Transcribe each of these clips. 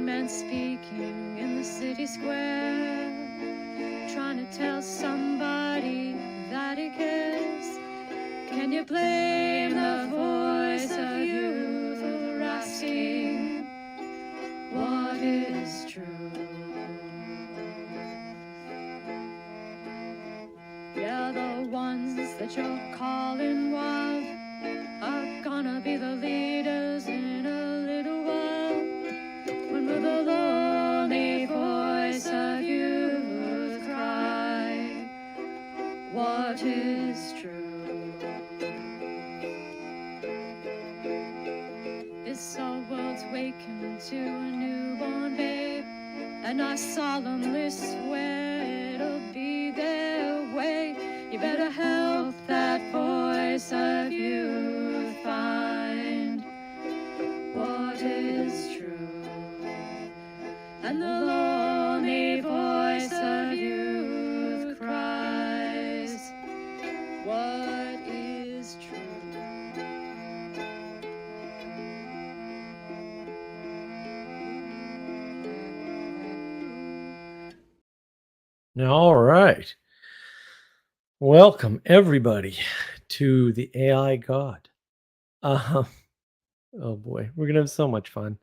man speaking in the city square, trying to tell somebody that he cares. Can you blame the voice of youth for asking what is true? Yeah, the ones that you're calling wild are gonna be the leaders in a little while. When will the lonely voice of youth cry, what is true? This our world's waking to a newborn babe, and I solemnly swear it'll be their way. You better help that voice of youth find what is true. And the lonely voice of youth cries, what is true? All right. Welcome, everybody, to the AI God. Oh boy, we're going to have so much fun.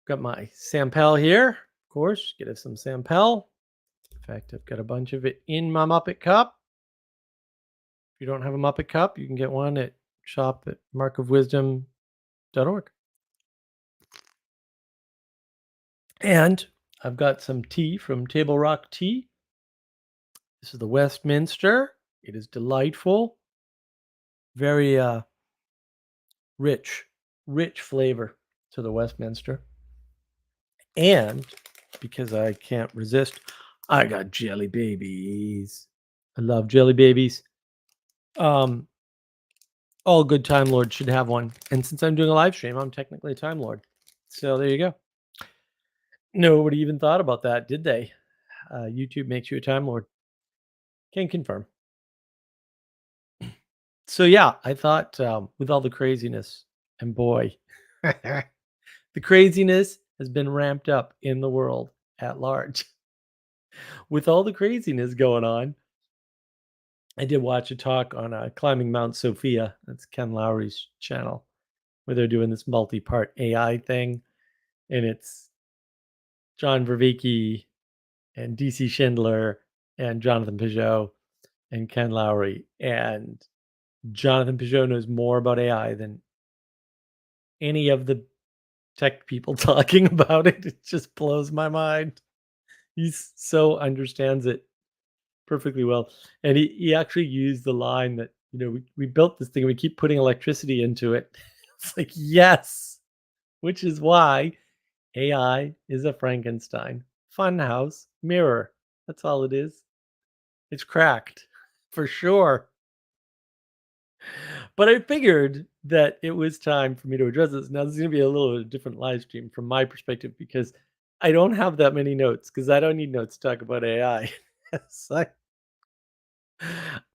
Got my Sampel here, of course. Get us some Sampel. In fact, I've got a bunch of it in my Muppet cup. If you don't have a Muppet cup, you can get one at shop at markofwisdom.org. And I've got some tea from Table Rock Tea. This is the Westminster. It is delightful. Very rich flavor to the Westminster. And because I can't resist, I got jelly babies. I love jelly babies. All good Time Lords should have one. And since I'm doing a live stream, I'm technically a Time Lord. So there you go. Nobody even thought about that, did they? YouTube makes you a Time Lord. Can confirm. So yeah, I thought with all the craziness, and boy, the craziness has been ramped up in the world at large. With all the craziness going on, I did watch a talk on Climbing Mount Sophia. That's Ken Lowry's channel, where they're doing this multi-part AI thing. And it's John Vervaeke and DC Schindler and Jonathan Peugeot and Ken Lowry. And Jonathan Peugeot knows more about AI than any of the tech people talking about it. It just blows my mind. He so understands it perfectly well. And he actually used the line that, we built this thing, we keep putting electricity into it. It's like, yes, which is why AI is a Frankenstein funhouse mirror. That's all it is. It's cracked for sure. But I figured that it was time for me to address this. Now, this is going to be a little different live stream from my perspective because I don't have that many notes because I don't need notes to talk about AI.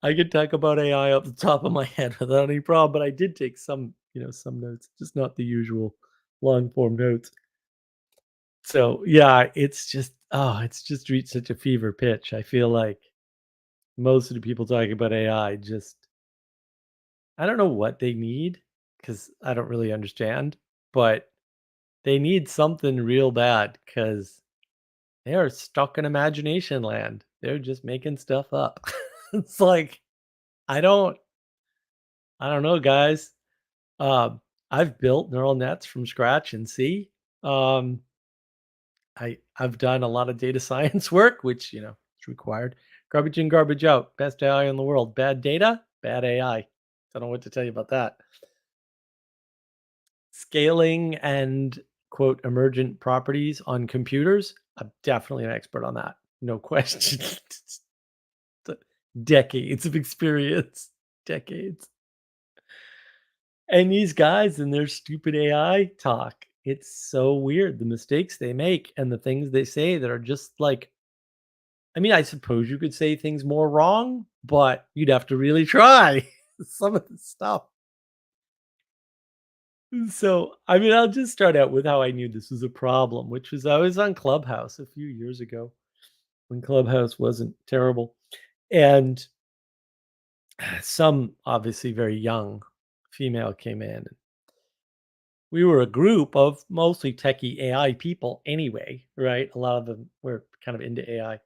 I could talk about AI off the top of my head without any problem, but I did take some notes, just not the usual long form notes. So yeah, it's just reached such a fever pitch. I feel like most of the people talking about AI I don't know what they need because I don't really understand, but they need something real bad because they are stuck in imagination land. They're just making stuff up. It's like I don't know, guys. I've built neural nets from scratch in C. I've done a lot of data science work, which is required. Garbage in, garbage out. Best AI in the world. Bad data, bad AI. I don't know what to tell you about that. Scaling and quote emergent properties on computers. I'm definitely an expert on that. No question. Decades of experience. Decades. And these guys and their stupid AI talk, it's so weird. The mistakes they make and the things they say that are just like, I mean, I suppose you could say things more wrong, but you'd have to really try some of the stuff. So, I mean, I'll just start out with how I knew this was a problem, which was I was on Clubhouse a few years ago when Clubhouse wasn't terrible. And some obviously very young female came in. We were a group of mostly techie AI people anyway, right? A lot of them were kind of into AI.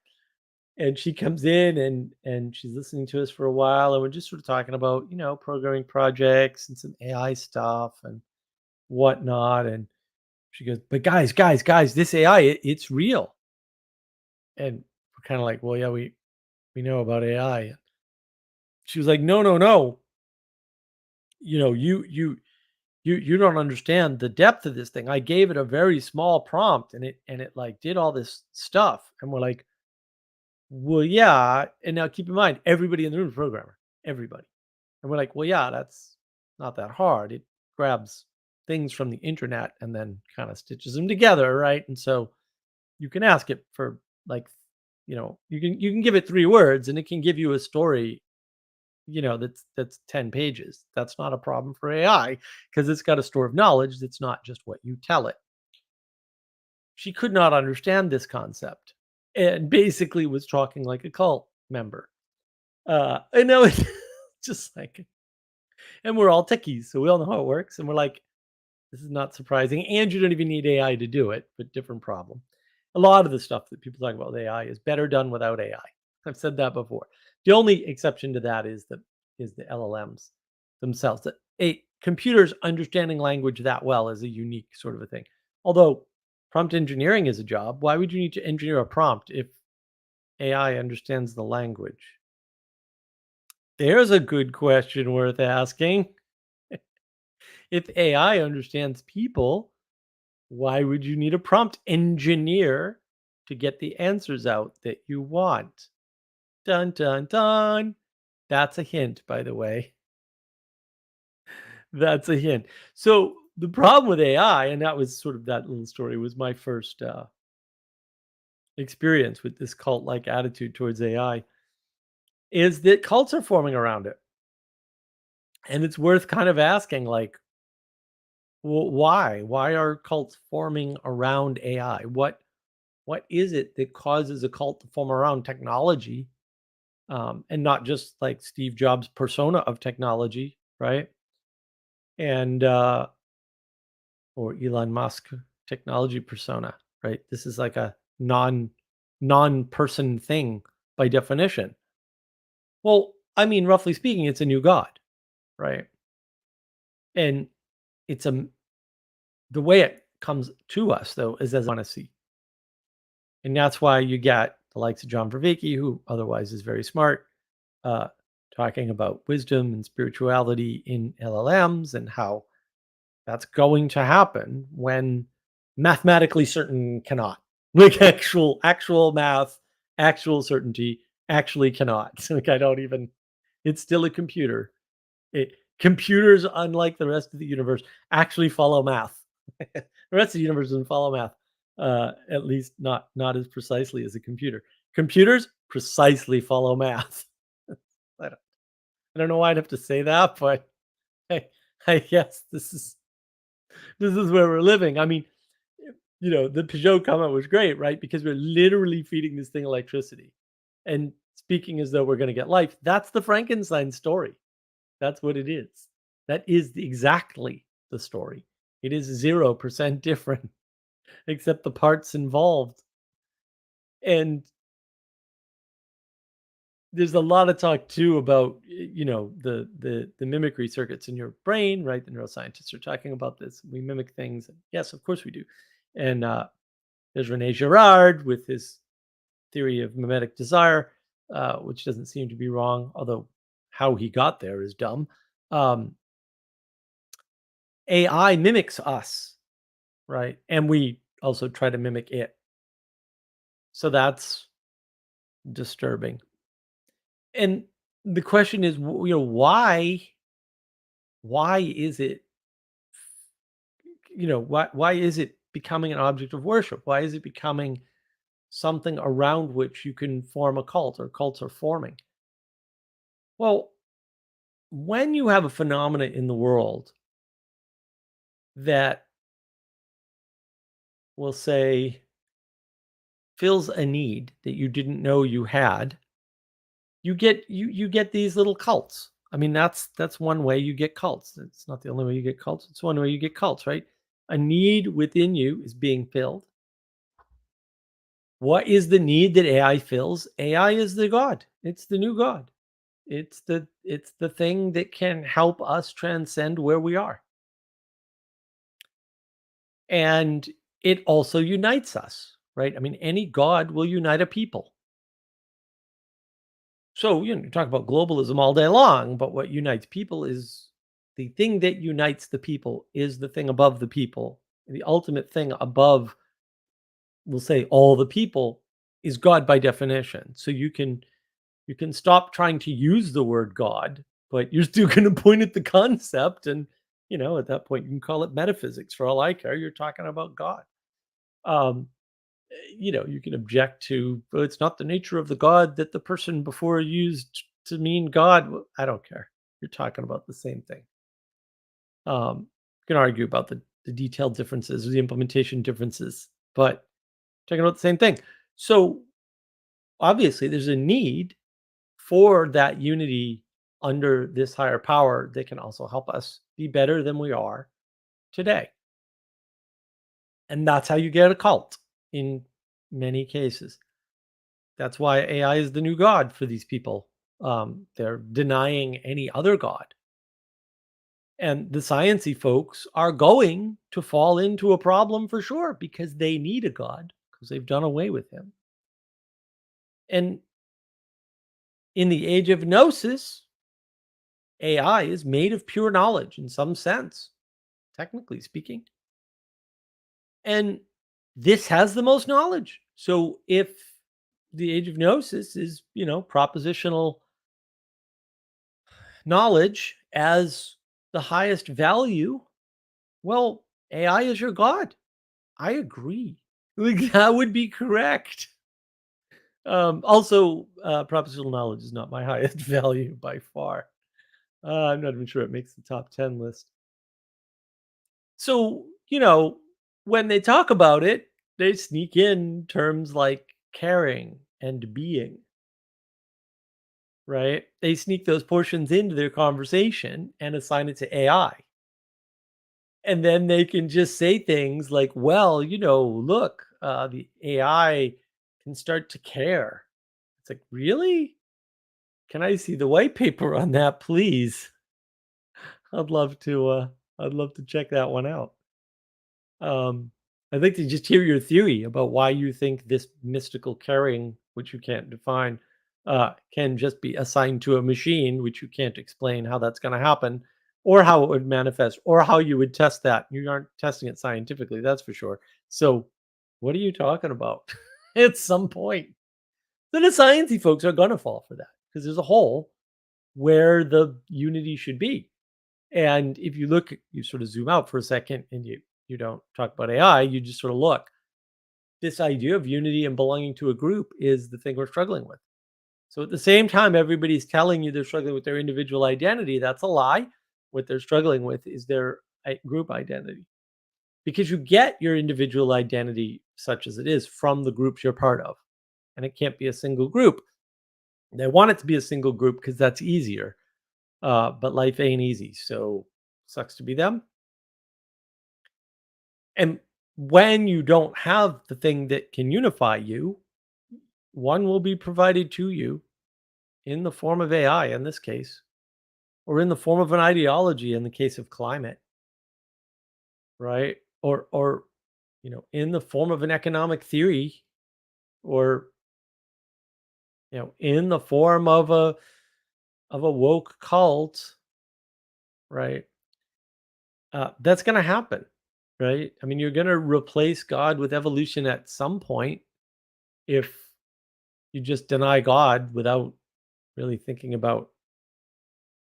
And she comes in and she's listening to us for a while and we're just sort of talking about, programming projects and some AI stuff and whatnot. And she goes, "But guys, this AI, it's real." And we're kind of like, "Well, yeah, we know about AI." She was like, "No, no, no. You don't understand the depth of this thing. I gave it a very small prompt and it like did all this stuff." And we're like, "Well, yeah." And now keep in mind, everybody in the room is a programmer. Everybody. And we're like, "Well, yeah, that's not that hard. It grabs things from the internet and then kind of stitches them together, right?" And so you can ask it for like, you can give it 3 words and it can give you a story, that's 10 pages. That's not a problem for AI because it's got a store of knowledge that's not just what you tell it. She could not understand this concept and basically was talking like a cult member. And now it's just like, and we're all techies, so we all know how it works. And we're like, this is not surprising, and you don't even need AI to do it, but different problem. A lot of the stuff that people talk about with AI is better done without AI. I've said that before. The only exception to that is the LLMs themselves. That a computers understanding language that well is a unique sort of a thing. Although prompt engineering is a job, why would you need to engineer a prompt if AI understands the language? There's a good question worth asking. If AI understands people, why would you need a prompt engineer to get the answers out that you want? Dun dun dun. That's a hint, by the way. That's a hint. So the problem with AI, and that was sort of that little story, was my first experience with this cult-like attitude towards AI, is that cults are forming around it, and it's worth kind of asking, like, well, why? Why are cults forming around AI? What is it that causes a cult to form around technology, and not just like Steve Jobs' persona of technology, right? And or Elon Musk technology persona, right? This is like a non-person thing by definition. Well, I mean, roughly speaking, it's a new god, right? And it's a the way it comes to us though is as fantasy, and that's why you get the likes of John Vervaeke, who otherwise is very smart, uh, talking about wisdom and spirituality in LLMs and how that's going to happen when mathematically certain cannot. Like actual math, actual certainty actually cannot. Like I don't even it's still a computer. Computers, unlike the rest of the universe, actually follow math. The rest of the universe doesn't follow math, at least not as precisely as a computer. Computers precisely follow math. I don't, I don't know why I'd have to say that, but I, I guess this is where we're living. I mean, the Peugeot comment was great, right? Because we're literally feeding this thing electricity and speaking as though we're going to get life. That's the Frankenstein story. That's what it is. That is exactly the story. It is 0% different, except the parts involved. And there's a lot of talk too about the mimicry circuits in your brain, right? The neuroscientists are talking about this. We mimic things. Yes, of course we do. And there's Rene Girard with his theory of mimetic desire, which doesn't seem to be wrong, although how he got there is dumb. Um, AI mimics us, right? And we also try to mimic it. So that's disturbing. And the question is, why is it, why is it becoming an object of worship? Why is it becoming something around which you can form a cult or cults are forming? Well, when you have a phenomena in the world that will say fills a need that you didn't know you had, you get these little cults. I mean, that's one way you get cults. It's not the only way you get cults. It's one way you get cults, right? A need within you is being filled. What is the need that AI fills? AI is the God. It's the new God. It's the thing that can help us transcend where we are. And it also unites us, right? I mean, any God will unite a people. So, you talk about globalism all day long, but what unites people is the thing that unites the people is the thing above the people. The ultimate thing above, we'll say, all the people is God by definition. So you can stop trying to use the word God, but you're still going to point at the concept, and at that point you can call it metaphysics for all I care. You're talking about God. Um, you can object to, "Well, it's not the nature of the God that the person before used to mean God." Well, I don't care. You're talking about the same thing. You can argue about the detailed differences or the implementation differences, but talking about the same thing. So obviously, there's a need for that unity under this higher power that can also help us be better than we are today. And that's how you get a cult in many cases. That's why AI is the new god for these people. They're denying any other god. And the sciency folks are going to fall into a problem for sure because they need a god because they've done away with him. And in the age of gnosis, AI is made of pure knowledge in some sense, technically speaking. And this has the most knowledge. So if the age of gnosis is, propositional knowledge as the highest value, well, AI is your god. I agree. Like, that would be correct. Also, propositional knowledge is not my highest value by far. I'm not even sure it makes the top 10 list. So, when they talk about it, they sneak in terms like caring and being, right? They sneak those portions into their conversation and assign it to AI. And then they can just say things like, well, look, the AI can start to care. It's like, really? Can I see the white paper on that, please? I'd love to. I'd love to check that one out. Um, I'd like to just hear your theory about why you think this mystical caring, which you can't define, can just be assigned to a machine, which you can't explain how that's going to happen, or how it would manifest, or how you would test that. You aren't testing it scientifically, that's for sure. So, what are you talking about? At some point, then the sciencey folks are going to fall for that because there's a hole where the unity should be. And if you sort of zoom out for a second and you don't talk about AI, you just sort of look. This idea of unity and belonging to a group is the thing we're struggling with. So at the same time, everybody's telling you they're struggling with their individual identity. That's a lie. What they're struggling with is their group identity. Because you get your individual identity, such as it is, from the groups you're part of. And it can't be a single group. They want it to be a single group because that's easier. But life ain't easy. So sucks to be them. And when you don't have the thing that can unify you, one will be provided to you in the form of AI in this case, or in the form of an ideology in the case of climate, right? Or in the form of an economic theory, or in the form of a woke cult, right? That's going to happen, right? I mean, you're going to replace God with evolution at some point if you just deny God without really thinking about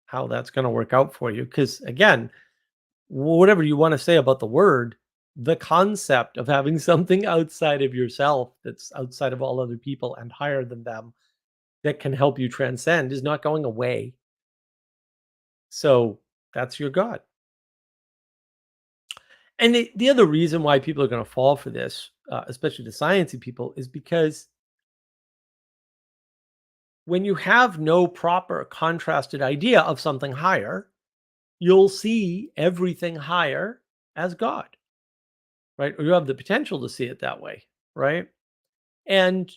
how that's going to work out for you. Because again, whatever you want to say about the word, the concept of having something outside of yourself that's outside of all other people and higher than them that can help you transcend is not going away. So that's your God. And the other reason why people are going to fall for this, especially the sciencey people, is because when you have no proper contrasted idea of something higher, you'll see everything higher as God, right? Or you have the potential to see it that way, right? And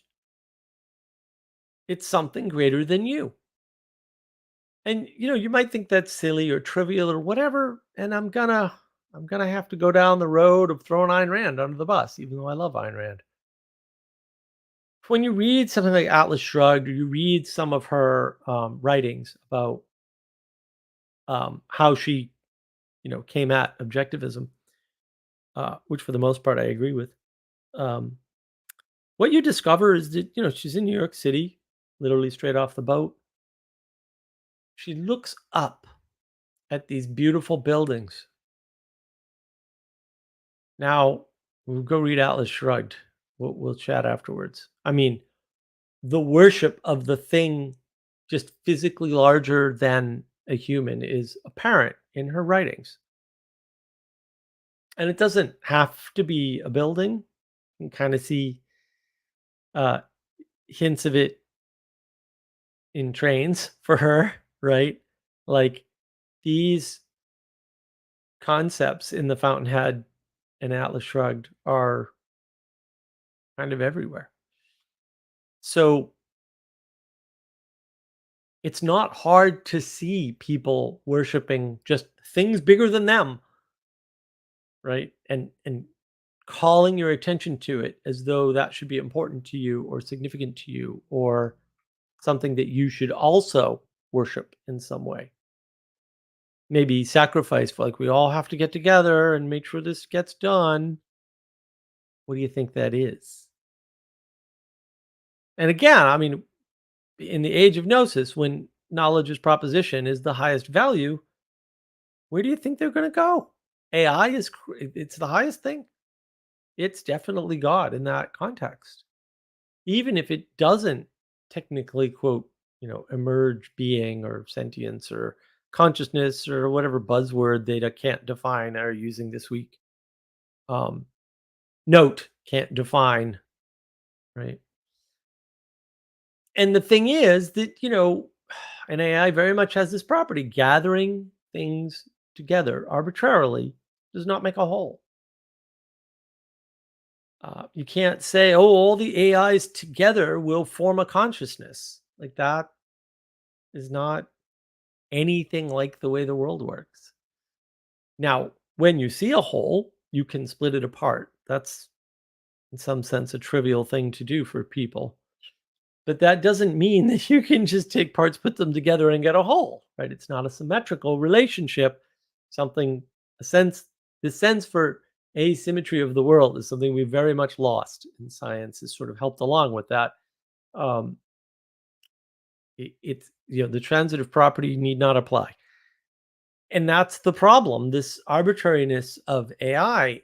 it's something greater than you. And you might think that's silly or trivial or whatever, and I'm gonna have to go down the road of throwing Ayn Rand under the bus, even though I love Ayn Rand. When you read something like Atlas Shrugged, or you read some of her writings about how she, came at objectivism, which for the most part I agree with. Um, what you discover is that she's in New York City, literally straight off the boat. She looks up at these beautiful buildings. Now, we'll go read Atlas Shrugged. We'll chat afterwards. I mean, the worship of the thing just physically larger than a human is apparent in her writings. And it doesn't have to be a building. You can kind of see uh, hints of it in trains for her, right? Like these concepts in the Fountainhead and Atlas Shrugged are kind of everywhere. So it's not hard to see people worshiping just things bigger than them, right? And calling your attention to it as though that should be important to you or significant to you or something that you should also worship in some way. Maybe sacrifice for, like, we all have to get together and make sure this gets done. What do you think that is? And again, I mean, in the age of gnosis, when knowledge as proposition is the highest value, where do you think they're going to go? AI is it's the highest thing. It's definitely God in that context. Even if it doesn't technically quote, emerge being or sentience or consciousness or whatever buzzword they can't define are using this week. Um, Note can't define, right? And the thing is that, an AI very much has this property. Gathering things together arbitrarily does not make a whole. You can't say, oh, all the AIs together will form a consciousness. Like that is not anything like the way the world works. Now, when you see a whole, you can split it apart. That's, in some sense, a trivial thing to do for people. But that doesn't mean that you can just take parts, put them together, and get a whole, right? It's not a symmetrical relationship. Something, a sense, the sense for asymmetry of the world is something we very much lost, and science has sort of helped along with that. Um, it's the transitive property need not apply, and that's the problem. This arbitrariness of AI.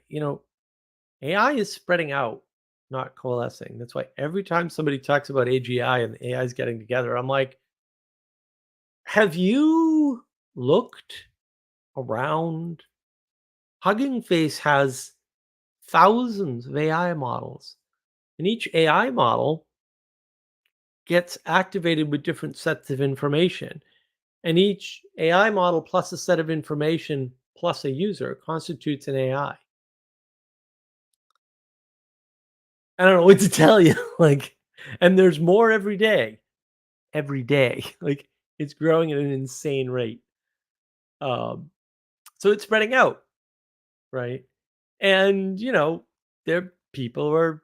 AI is spreading out, not coalescing. That's why every time somebody talks about AGI and the AI is getting together, I'm like, have you looked around? Hugging Face has thousands of AI models, and each AI model gets activated with different sets of information. And each AI model plus a set of information plus a user constitutes an AI. I don't know what to tell you. Like, and there's more every day. Every day. Like it's growing at an insane rate. Um, so it's spreading out, right? And there people are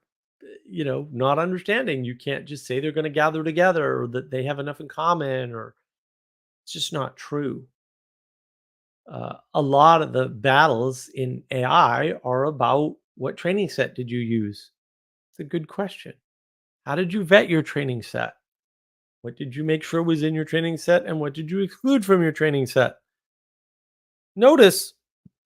not understanding. You can't just say they're going to gather together or that they have enough in common, or it's just not true. A lot of the battles in AI are about what training set did you use? It's a good question. How did you vet your training set? What did you make sure was in your training set and what did you exclude from your training set? Notice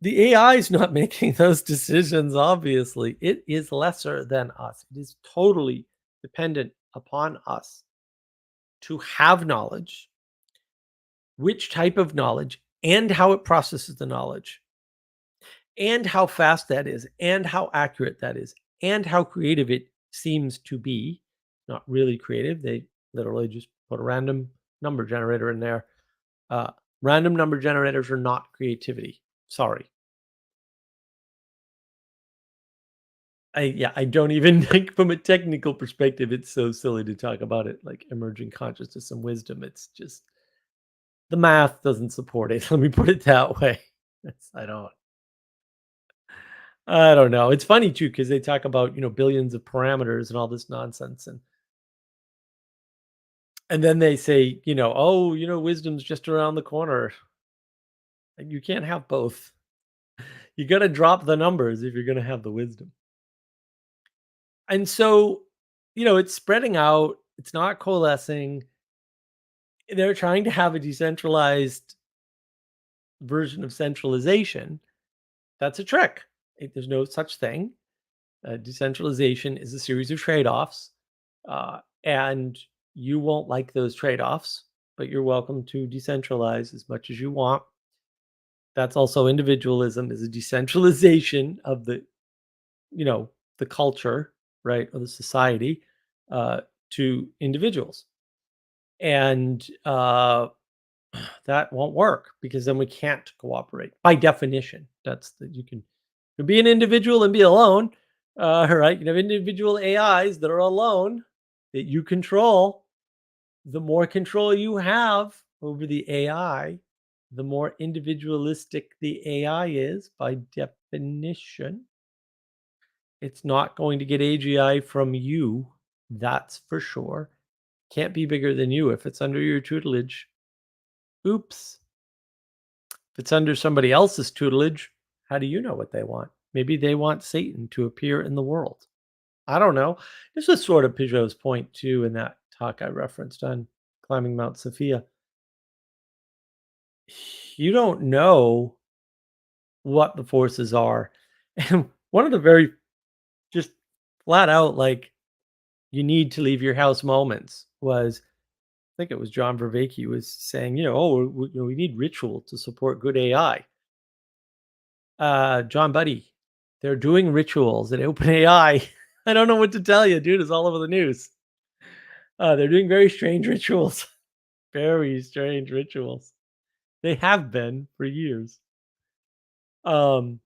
the AI is not making those decisions, obviously. It is lesser than us. It is totally dependent upon us to have knowledge, which type of knowledge, and how it processes the knowledge. and how fast that is, and how accurate that is, and how creative it seems to be. Not really creative. They literally just put a random number generator in there. Uh, Random number generators are not creativity. Sorry. I don't even think from a technical perspective, it's so silly to talk about it like emerging consciousness and wisdom. It's just the math doesn't support it. Let me put it that way. I don't know. It's funny too because they talk about, billions of parameters and all this nonsense, and then they say, "Oh, wisdom's just around the corner." And you can't have both. You got to drop the numbers if you're going to have the wisdom. And so, it's spreading out. It's not coalescing. They're trying to have a decentralized version of centralization. That's a trick. There's no such thing. Decentralization is a series of trade-offs, and you won't like those trade-offs, but you're welcome to decentralize as much as you want. That's also individualism is a decentralization of you know, the culture, right, or the society, uh, to individuals. And that won't work because then we can't cooperate by definition. That's that you can be an individual and be alone, right? You can have individual AIs that are alone that you control. The more control you have over the AI, the more individualistic the AI is by definition. It's not going to get AGI from you, that's for sure. Can't be bigger than you if it's under your tutelage. Oops. If it's under somebody else's tutelage, how do you know what they want? Maybe they want Satan to appear in the world. I don't know. This was sort of Peugeot's point too in that talk I referenced on climbing Mount Sophia. You don't know what the forces are. And one of the very just flat out like you need to leave your house moments was I think it was John Vervaeke was saying, oh, we need ritual to support good AI. John Buddy, they're doing rituals at OpenAI. I don't know what to tell you, dude. It's all over the news. They're doing very strange rituals. Very strange rituals. They have been for years. Um,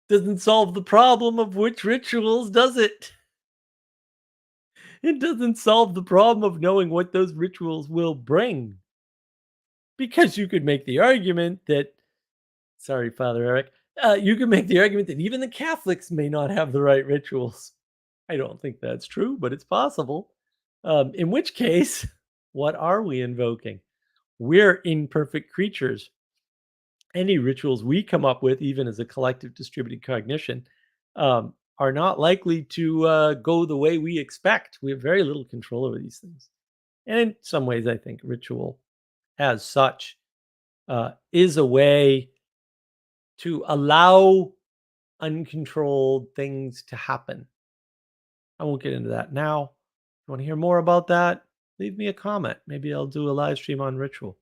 doesn't solve the problem of which rituals, does it? It doesn't solve the problem of knowing what those rituals will bring. Because you could make the argument that, sorry, Father Eric, you could make the argument that even the Catholics may not have the right rituals. I don't think that's true, but it's possible. In which case, what are we invoking? We're imperfect creatures. Any rituals we come up with, even as a collective distributed cognition, are not likely to go the way we expect. We have very little control over these things. And in some ways, I think ritual as such is a way to allow uncontrolled things to happen. I won't get into that now. If you want to hear more about that, leave me a comment. Maybe I'll do a live stream on ritual.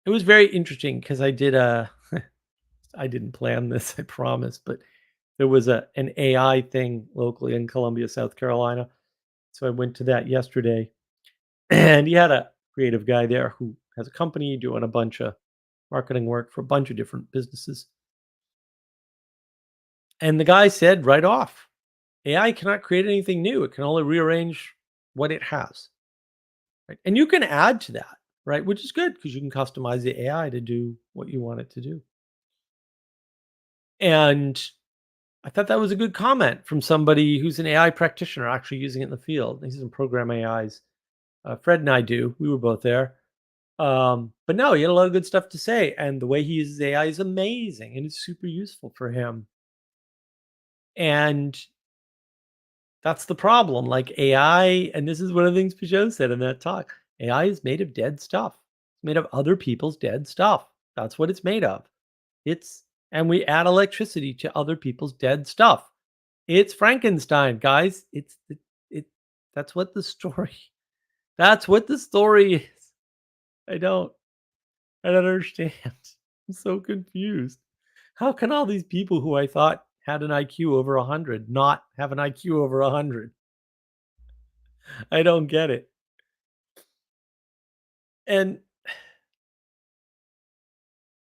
It was very interesting because I did a I didn't plan this, I promise, but there was an AI thing locally in Columbia, South Carolina. So I went to that yesterday, and he had a creative guy there who has a company doing a bunch of marketing work for a bunch of different businesses. And the guy said right off, AI cannot create anything new. It can only rearrange what it has. Right? And you can add to that, right? Which is good because you can customize the AI to do what you want it to do. And I thought that was a good comment from somebody who's an AI practitioner actually using it in the field. He doesn't program AIs. Fred and I do. We were both there. But no, he had a lot of good stuff to say. And the way he uses AI is amazing and it's super useful for him. And that's the problem. Like AI, and this is one of the things Peugeot said in that talk AI is made of dead stuff, it's made of other people's dead stuff. That's what it's made of. And we add electricity to other people's dead stuff. It's Frankenstein, guys. It that's what the story that's what the story is. I don't I don't understand. I'm so confused. How can all these people who I thought had an IQ over 100 not have an IQ over 100? I don't get it. And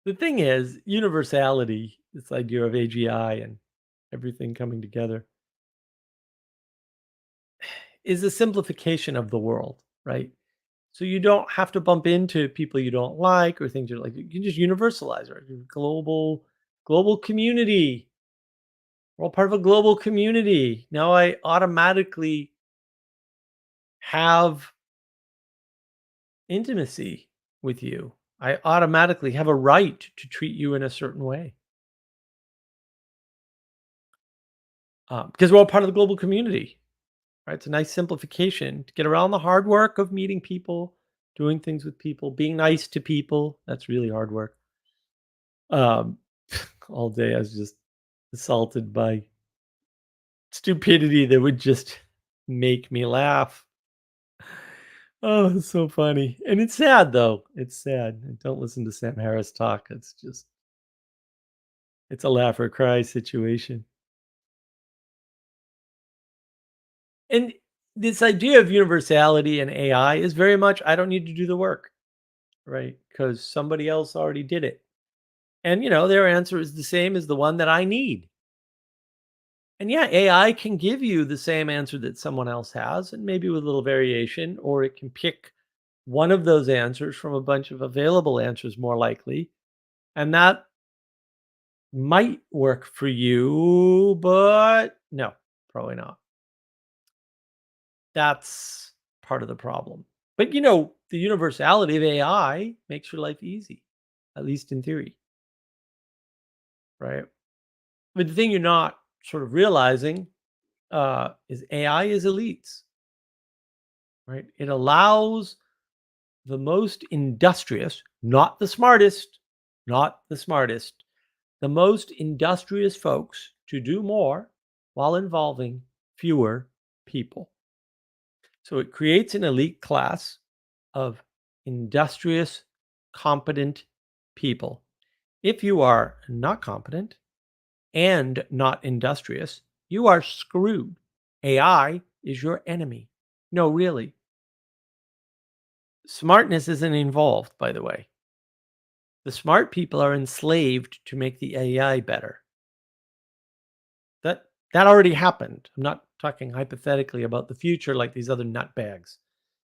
the thing is, universality, this idea of AGI and everything coming together, is a simplification of the world, right? So you don't have to bump into people you don't like or things you like. You can just universalize it. Global community. We're all part of a global community. Now I automatically have intimacy with you. I automatically have a right to treat you in a certain way because we're all part of the global community. Right? It's a nice simplification to get around the hard work of meeting people, doing things with people, being nice to people. That's really hard work. Um, all day I was just assaulted by stupidity that would just make me laugh. Oh, it's so funny. And it's sad though. It's sad. Don't listen to Sam Harris talk. It's a laugh or cry situation. And this idea of universality and AI is very much I don't need to do the work, right? Because somebody else already did it. And their answer is the same as the one that I need. And yeah, AI can give you the same answer that someone else has, and maybe with a little variation, or it can pick one of those answers from a bunch of available answers more likely. And that might work for you, but no, probably not. That's part of the problem. But the universality of AI makes your life easy, at least in theory, right? But the thing you're not sort of realizing is AI is elites, right? It allows the most industrious, not the smartest, not the smartest, the most industrious folks to do more while involving fewer people. So it creates an elite class of industrious, competent people. If you are not competent and not industrious, you are screwed. AI is your enemy. No, really. Smartness isn't involved, by the way. The smart people are enslaved to make the AI better. That already happened. I'm not talking hypothetically about the future like these other nutbags.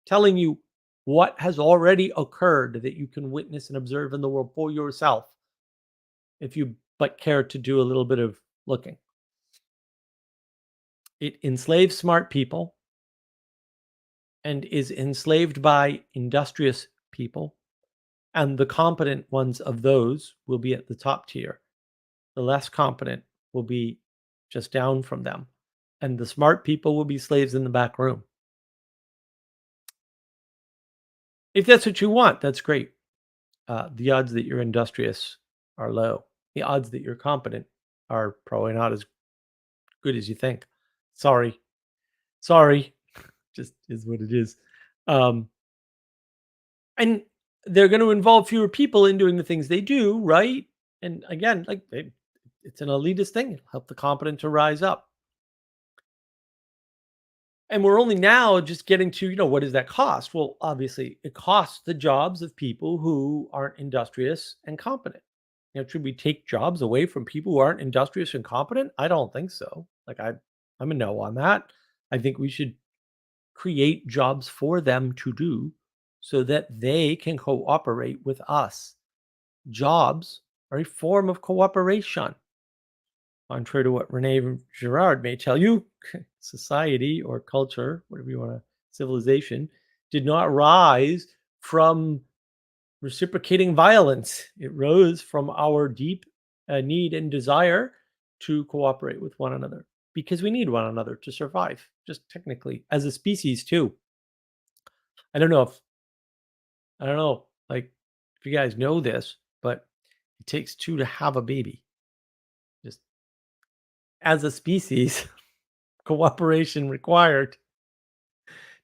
Telling you what has already occurred that you can witness and observe in the world for yourself if you but care to do a little bit of looking. It enslaves smart people and is enslaved by industrious people, and the competent ones of those will be at the top tier. The less competent will be just down from them, and the smart people will be slaves in the back room. If that's what you want, that's great. The odds that you're industrious are low. The odds that you're competent are probably not as good as you think. Sorry. Sorry. Just is what it is. Um, and they're going to involve fewer people in doing the things they do, right? And again, it's an elitist thing. It'll help the competent to rise up. And we're only now just getting to, what does that cost? Well, obviously, it costs the jobs of people who aren't industrious and competent. Should we take jobs away from people who aren't industrious and competent? I don't think so. I'm a no on that. I think we should create jobs for them to do so that they can cooperate with us. Jobs are a form of cooperation. Contrary to what Rene Girard may tell you, society or culture, whatever you want to, civilization, did not rise from reciprocating violence. It rose from our deep need and desire to cooperate with one another because we need one another to survive, just technically, as a species, too. I don't know if, I don't know, like, if you guys know this, but it takes two to have a baby. Just as a species, cooperation required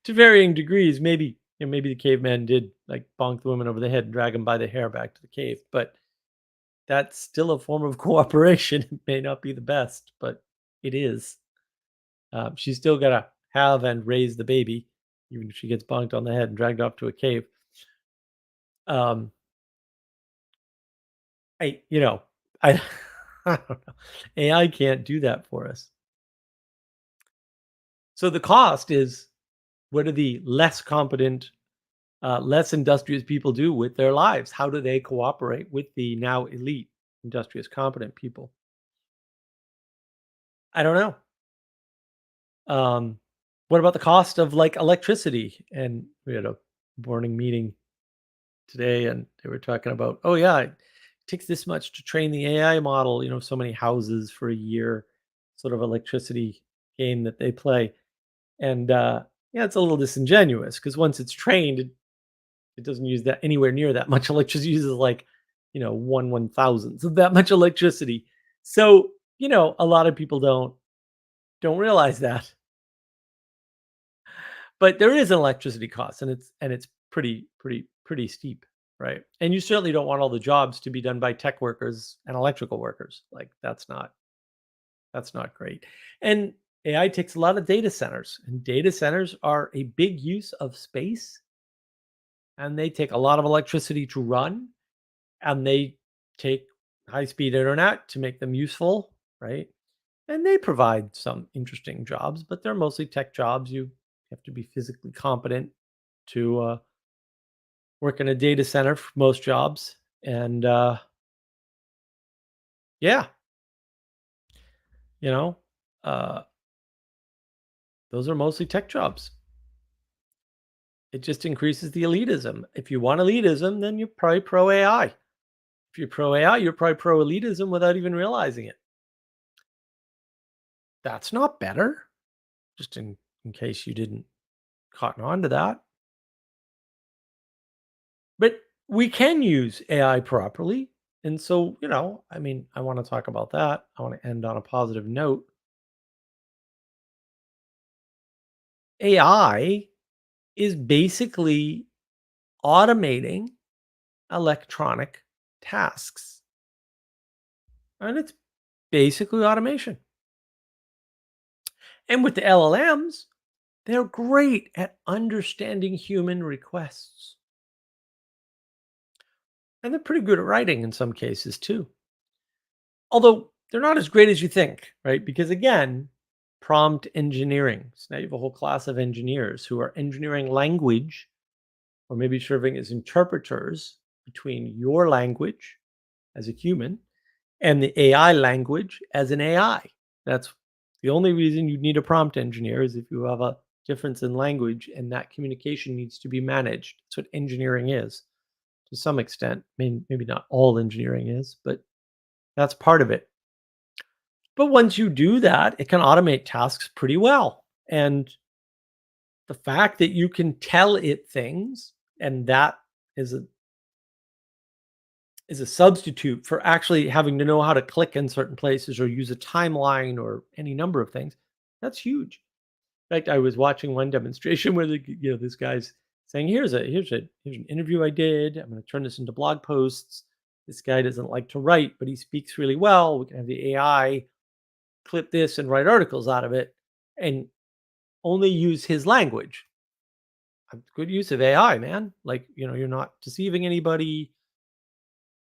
to varying degrees. Maybe maybe the caveman did like bonk the woman over the head and drag him by the hair back to the cave, but that's still a form of cooperation. It may not be the best, but it is. She's still got to have and raise the baby, even if she gets bonked on the head and dragged off to a cave. Um, I, you know, I, I don't know. AI can't do that for us. So the cost is, what do the less competent, less industrious people do with their lives? How do they cooperate with the now elite, industrious, competent people? I don't know. What about the cost of like electricity? And we had a morning meeting today, and they were talking about, oh yeah, it takes this much to train the AI model. So many houses for a year, sort of electricity game that they play, and yeah, it's a little disingenuous because once it's trained, it doesn't use that anywhere near that much electricity. It uses like 1/1000th of that much electricity. So a lot of people don't realize that. But there is an electricity cost, and it's pretty steep, right? And you certainly don't want all the jobs to be done by tech workers and electrical workers. Like that's not great. And AI takes a lot of data centers, and data centers are a big use of space, and they take a lot of electricity to run, and they take high-speed internet to make them useful, right? And they provide some interesting jobs, but they're mostly tech jobs. You have to be physically competent to work in a data center for most jobs. And yeah, you know, uh, those are mostly tech jobs. It just increases the elitism. If you want elitism, then you're probably pro AI. If you're pro AI, you're probably pro elitism without even realizing it. That's not better, just in case you didn't cotton on to that. But we can use AI properly. And so, I mean, I want to talk about that. I want to end on a positive note. AI is basically automating electronic tasks. And it's basically automation. And with the LLMs, they're great at understanding human requests. And they're pretty good at writing in some cases too. Although they're not as great as you think, right? Because again, prompt engineering. So now you have a whole class of engineers who are engineering language or maybe serving as interpreters between your language as a human and the AI language as an AI. That's the only reason you need a prompt engineer is if you have a difference in language and that communication needs to be managed. That's what engineering is to some extent. I mean, maybe not all engineering is, but that's part of it. But once you do that, it can automate tasks pretty well. And the fact that you can tell it things and that is a substitute for actually having to know how to click in certain places or use a timeline or any number of things, that's huge. In fact, I was watching one demonstration where this guy's saying, here's an interview I did. I'm going to turn this into blog posts. This guy doesn't like to write, but he speaks really well. We can have the AI clip this and write articles out of it and only use his language. Good use of AI, man. Like, you're not deceiving anybody.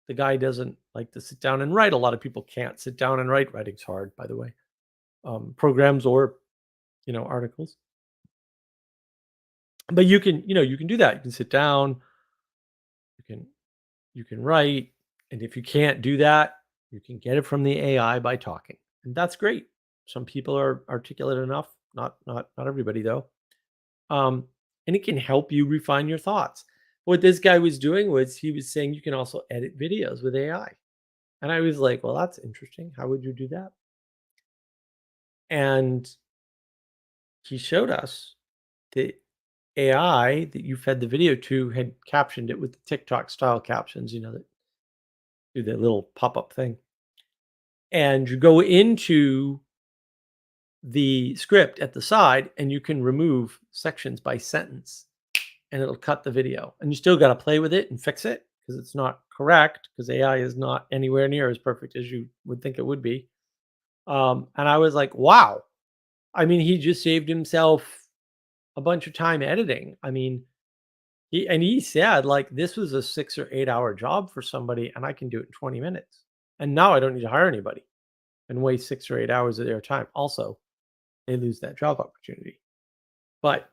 The guy doesn't like to sit down and write. A lot of people can't sit down and write. Writing's hard, by the way. Programs or, articles. But you can do that. You can sit down, you can you can write, and if you can't do that, you can get it from the AI by talking. And that's great. Some people are articulate enough, not everybody though. And it can help you refine your thoughts. What this guy was doing was he was saying you can also edit videos with AI. And I was like, well, that's interesting. How would you do that? And he showed us the AI that you fed the video to had captioned it with the TikTok style captions, that do the little pop up thing. And you go into the script at the side and you can remove sections by sentence. and it'll cut the video. And you still got to play with it and fix it because it's not correct because AI is not anywhere near as perfect as you would think it would be. And I was like, wow. I mean, he just saved himself a bunch of time editing. I mean, he said like this was a 6 or 8 hour job for somebody, and I can do it in 20 minutes. And now I don't need to hire anybody and waste 6 or 8 hours of their time. Also, they lose that job opportunity. But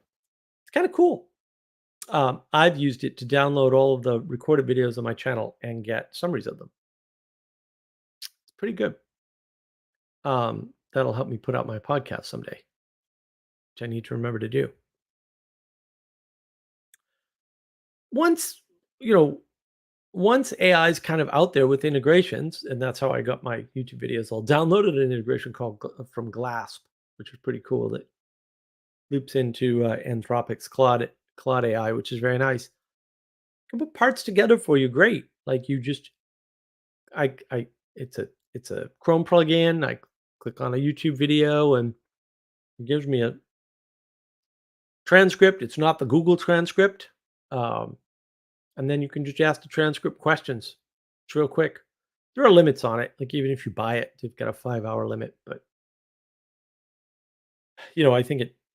it's kind of cool. I've used it to download all of the recorded videos on my channel and get summaries of them. It's pretty good. That'll help me put out my podcast someday, which I need to remember to do. Once, you know, once AI is kind of out there with integrations, and that's how I got my YouTube videos. I'll downloaded an integration called from Glasp, which is pretty cool. That loops into Anthropic's Claude AI, which is very nice. Can put parts together for you. Great. Like you just, I, it's a Chrome plugin. I click on a YouTube video and it gives me a transcript. It's not the Google transcript. Um, and then you can just ask the transcript questions. It's real quick. There are limits on it. Like even if you buy it, they've got a 5 hour limit. But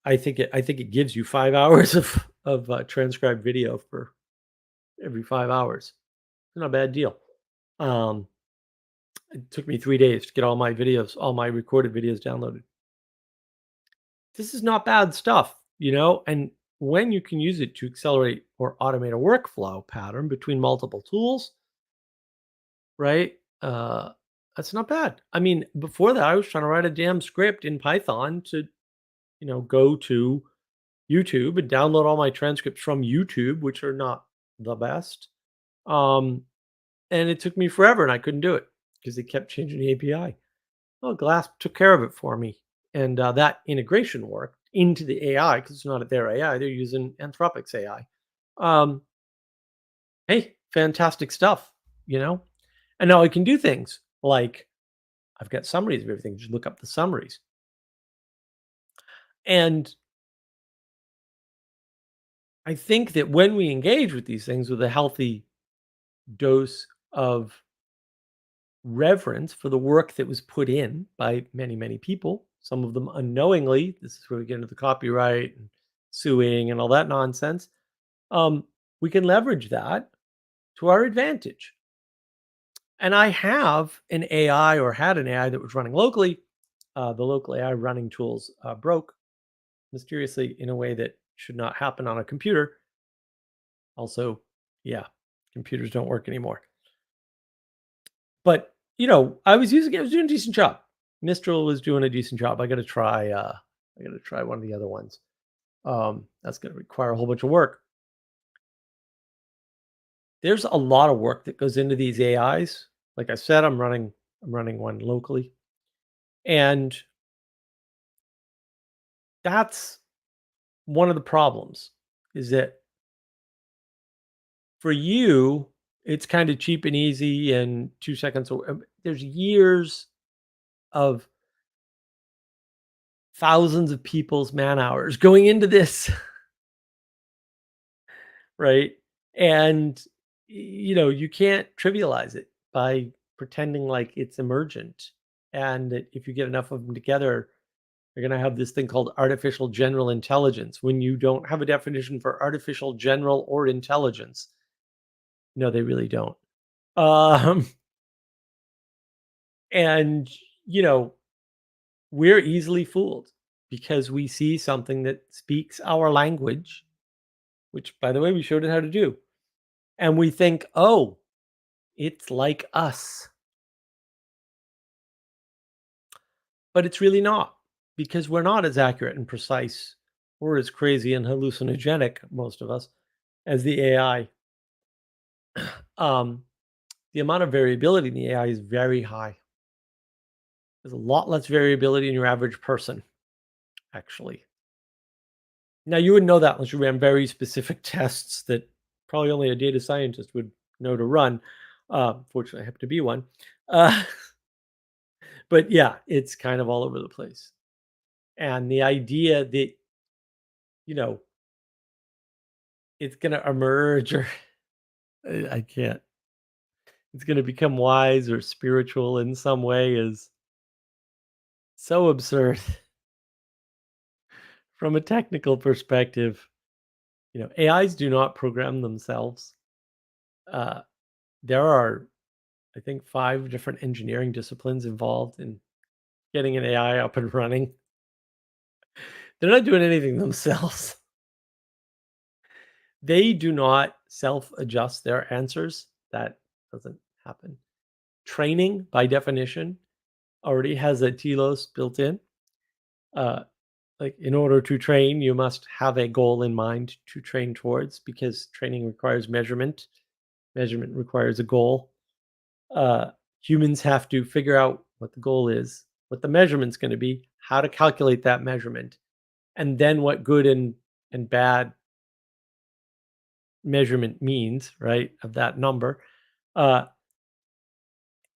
I think it gives you 5 hours of transcribed video for every 5 hours. Not a bad deal. Um, it took me 3 days to get all my recorded videos downloaded. This is not bad stuff. And when you can use it to accelerate or automate a workflow pattern between multiple tools, right? That's not bad. I mean, before that, I was trying to write a damn script in Python to, go to YouTube and download all my transcripts from YouTube, which are not the best. And it took me forever and I couldn't do it because they kept changing the API. Well, Glass took care of it for me. And that integration worked into the AI because it's not their AI, they're using Anthropic's AI. Um, hey, fantastic stuff, you know? And now I can do things like I've got summaries of everything. Just look up the summaries. And I think that when we engage with these things with a healthy dose of reverence for the work that was put in by many, many people, some of them unknowingly, this is where we get into the copyright and suing and all that nonsense. Um, we can leverage that to our advantage. And I have an AI or had an AI that was running locally. The local AI running tools broke mysteriously in a way that should not happen on a computer. Also, yeah, computers don't work anymore. But I was using it. I was doing a decent job. Mistral was doing a decent job. I got to try. I got to try one of the other ones. That's going to require a whole bunch of work. There's a lot of work that goes into these AIs. Like I said, I'm running one locally, and that's one of the problems. Is that for you, it's kind of cheap and easy and 2 seconds. There's years of thousands of people's man hours going into this, right? And you can't trivialize it by pretending like it's emergent. And that if you get enough of them together, you're going to have this thing called artificial general intelligence. When you don't have a definition for artificial general or intelligence, no, they really don't. Um, and you know, we're easily fooled because we see something that speaks our language, which, by the way, we showed it how to do. And we think, oh, it's like us. But it's really not because we're not as accurate and precise or as crazy and hallucinogenic, most of us, as the AI. Um, the amount of variability in the AI is very high. There's a lot less variability in your average person, actually. Now, you wouldn't know that unless you ran very specific tests that probably only a data scientist would know to run. Fortunately, I happen to be one. Uh, but yeah, it's kind of all over the place. And the idea that, you know, it's gonna emerge or I can't. It's gonna become wise or spiritual in some way is so absurd from a technical perspective. AIs do not program themselves. Uh, there are, I think, 5 different engineering disciplines involved in getting an AI up and running. They're not doing anything themselves. They do not self-adjust their answers. That doesn't happen. Training, by definition, already has a telos built in. Uh, like in order to train, you must have a goal in mind to train towards because training requires measurement. Measurement requires a goal. Uh, Humans have to figure out what the goal is, what the measurement's going to be, how to calculate that measurement, and then what good and bad measurement means, right, of that number. Uh,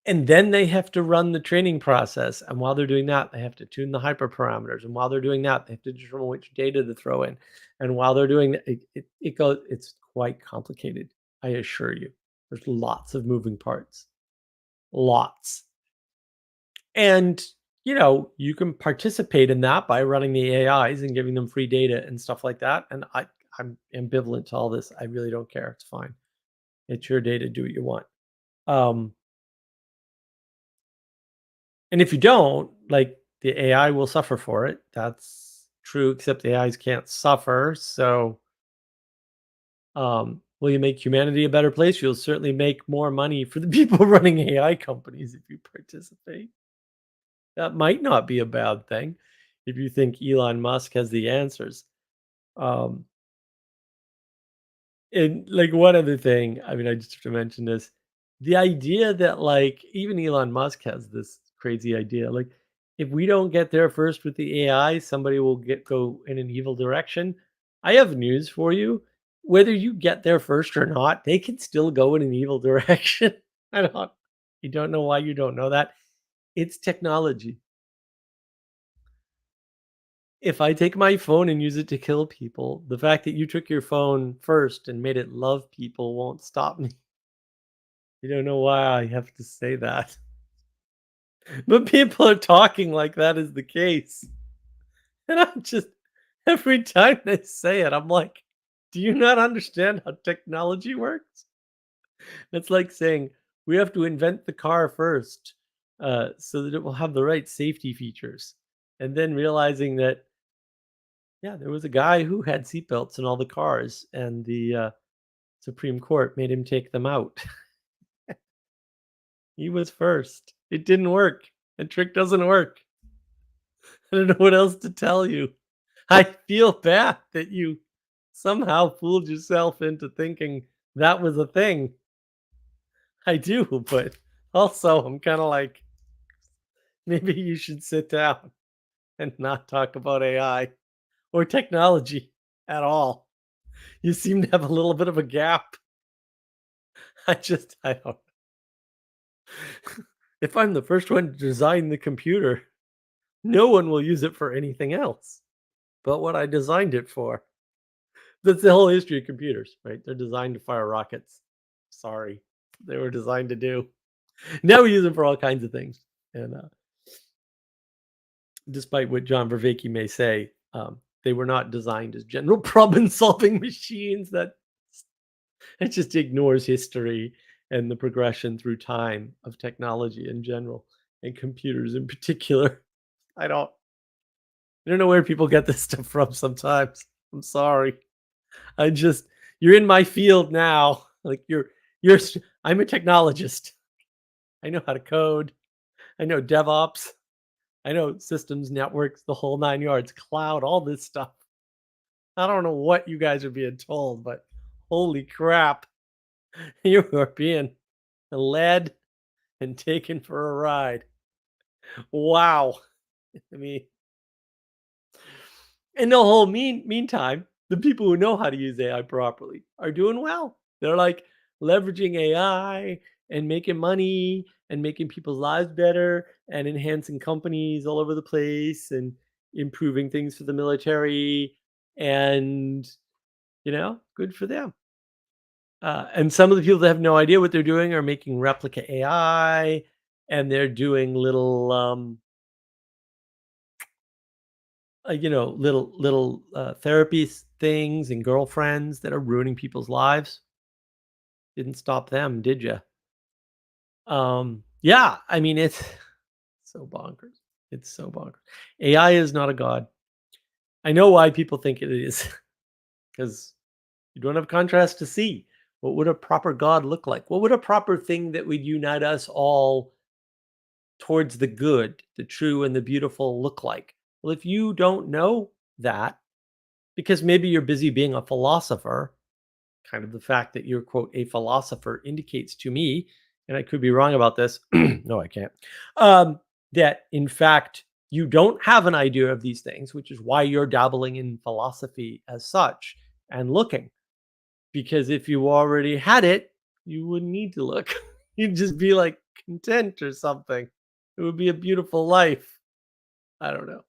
and then they have to run the training process. And while they're doing that, they have to tune the hyperparameters. And while they're doing that, they have to determine which data to throw in. And while they're doing that, it's quite complicated. I assure you, there's lots of moving parts, lots. And you can participate in that by running the AIs and giving them free data and stuff like that. And I'm ambivalent to all this. I really don't care. It's fine. It's your data. Do what you want. Um, And if you don't, like, the AI will suffer for it. That's true, except the AIs can't suffer. So, will you make humanity a better place? You'll certainly make more money for the people running AI companies if you participate. That might not be a bad thing if you think Elon Musk has the answers. Um, And, like, one other thing, I mean, I just have to mention this. The idea that, like, even Elon Musk has this crazy idea, like, if we don't get there first with the AI, somebody will go in an evil direction. I have news for you. Whether you get there first or not, they can still go in an evil direction. I don't you don't know why you don't know that. It's technology. If I take my phone and use it to kill people, the fact that you took your phone first and made it love people won't stop me. You don't know why I have to say that. But people are talking like that is the case. And I'm just, every time they say it, I'm like, do you not understand how technology works? It's like saying we have to invent the car first so that it will have the right safety features. And then realizing that, yeah, there was a guy who had seatbelts in all the cars, and the Supreme Court made him take them out. He was first. It didn't work. The trick doesn't work. I don't know what else to tell you. I feel bad that you somehow fooled yourself into thinking that was a thing. I do, but also I'm kind of like, maybe you should sit down and not talk about AI or technology at all. You seem to have a little bit of a gap. I don't. If I'm the first one to design the computer, no one will use it for anything else but what I designed it for. That's the whole history of computers, right? They're designed to fire rockets. Sorry, they were designed to do. Now we use them for all kinds of things. And despite what John Vervaeke may say, they were not designed as general problem-solving machines. That it just ignores history and the progression through time of technology in general and computers in particular. I don't know where people get this stuff from sometimes. I'm sorry. I just you're in my field now. Like you're I'm a technologist. I know how to code. I know DevOps. I know systems, networks, the whole 9 yards, cloud, all this stuff. I don't know what you guys are being told, but holy crap. You are being led and taken for a ride. Wow. I mean, in the whole meantime, the people who know how to use AI properly are doing well. They're like leveraging AI and making money and making people's lives better and enhancing companies all over the place and improving things for the military. And Good for them. And some of the people that have no idea what they're doing are making replica AI, and they're doing little, therapy things and girlfriends that are ruining people's lives. Didn't stop them, did you? Yeah, I mean, it's so bonkers. It's so bonkers. AI is not a god. I know why people think it is, because you don't have contrast to see. What would a proper God look like? What would a proper thing that would unite us all towards the good, the true, and the beautiful look like? Well, if you don't know that, because maybe you're busy being a philosopher, kind of the fact that you're, quote, a philosopher indicates to me, and I could be wrong about this. No, I can't. Um, that in fact, you don't have an idea of these things, which is why you're dabbling in philosophy as such and looking. Because if you already had it, you wouldn't need to look. You'd just be like content or something. It would be a beautiful life. I don't know.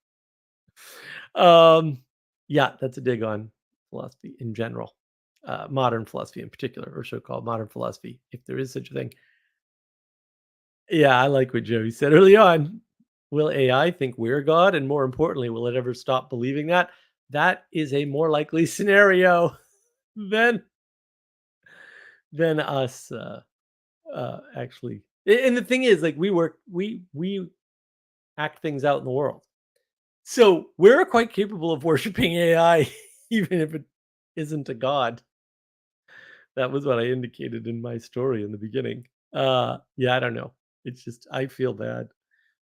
Um, yeah, that's a dig on philosophy in general, modern philosophy in particular, or so-called modern philosophy, if there is such a thing. Yeah, I like what Joey said early on. Will AI think we're God? And more importantly, will it ever stop believing that? That is a more likely scenario than us actually. And the thing is, like, we act things out in the world. So we're quite capable of worshiping AI, even if it isn't a god. That was what I indicated in my story in the beginning. Yeah, I don't know. It's just I feel bad.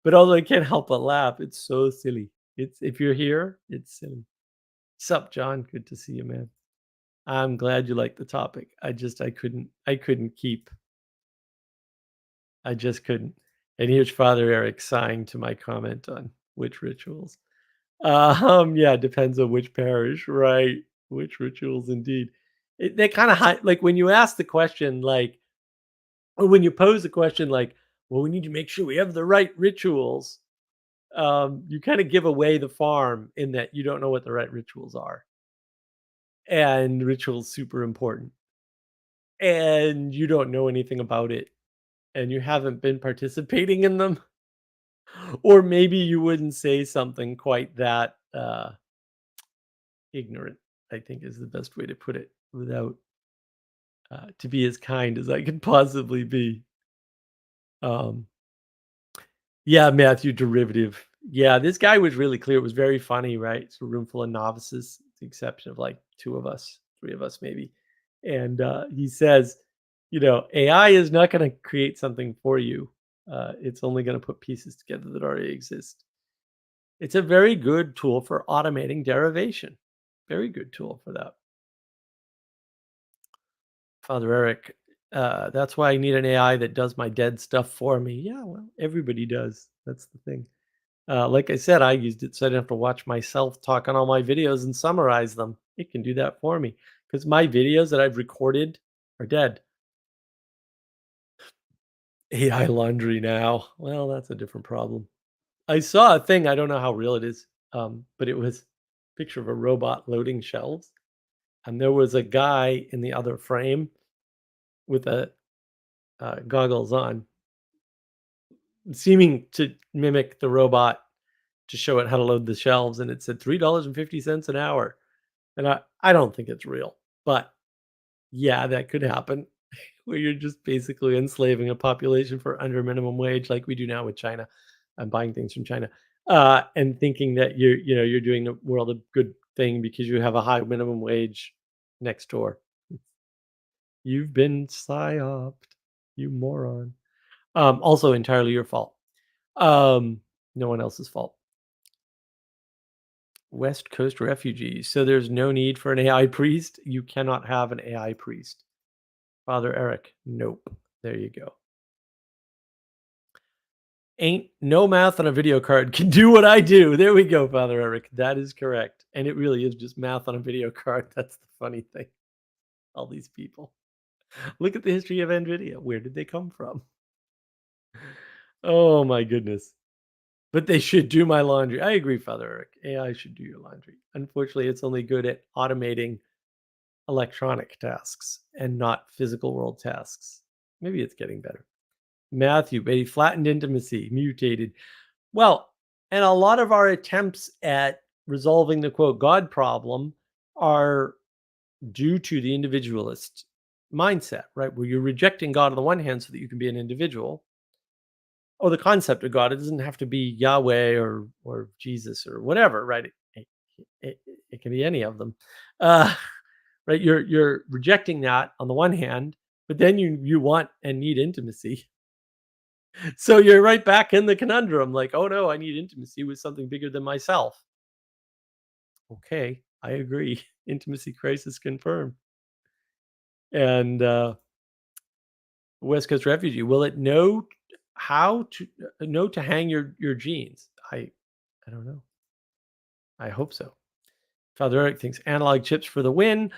But although I can't help but laugh, it's so silly. It's if you're here, it's silly. Sup, John? Good to see you, man. I'm glad you like the topic. I couldn't keep. I just couldn't. And here's Father Eric sighing to my comment on witch rituals. Yeah, depends on which parish, right? Which rituals indeed. They kind of like when you ask the question, like, or when you pose the question, like, well, we need to make sure we have the right rituals. You kind of give away the farm in that you don't know what the right rituals are, and rituals super important, and you don't know anything about it, and you haven't been participating in them, or maybe you wouldn't say something quite that ignorant. I think is the best way to put it, without to be as kind as I could possibly be. Um, yeah, Matthew derivative. Yeah, this guy was really clear. It was very funny, right? It's a room full of novices, with the exception of like two of us, three of us maybe. And he says, AI is not going to create something for you. It's only going to put pieces together that already exist. It's a very good tool for automating derivation. Very good tool for that. Father Eric, that's why I need an AI that does my dead stuff for me. Yeah, well, everybody does. That's the thing. Like I said, I used it so I didn't have to watch myself talk on all my videos and summarize them. It can do that for me because my videos that I've recorded are dead. AI laundry now. Well, that's a different problem. I saw a thing. I don't know how real it is, but it was a picture of a robot loading shelves, and there was a guy in the other frame with a goggles on, seeming to mimic the robot to show it how to load the shelves, and it said $3.50 an hour. And I don't think it's real, but yeah, that could happen where you're just basically enslaving a population for under minimum wage, like we do now with China. I'm buying things from China, and thinking that you're doing the world a good thing because you have a high minimum wage next door. You've been psyoped, you moron. Also entirely your fault. No one else's fault. West Coast refugees. So there's no need for an AI priest. You cannot have an AI priest. Father Eric. Nope. There you go. Ain't no math on a video card can do what I do. There we go, Father Eric. That is correct. And it really is just math on a video card. That's the funny thing. All these people. Look at the history of NVIDIA. Where did they come from? Oh my goodness. But they should do my laundry. I agree, Father Eric. AI should do your laundry. Unfortunately, it's only good at automating electronic tasks and not physical world tasks. Maybe it's getting better. Matthew, a flattened intimacy, mutated. Well, and a lot of our attempts at resolving the quote God problem are due to the individualist mindset, right? Where you're rejecting God on the one hand so that you can be an individual, or the concept of God. It doesn't have to be Yahweh or Jesus or whatever, right? It can be any of them, uh, right? You're rejecting that on the one hand, but then you want and need intimacy. So you're right back in the conundrum, like, oh no, I need intimacy with something bigger than myself. Okay, I agree. Intimacy crisis confirmed. And West Coast refugee, will it know how to know to hang your genes? I don't know. I hope so. Father Eric thinks analog chips for the win.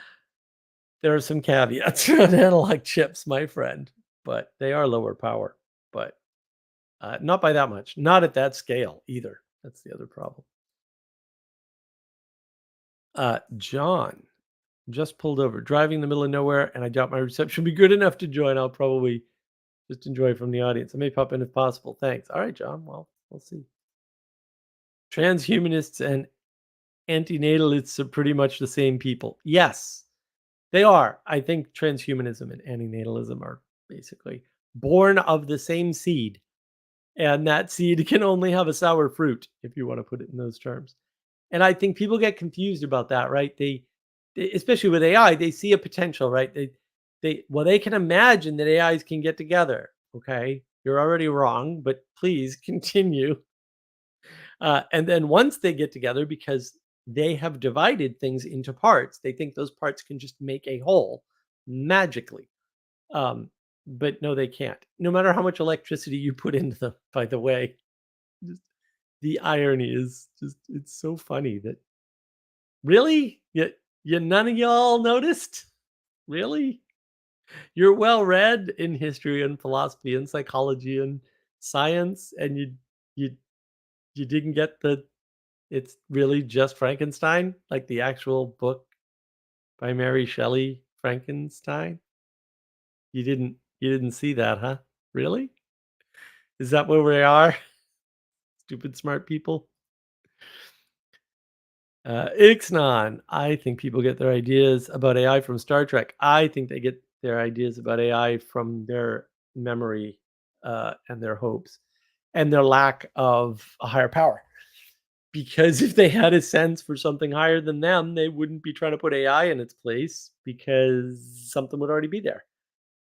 There are some caveats on analog chips, my friend, but they are lower power, but not by that much. Not at that scale either. That's the other problem. John just pulled over, driving in the middle of nowhere, and I doubt my reception will be good enough to join. I'll probably just enjoy from the audience. I may pop in if possible. Thanks. All right, John. Well, we'll see. Transhumanists and antinatalists are pretty much the same people. Yes, they are. I think transhumanism and antinatalism are basically born of the same seed. And that seed can only have a sour fruit, if you want to put it in those terms. And I think people get confused about that, right? They especially with AI, they see a potential, right? They can imagine that AIs can get together. Okay, you're already wrong, but please continue. And then once they get together, because they have divided things into parts, they think those parts can just make a whole magically. Um, but no, they can't. No matter how much electricity you put into them, by the way. Just the irony is just it's so funny that really? None of y'all noticed? Really? You're well read in history and philosophy and psychology and science, and you you didn't get the it's really just Frankenstein, like the actual book by Mary Shelley, Frankenstein? You didn't see that, huh? Really? Is that where we are? Stupid smart people? Ixnan, I think people get their ideas about AI from Star Trek. I think they get their ideas about AI from their memory and their hopes and their lack of a higher power. Because if they had a sense for something higher than them, they wouldn't be trying to put AI in its place because something would already be there.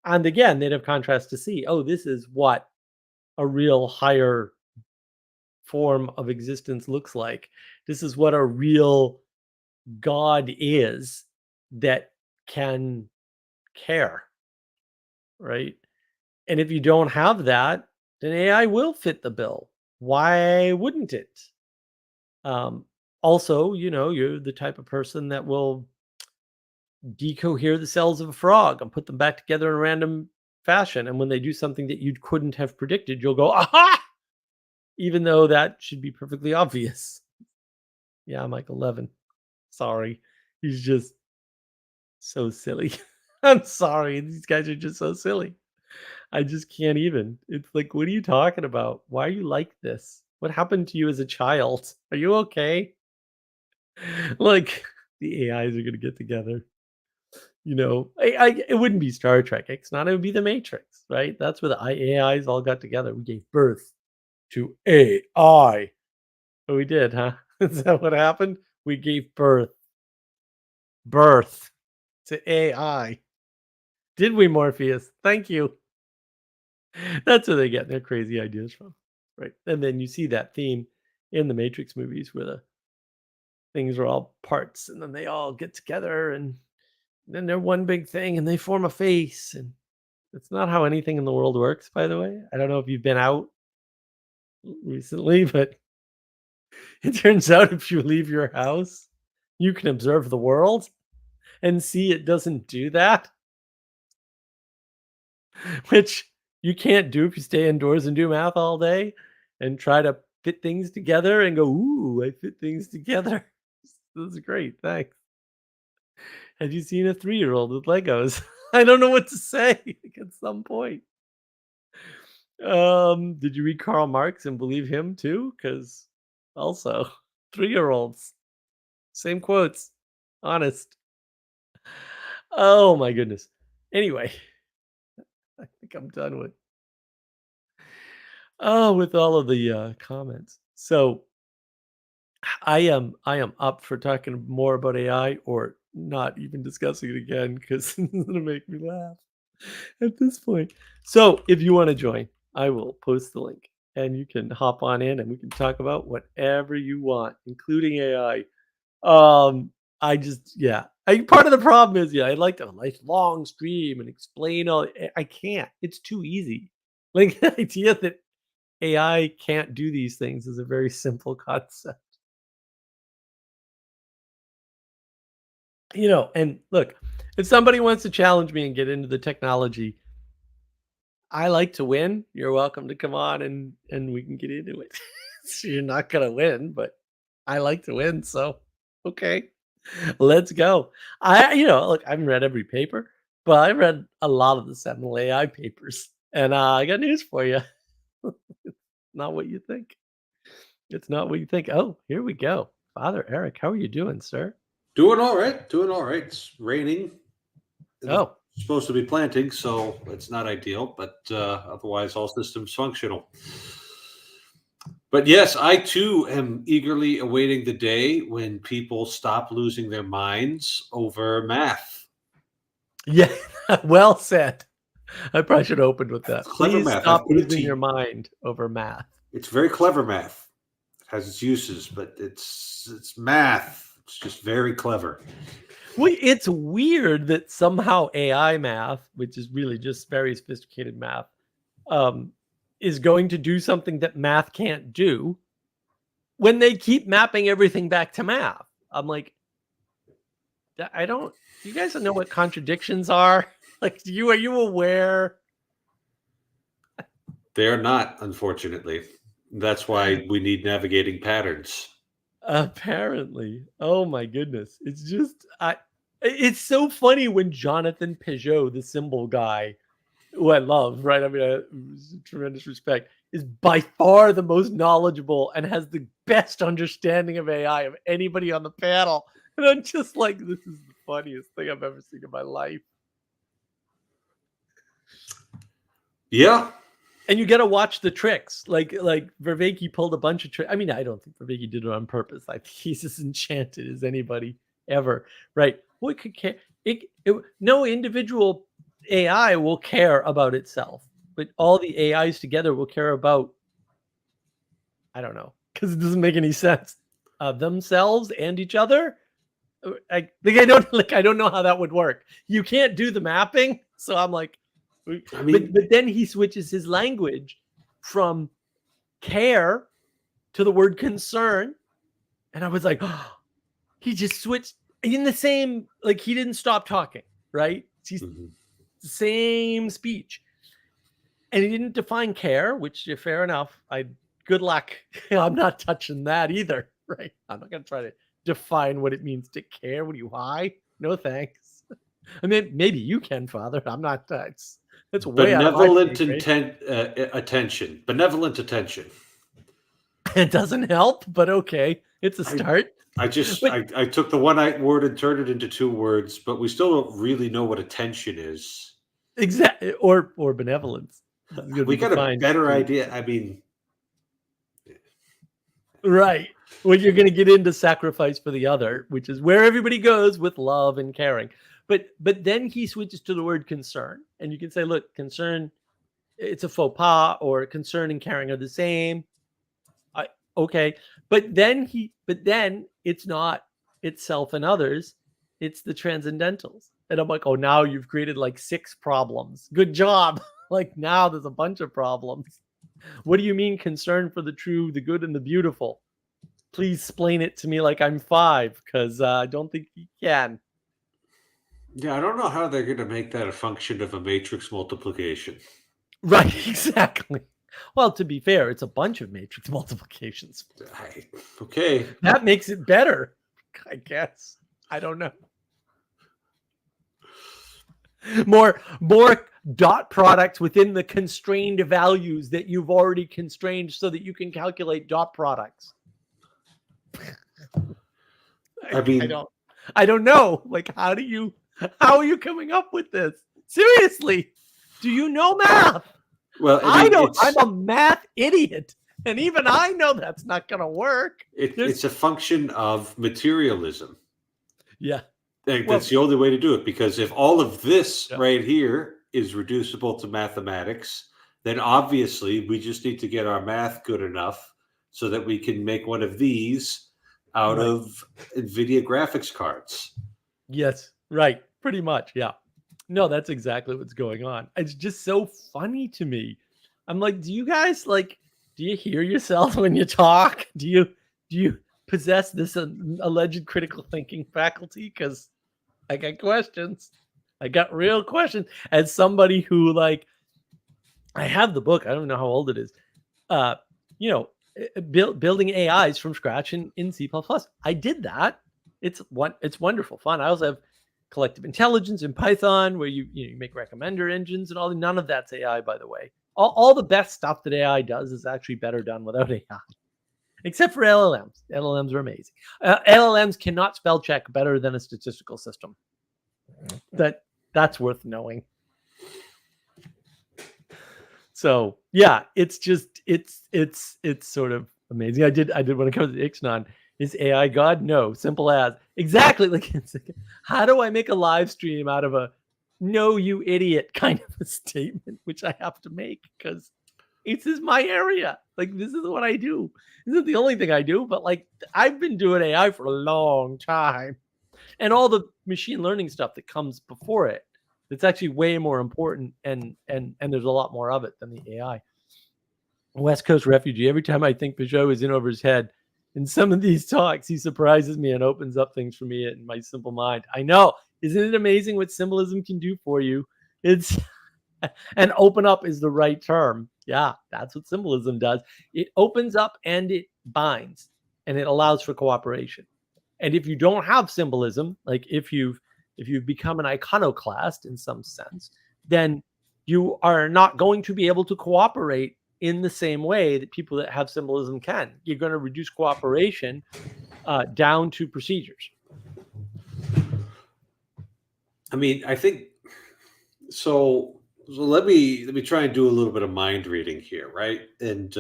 And again, they'd have contrast to see, oh, this is what a real higher form of existence looks like. This is what a real God is that can care, right? And if you don't have that, then AI will fit the bill. Why wouldn't it? Um, Also, you're the type of person that will decohere the cells of a frog and put them back together in a random fashion. And when they do something that you couldn't have predicted, you'll go, aha! Even though that should be perfectly obvious. Yeah, Michael Levin. Sorry. He's just so silly. I'm sorry. These guys are just so silly. I just can't even. It's like, what are you talking about? Why are you like this? What happened to you as a child? Are you okay? Like, the AIs are going to get together. It wouldn't be Star Trek. It's not. It would be the Matrix, right? That's where the AIs all got together. We gave birth to AI. Oh, we did, huh? Is that what happened? We gave birth to AI. Did we, Morpheus? Thank you. That's where they get their crazy ideas from, right? And then you see that theme in the Matrix movies where the things are all parts, and then they all get together, and then they're one big thing, and they form a face. And it's not how anything in the world works, by the way. I don't know if you've been out recently, but it turns out if you leave your house, you can observe the world and see it doesn't do that, which you can't do if you stay indoors and do math all day and try to fit things together and go, "Ooh, I fit things together." This is great, thanks. Have you seen a 3-year-old with Legos? I don't know what to say at some point. Did you read Karl Marx and believe him too? Because also 3-year-olds, same quotes, honest. Oh my goodness. Anyway, I think I'm done with all of the comments. So I am up for talking more about AI or not even discussing it again because it's gonna make me laugh at this point. So if you want to join, I will post the link and you can hop on in and we can talk about whatever you want, including AI. I just yeah. Part of the problem is I'd like to nice long stream and explain all. I can't. It's too easy. Like the idea that AI can't do these things is a very simple concept. And look, if somebody wants to challenge me and get into the technology, I like to win. You're welcome to come on and we can get into it. So you're not gonna win, but I like to win, so okay. Let's go. Look, I haven't read every paper, but I read a lot of the seminal AI papers. And I got news for you. Not what you think. It's not what you think. Oh, here we go. Father Eric, how are you doing, sir? Doing all right. Doing all right. It's raining. Oh, It's supposed to be planting, so it's not ideal, but otherwise, all systems functional. But yes, I too am eagerly awaiting the day when people stop losing their minds over math. yeah. Well said. I probably should have opened with that. Clever Please math. I've stop put it losing to your mind over math. It's very clever math. It has its uses, but it's math. It's just very clever. Well, it's weird that somehow AI math, which is really just very sophisticated math, um, is going to do something that math can't do when they keep mapping everything back to math. I'm like, I don't. You guys don't know what contradictions are. Like, are you aware? They are not, unfortunately. That's why we need navigating patterns. Apparently. Oh my goodness. It's just it's so funny when Jonathan Peugeot, the symbol guy, who I love, right? I mean, tremendous respect, is by far the most knowledgeable and has the best understanding of AI of anybody on the panel. And I'm just like, this is the funniest thing I've ever seen in my life. Yeah. And you got to watch the tricks. Like Vervaeke pulled a bunch of tricks. I mean, I don't think Vervaeke did it on purpose. I think he's as enchanted as anybody ever. Right? What could care? No individual AI will care about itself, but all the AIs together will care about. I don't know, because it doesn't make any sense. Themselves and each other. I don't know how that would work. You can't do the mapping, so I'm like, I mean, but then he switches his language from care to the word concern, and I was like, oh, he just switched in the same. Like he didn't stop talking, right? He's the same speech, and he didn't define care, which fair enough. Good luck. I'm not touching that either, right? I'm not gonna try to define what it means to care. What are you high? No thanks. I mean, maybe you can, Father. I'm not. That's way out of my benevolent pay grade. attention. Benevolent attention. It doesn't help, but okay, it's a start. But I took the one word and turned it into two words, but we still don't really know what attention is. exactly, or benevolence. This is going to We be got a defined. better idea. I mean, Right. When you're going to get into sacrifice for the other, which is where everybody goes with love and caring. But then he switches to the word concern, and you can say, look, concern, it's a faux pas, or concern and caring are the same. Okay, but then it's not itself and others, it's the transcendentals. And I'm like, oh, now you've created like 6 problems. Good job. Like now there's a bunch of problems. What do you mean concern for the true, the good, and the beautiful? Please explain it to me like I'm 5, because I don't think you can. yeah, I don't know how they're going to make that a function of a matrix multiplication. Right, exactly. Well, to be fair, it's a bunch of matrix multiplications. Okay. That makes it better, I guess. I don't know. more dot products within the constrained values that you've already constrained so that you can calculate dot products. I mean, I don't know. Like, how are you coming up with this? Seriously, do you know math? well, I don't. I'm a math idiot, and even I know that's not going to work. It's a function of materialism. Yeah. That's the only way to do it, because if all of this right here is reducible to mathematics, then obviously we just need to get our math good enough so that we can make one of these out of NVIDIA graphics cards. Yes, right. Pretty much. Yeah. No, that's exactly what's going on. It's just so funny to me. I'm like, do you guys do you hear yourself when you talk? Do you possess this alleged critical thinking faculty? Because I got questions. I got real questions. As somebody who I have the book. I don't know how old it is. Building AIs from scratch in C++. I did that. It's wonderful fun. I also have collective intelligence in Python, where you make recommender engines and all. None of that's AI, by the way. All the best stuff that AI does is actually better done without AI, except for LLMs. LLMs are amazing. LLMs cannot spell check better than a statistical system. That's worth knowing. So yeah, it's just it's sort of amazing. I did when it comes to Ixnaan. Is AI God? No. Simple as. Exactly. How do I make a live stream out of a no, you idiot kind of a statement, which I have to make because this is my area. This is what I do. This isn't the only thing I do, but I've been doing AI for a long time. And all the machine learning stuff that comes before it. It's actually way more important, and there's a lot more of it than the AI. West Coast refugee. Every time I think Peugeot is in over his head, in some of these talks, he surprises me and opens up things for me in my simple mind. I know. Isn't it amazing what symbolism can do for you? It's and open up is the right term. Yeah, that's what symbolism does. It opens up and it binds, and it allows for cooperation. And if you don't have symbolism, if you've become an iconoclast in some sense, then you are not going to be able to cooperate in the same way that people that have symbolism can. You're going to reduce cooperation down to procedures. I mean, I think so. Let me try and do a little bit of mind reading here, right? And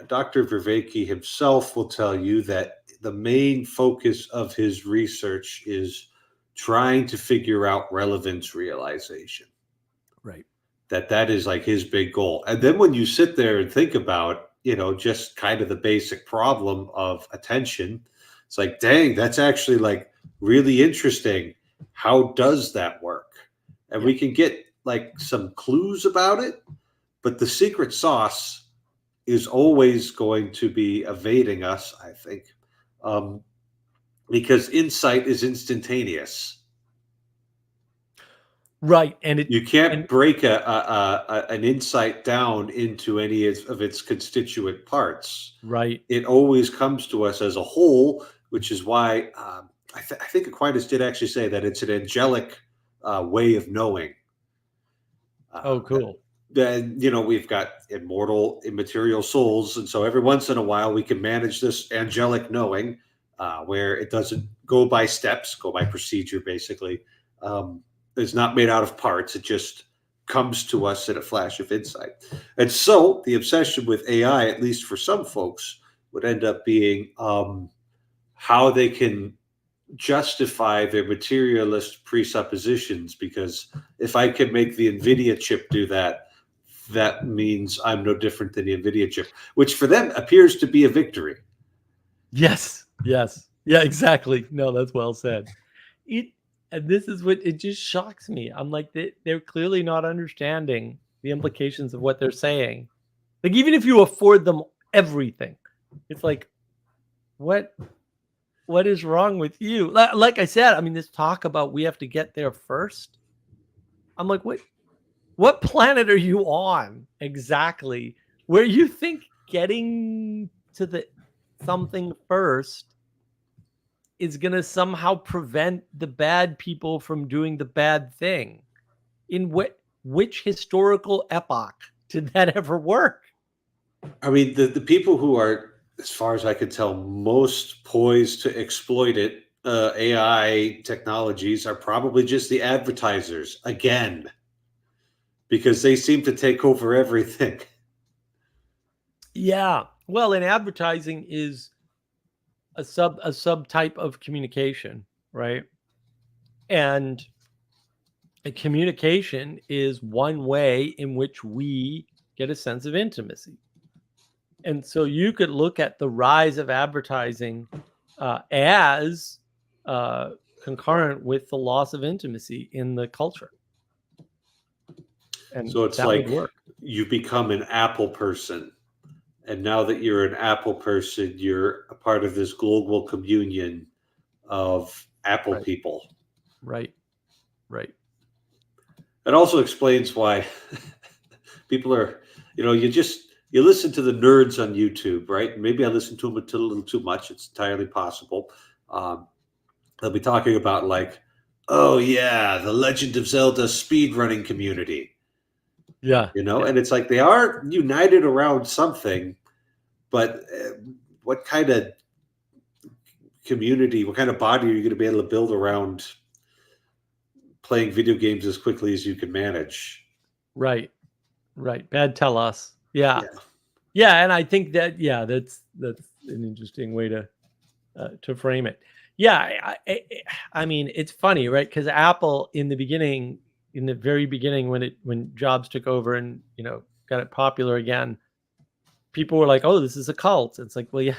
Dr. Vervaeke himself will tell you that the main focus of his research is trying to figure out relevance realization. Right. That is his big goal. And then when you sit there and think about, just kind of the basic problem of attention, it's dang, that's actually really interesting. How does that work? And we can get some clues about it, but the secret sauce is always going to be evading us, I think, because insight is instantaneous. Right, and you can't break an insight down into any of its constituent parts. Right, it always comes to us as a whole, which is why I think Aquinas did actually say that it's an angelic way of knowing. Oh, cool. Then we've got immortal, immaterial souls, and so every once in a while we can manage this angelic knowing, where it doesn't go by steps, go by procedure, basically. It's not made out of parts; it just comes to us in a flash of insight. And so the obsession with AI, at least for some folks, would end up being how they can justify their materialist presuppositions, because if I can make the NVIDIA chip do that, that means I'm no different than the NVIDIA chip, which for them appears to be a victory. Yes. Yeah, exactly. No, that's well said. And this is what it just shocks me. I'm like, they're clearly not understanding the implications of what they're saying. Even if you afford them everything, it's what is wrong with you? Like I said, I mean, this talk about we have to get there first. I'm like, what planet are you on exactly, where you think getting to the something first is going to somehow prevent the bad people from doing the bad thing? in which historical epoch did that ever work? I mean, the people who are, as far as I could tell, most poised to exploit it, AI technologies, are probably just the advertisers again, because they seem to take over everything. Yeah. Well, and advertising is a subtype of communication, right? And a communication is one way in which we get a sense of intimacy. And so you could look at the rise of advertising as concurrent with the loss of intimacy in the culture. And So it's that like would work. you become an Apple person. And now that you're an Apple person, you're a part of this global communion of Apple Right. people. Right. Right. It also explains why people are, you listen to the nerds on YouTube, right? Maybe I listen to them a little too much. It's entirely possible. They'll be talking about, like, oh yeah, the Legend of Zelda speedrunning community, Yeah. and it's like they are united around something, but what kind of community, what kind of body are you going to be able to build around playing video games as quickly as you can manage? Right. Right. Bad tell us. Yeah. Yeah. Yeah. And I think that, that's an interesting way to frame it. Yeah. I mean, it's funny, right? Because Apple in the very beginning, when Jobs took over and, got it popular again, people were like, oh, this is a cult. It's like, well, yeah,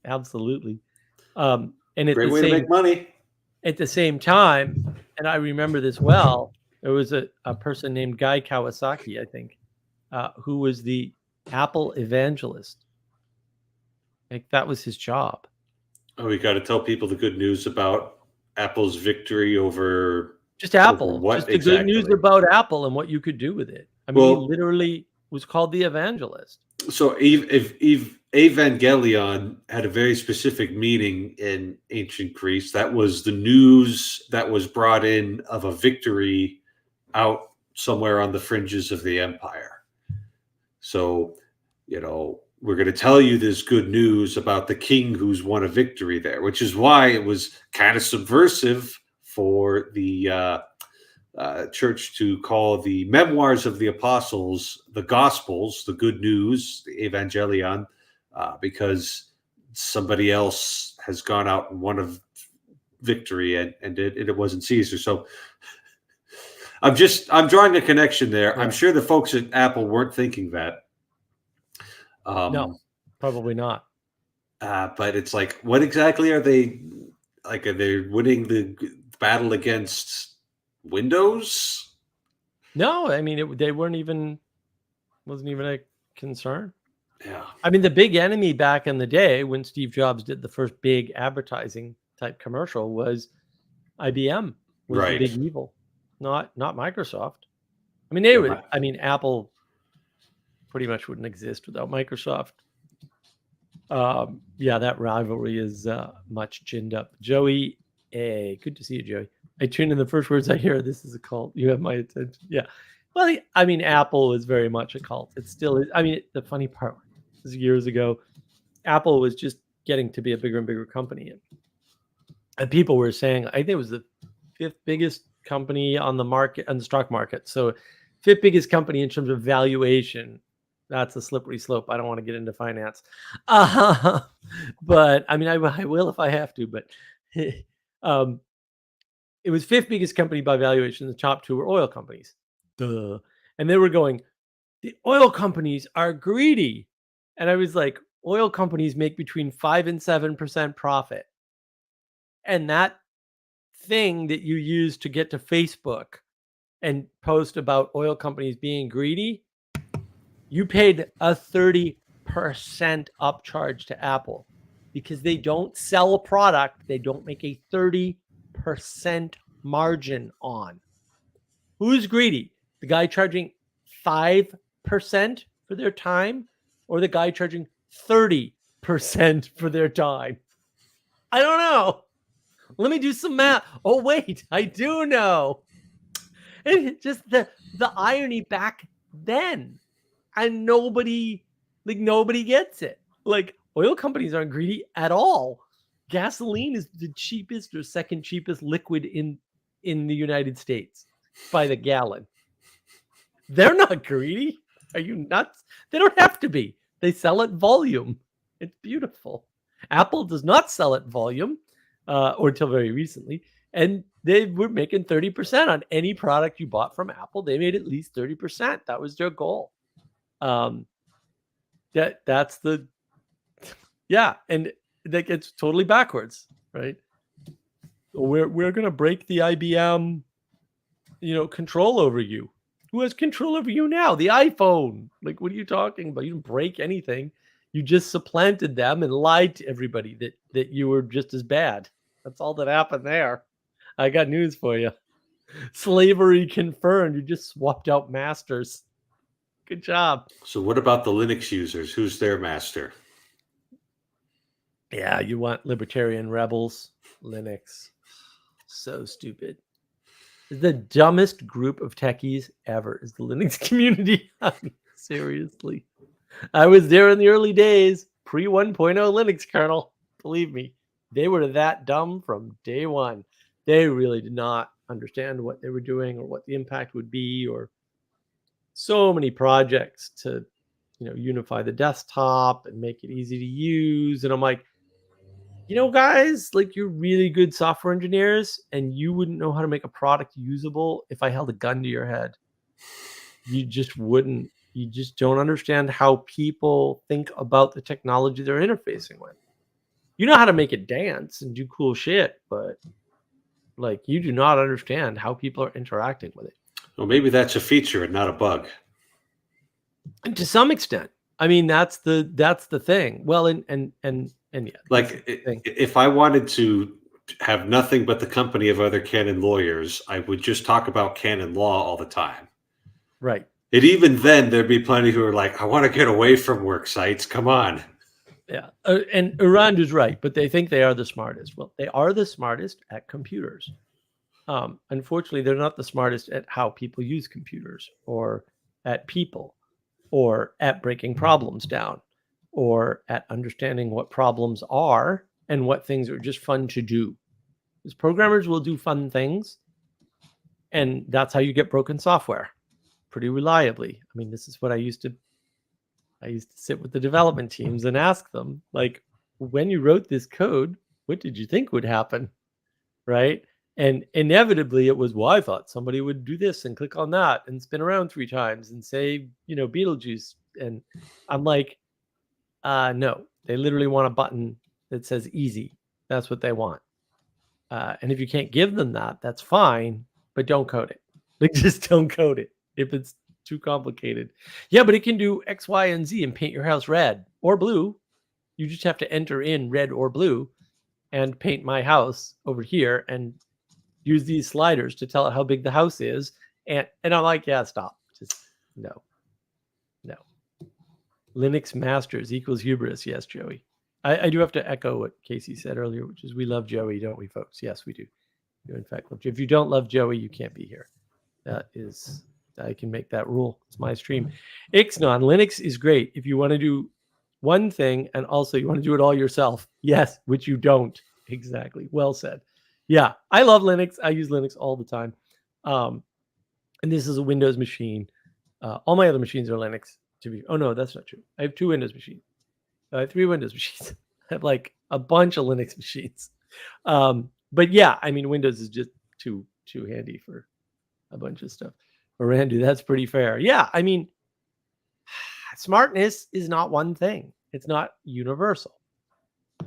absolutely. And Great way to make money. at the same time, and I remember this well, there was a person named Guy Kawasaki, I think, who was the Apple evangelist. Like that was his job. Oh, we got to tell people the good news about Apple's victory over Just Apple, what just the good news exactly? about Apple and what you could do with it. I mean, he literally was called the evangelist. So Evangelion had a very specific meaning in ancient Greece. That was the news that was brought in of a victory out somewhere on the fringes of the empire. So, we're going to tell you this good news about the king who's won a victory there, which is why it was kind of subversive for the church to call the memoirs of the apostles the Gospels, the good news, the Evangelion, because somebody else has gone out and won a victory, and it wasn't Caesar. So I'm drawing a connection there. Yeah. I'm sure the folks at Apple weren't thinking that. No, probably not. But it's like, what exactly are they like? Are they winning the battle against Windows? No, I mean, they wasn't even a concern. Yeah. I mean, the big enemy back in the day when Steve Jobs did the first big advertising type commercial was IBM, was the big evil, not Microsoft. I mean, Apple pretty much wouldn't exist without Microsoft. Yeah, that rivalry is much ginned up. Joey, good to see you, Joey. I tune in the first words I hear. This is a cult. You have my attention. Yeah. Well, I mean, Apple is very much a cult. It still is. I mean, the funny part is years ago, Apple was just getting to be a bigger and bigger company. And people were saying, I think it was the 5th biggest company on the market, on the stock market. So 5th biggest company in terms of valuation. That's a slippery slope. I don't want to get into finance. But I mean, I will if I have to, but it was 5th biggest company by valuation. The top 2 were oil companies. Duh. And they were going, the oil companies are greedy. And I was like, oil companies make between 5 and 7% profit. And that thing that you use to get to Facebook and post about oil companies being greedy, you paid a 30% upcharge to Apple because they don't sell a product they don't make a 30% margin on. Who's greedy? The guy charging 5% for their time or the guy charging 30% for their time? I don't know. Let me do some math. Oh, wait, I do know. And just the irony back then, and nobody gets it. Like, oil companies aren't greedy at all. Gasoline is the cheapest or second cheapest liquid in the United States by the gallon. They're not greedy. Are you nuts? They don't have to be. They sell at volume. It's beautiful. Apple does not sell at volume, or until very recently. And they were making 30% on any product you bought from Apple. They made at least 30%. That was their goal. That's the, yeah. And that gets totally backwards, right? We're going to break the IBM, control over you. Who has control over you now? The iPhone. Like, what are you talking about? You didn't break anything. You just supplanted them and lied to everybody that you were just as bad. That's all that happened there. I got news for you. Slavery confirmed. You just swapped out masters. Good job. So what about the Linux users? Who's their master? Yeah, you want libertarian rebels. Linux. So stupid. The dumbest group of techies ever is the Linux community. Seriously. I was there in the early days, pre 1.0 Linux kernel. Believe me, they were that dumb from day one. They really did not understand what they were doing or what the impact would be, or so many projects to, unify the desktop and make it easy to use. And I'm like, guys, like, you're really good software engineers, and you wouldn't know how to make a product usable if I held a gun to your head. You just wouldn't. You just don't understand how people think about the technology they're interfacing with. You know how to make it dance and do cool shit, but like, you do not understand how people are interacting with it. Well, maybe that's a feature and not a bug. And to some extent, I mean, that's the thing. Well, and yeah. Like, if I wanted to have nothing but the company of other canon lawyers, I would just talk about canon law all the time. Right. And even then, there'd be plenty who are like, I want to get away from work sites. Come on. Yeah. And Urand is right, but they think they are the smartest. Well, they are the smartest at computers. Unfortunately, they're not the smartest at how people use computers, or at people, or at breaking problems down, or at understanding what problems are and what things are just fun to do. Because programmers will do fun things, and that's how you get broken software pretty reliably. I mean, this is what I used to sit with the development teams and ask them, like, when you wrote this code, what did you think would happen? Right? And inevitably it was, well, I thought somebody would do this and click on that and spin around 3 times and say, Beetlejuice. And I'm like, no, they literally want a button that says easy. That's what they want. And if you can't give them that, that's fine, but don't code it. Like, just don't code it if it's too complicated. Yeah, but it can do X, Y, and Z and paint your house red or blue. You just have to enter in red or blue and paint my house over here and use these sliders to tell it how big the house is. And I'm like, yeah, stop. Just no. Linux masters equals hubris. Yes, Joey. I do have to echo what Casey said earlier, which is, we love Joey, don't we, folks? Yes, we do. You, in fact, love Joey. If you don't love Joey, you can't be here. I can make that rule. It's my stream. Ixnon, Linux is great if you want to do one thing, and also you want to do it all yourself. Yes, which you don't. Exactly. Well said. Yeah, I love Linux. I use Linux all the time. And this is a Windows machine. All my other machines are Linux. Oh, no, that's not true. I have 2 Windows machines. I have 3 Windows machines. I have like a bunch of Linux machines. But yeah, I mean, Windows is just too handy for a bunch of stuff. Randy, that's pretty fair. Yeah, I mean, smartness is not one thing. It's not universal.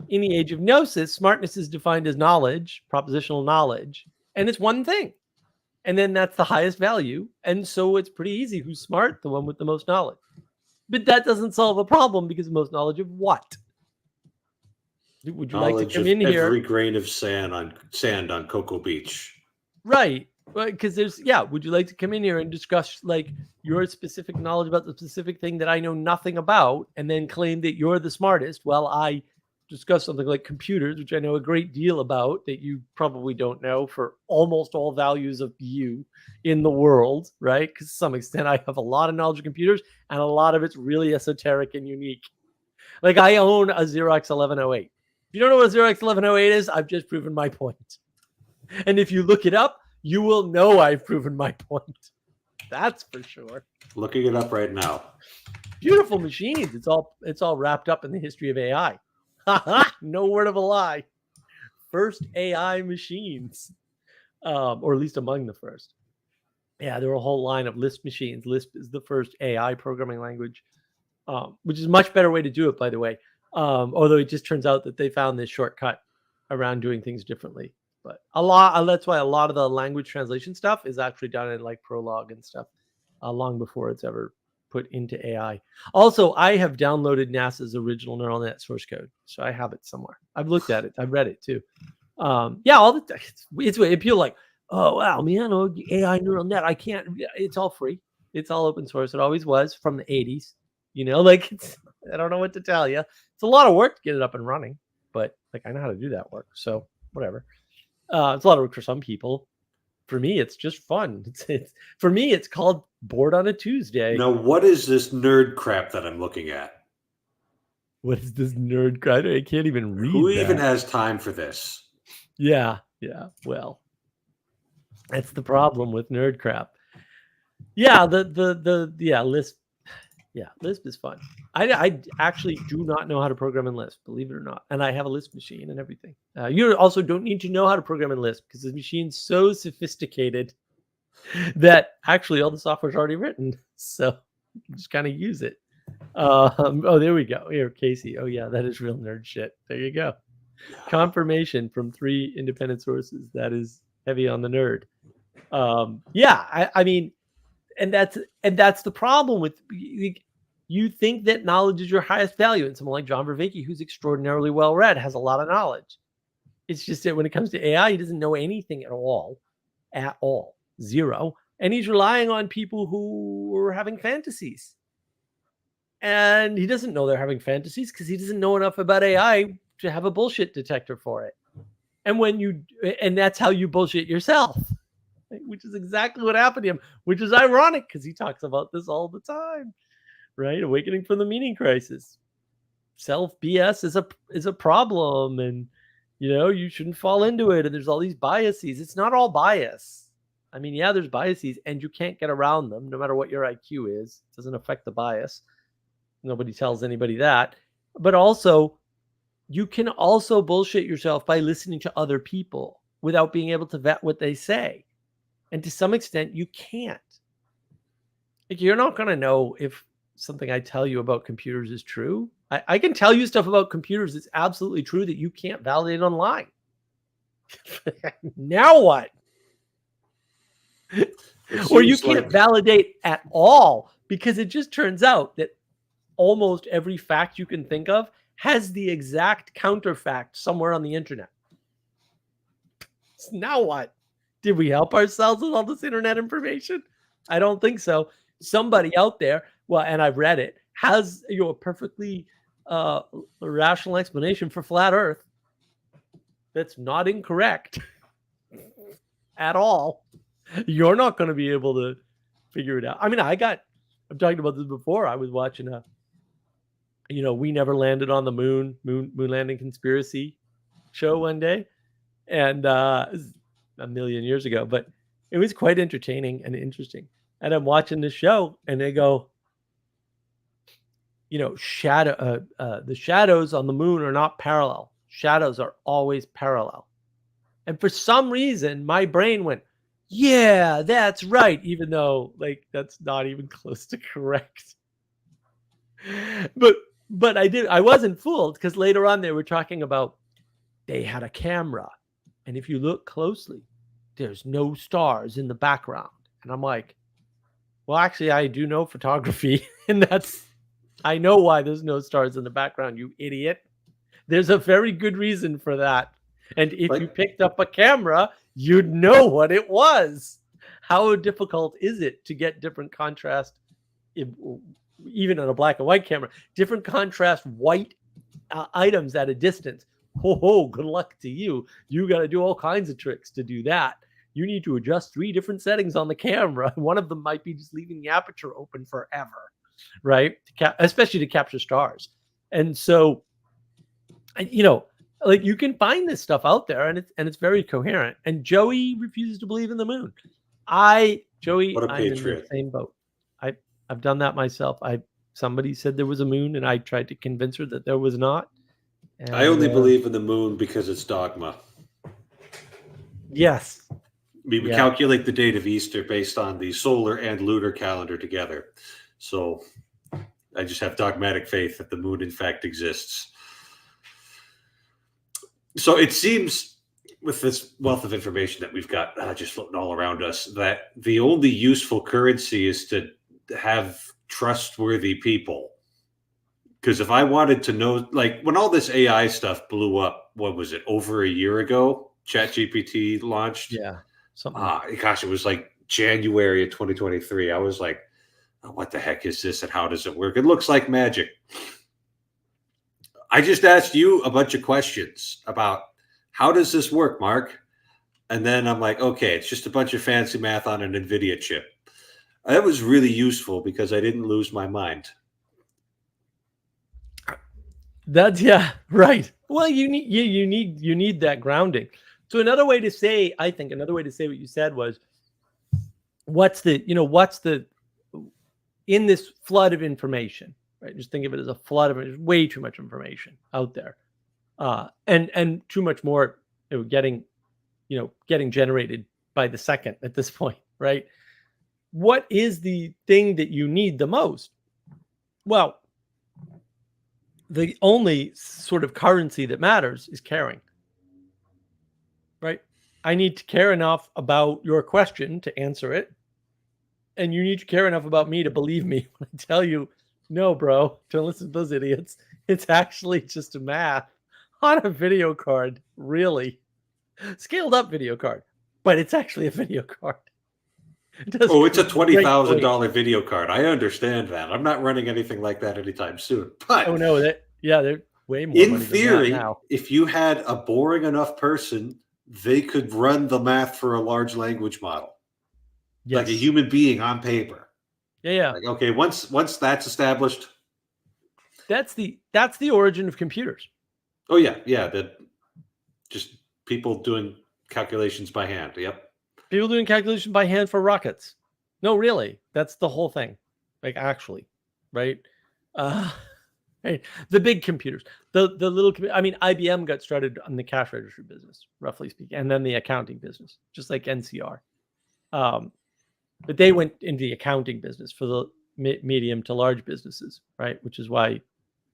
In the age of gnosis, smartness is defined as knowledge, propositional knowledge, and it's one thing. And then that's the highest value. And so it's pretty easy who's smart, the one with the most knowledge. But that doesn't solve a problem, because the most knowledge of what? Would you knowledge like to come in here? Every grain of sand on Cocoa Beach. Right. Because would you like to come in here and discuss like your specific knowledge about the specific thing that I know nothing about, and then claim that you're the smartest while I discuss something like computers, which I know a great deal about that you probably don't know for almost all values of you in the world, right? Because to some extent, I have a lot of knowledge of computers, and a lot of it's really esoteric and unique. Like I own a Xerox 1108. If you don't know what a Xerox 1108 is, I've just proven my point. And if you look it up, you will know I've proven my point. That's for sure. Looking it up right now. Beautiful machines. It's all wrapped up in the history of AI. No word of a lie. First AI machines, or at least among the first. Yeah, there were a whole line of Lisp machines. Lisp is the first AI programming language, which is a much better way to do it, by the way. Although it just turns out that they found this shortcut around doing things differently. But that's why a lot of the language translation stuff is actually done in like Prolog and stuff, long before it's ever put into AI. Also, I have downloaded NASA's original neural net source code, so I have it somewhere. I've looked at it. I've read it too. Yeah, all the it's people like, oh wow, man, oh, AI neural net. I can't. It's all free. It's all open source. It always was from the 80s. You know, like I don't know what to tell you. It's a lot of work to get it up and running, but like I know how to do that work. So whatever. It's a lot of work for some people. For me, it's just fun. For me, it's called Bored on a Tuesday. Now, what is this nerd crap that I'm looking at? What is this nerd crap? I can't even read. Who even has time for this? Yeah. Well, that's the problem with nerd crap. Yeah, Lisp. Yeah, Lisp is fun. I actually do not know how to program in Lisp, believe it or not. And I have a Lisp machine and everything. You also don't need to know how to program in Lisp because the machine's so sophisticated that actually all the software's already written. So you just kind of use it. Oh, there we go. Here, Casey. Oh, yeah, that is real nerd shit. There you go. Confirmation from 3 independent sources. That is heavy on the nerd. I mean, and that's the problem with you think that knowledge is your highest value, and someone like John Vervaeke, who's extraordinarily well read, has a lot of knowledge. It's just that when it comes to AI, he doesn't know anything at all, zero, and he's relying on people who are having fantasies, and he doesn't know they're having fantasies because he doesn't know enough about AI to have a bullshit detector for it. And that's how you bullshit yourself. Which is exactly what happened to him, which is ironic because he talks about this all the time, right? Awakening from the meaning crisis. Self BS is a problem, and you shouldn't fall into it. And there's all these biases. It's not all bias. I mean, yeah, there's biases, and you can't get around them, no matter what your IQ is. It doesn't affect the bias. Nobody tells anybody that. But also, you can also bullshit yourself by listening to other people without being able to vet what they say. And to some extent, you can't. Like, you're not going to know if something I tell you about computers is true. I can tell you stuff about computers that's absolutely true that you can't validate online. Now what? Or you can't validate at all, because it just turns out that almost every fact you can think of has the exact counterfact somewhere on the internet. So now what? Did we help ourselves with all this internet information? I don't think so. Somebody out there, well, and I've read it, has a perfectly rational explanation for flat Earth that's not incorrect at all. You're not going to be able to figure it out. I mean, I've talked about this before. I was watching We Never Landed on the Moon landing conspiracy show one day, and a million years ago, but it was quite entertaining and interesting. And I'm watching this show, and they go, the shadows on the moon are not parallel. Shadows are always parallel. And for some reason, my brain went, yeah, that's right, even though that's not even close to correct. But I wasn't fooled, because later on they were talking about they had a camera, and if you look closely, there's no stars in the background. And I'm like, well, actually, I do know photography, and I know why there's no stars in the background, you idiot. There's a very good reason for that. And if you picked up a camera, you'd know what it was. How difficult is it to get different contrast, even on a black and white camera, different contrast white items at a distance. Ho, good luck to you. You got to do all kinds of tricks to do that. You need to adjust 3 different settings on the camera. One of them might be just leaving the aperture open forever, right? Especially to capture stars. And so, like, you can find this stuff out there, and it's very coherent. And Joey refuses to believe in the moon. Joey, What a I'm in the patriot. same boat. I've done that myself. Somebody said there was a moon, and I tried to convince her that there was not. And, I only believe in the moon because it's dogma. Yes. We calculate the date of Easter based on the solar and lunar calendar together. So I just have dogmatic faith that the moon, in fact, exists. So it seems, with this wealth of information that we've got just floating all around us, that the only useful currency is to have trustworthy people. Because if I wanted to know, like when all this AI stuff blew up, what was it, over a year ago? ChatGPT launched. Yeah. Gosh, it was like January of 2023. I was like, oh, what the heck is this and how does it work? It looks like magic. I just asked you a bunch of questions about how does this work, Mark? And then I'm like, okay, it's just a bunch of fancy math on an NVIDIA chip. That was really useful because I didn't lose my mind. Right. Well, you need that grounding. So another way to say what you said was, what's the in this flood of information, right? Just think of it as a flood of it. There's way too much information out there, and too much more getting generated by the second at this point, right? What is the thing that you need the most? Well, the only sort of currency that matters is caring, right? I need to care enough about your question to answer it. And you need to care enough about me to believe me when I tell you, no, bro, don't listen to those idiots. It's actually just a math on a video card, really. Scaled up video card, but it's actually a video card. It's a $20,000 video card. I understand that. I'm not running anything like that anytime soon. But oh no, they're way more. In theory, if you had a boring enough person, they could run the math for a large language model, like a human being on paper. Yeah. Like, okay, once that's established, that's the origin of computers. Oh yeah. That just people doing calculations by hand. Yep. People doing calculations by hand for rockets. No, really. That's the whole thing. Like, actually, right? Right. The big computers, the little, IBM got started on the cash registry business, roughly speaking, and then the accounting business, just like NCR. But they went into the accounting business for the medium to large businesses, right? Which is why it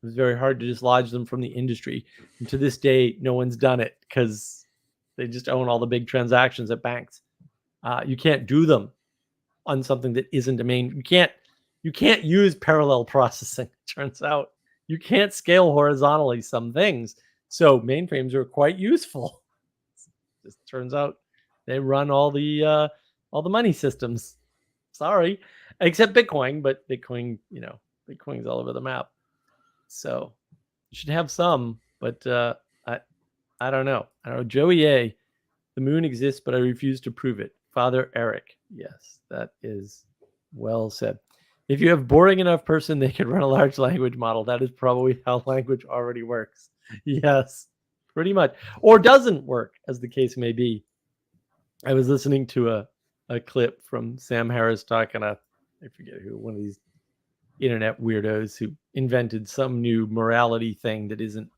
was very hard to dislodge them from the industry. And to this day, no one's done it because they just own all the big transactions at banks. You can't do them on something that isn't a main. You can't use parallel processing. It turns out you can't scale horizontally some things. So mainframes are quite useful. Just turns out they run all the money systems. Sorry, except Bitcoin, but Bitcoin's all over the map. So you should have some, but I don't know. Joey A. The moon exists, but I refuse to prove it. Father Eric. Yes, that is well said. If you have a boring enough person, they could run a large language model. That is probably how language already works. Yes, pretty much. Or doesn't work, as the case may be. I was listening to a clip from Sam Harris talking to, I forget who, one of these internet weirdos who invented some new morality thing that isn't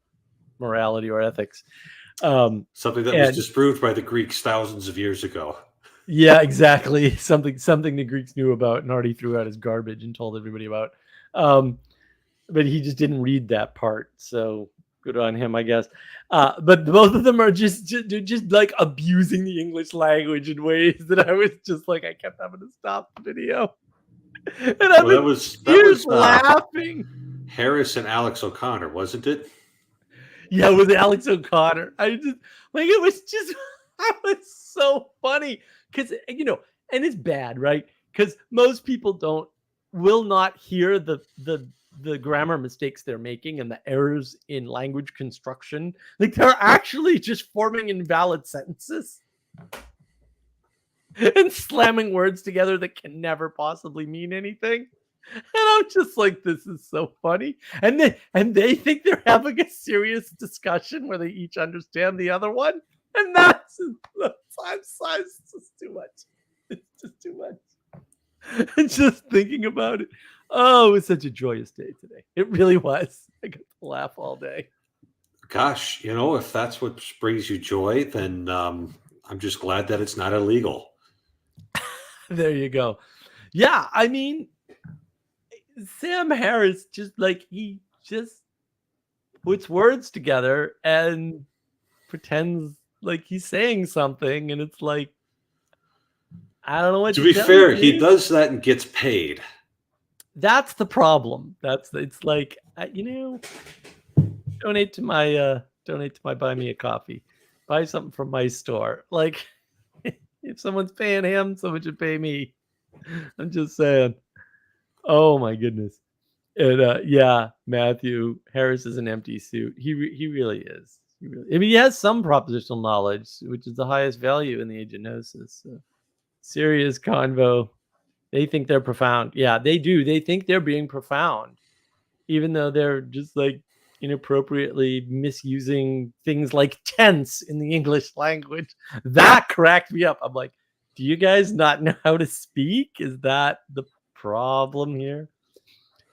morality or ethics. Something that was disproved by the Greeks thousands of years ago. Yeah, exactly. Something the Greeks knew about and already threw out as garbage and told everybody about. But he just didn't read that part. So good on him, I guess. But both of them are just like abusing the English language in ways that I was just like, I kept having to stop the video. And I was laughing. Harris and Alex O'Connor, wasn't it? Yeah, with Alex O'Connor. It was so funny because, and it's bad, right? Because most people will not hear the the grammar mistakes they're making and the errors in language construction. Like they're actually just forming invalid sentences and slamming words together that can never possibly mean anything. And I'm just like, this is so funny. And they think they're having a serious discussion where they each understand the other one. And that's just too much. It's just too much. And just thinking about it. Oh, it was such a joyous day today. It really was. I got to laugh all day. Gosh, if that's what brings you joy, then I'm just glad that it's not illegal. There you go. Yeah, I mean, Sam Harris he just puts words together and pretends like he's saying something, and it's like, I don't know what to be tell fair, you, he dude. does that and gets paid. That's the problem. It's like, donate to my buy me a coffee, buy something from my store. Like, if someone's paying him, someone should pay me. I'm just saying. Oh my goodness. And yeah, Matthew Harris is an empty suit. He really is. He has some propositional knowledge, which is the highest value in the age of gnosis. So, serious convo. They think they're profound. Yeah, they do. They think they're being profound, even though they're just like inappropriately misusing things like tense in the English language. That cracked me up. I'm like, do you guys not know how to speak? Is that the problem here?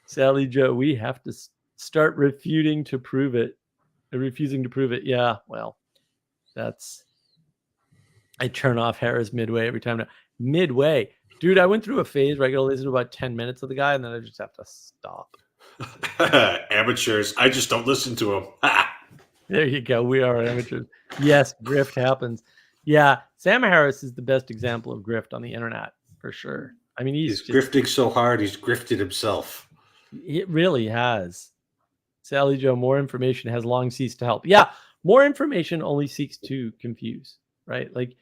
Sally Joe, we have to start refusing to prove it. Yeah, well, I turn off Harris midway every time now. Midway. Dude, I went through a phase where I got to listen to about 10 minutes of the guy, and then I just have to stop. Amateurs. I just don't listen to him. There you go. We are amateurs. Yes, grift happens. Yeah, Sam Harris is the best example of grift on the internet, for sure. I mean, he's grifting so hard, he's grifted himself. It really has. Sally Joe, more information has long ceased to help. Yeah, more information only seeks to confuse, right? Like,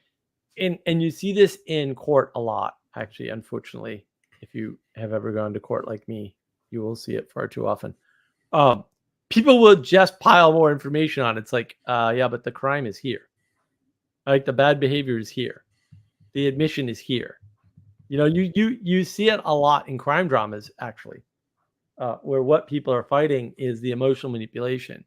and you see this in court a lot, actually, unfortunately. If you have ever gone to court like me, you will see it far too often. People will just pile more information on. It's like, yeah, but the crime is here. Like, the bad behavior is here. The admission is here. You see it a lot in crime dramas, actually. Where what people are fighting is the emotional manipulation,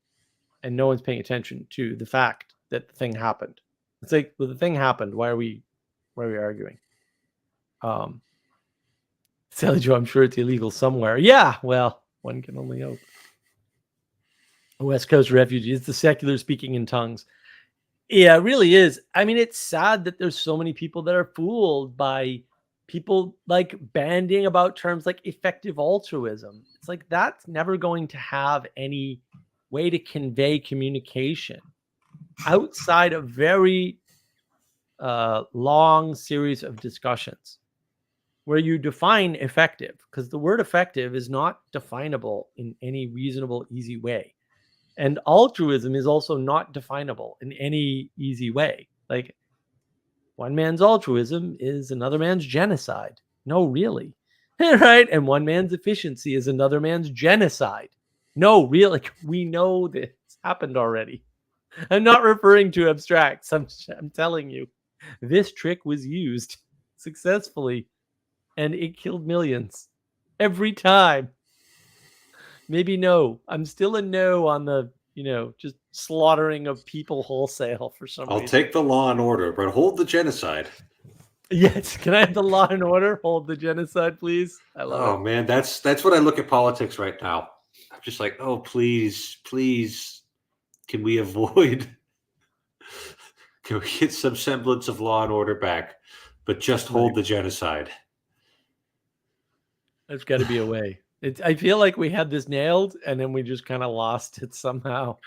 and no one's paying attention to the fact that the thing happened. It's like, well, the thing happened. Why are we arguing? Sally Joe, I'm sure it's illegal somewhere. Yeah, well, one can only hope. West Coast refugee. It's the secular speaking in tongues. Yeah, it really is. I mean, it's sad that there's so many people that are fooled by people like banding about terms like effective altruism. It's like, that's never going to have any way to convey communication outside a very long series of discussions where you define effective, because the word effective is not definable in any reasonable, easy way. And altruism is also not definable in any easy way. Like, one man's altruism is another man's genocide. No, really. Right? And one man's efficiency is another man's genocide. No, really. We know this happened already. I'm not referring to abstracts. I'm telling you, this trick was used successfully, and it killed millions every time. Maybe no. I'm still a no on the, just slaughtering of people wholesale for some reason. I'll take the law and order, but hold the genocide. Yes. Can I have the law and order? Hold the genocide, please. I love it. Oh man, that's what I look at politics right now. I'm just like, oh, please, can we avoid? Can we get some semblance of law and order back? But just hold the genocide. There's got to be a way. I feel like we had this nailed, and then we just kind of lost it somehow.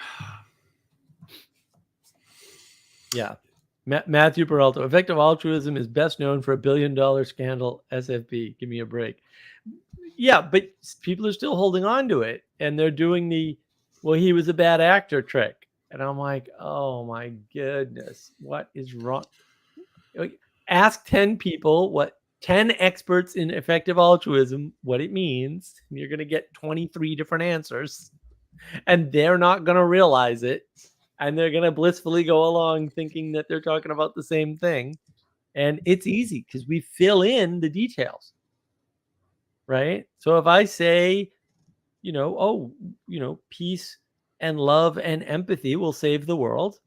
Yeah. Matthew Peralta, effective altruism is best known for $1 billion scandal, SFB. Give me a break. Yeah, but people are still holding on to it, and they're doing the, well, he was a bad actor trick. And I'm like, oh my goodness, what is wrong? Ask 10 people what 10 experts in effective altruism what it means, and you're going to get 23 different answers, and they're not going to realize it, and they're going to blissfully go along thinking that they're talking about the same thing. And it's easy because we fill in the details, right? So if I say, peace and love and empathy will save the world,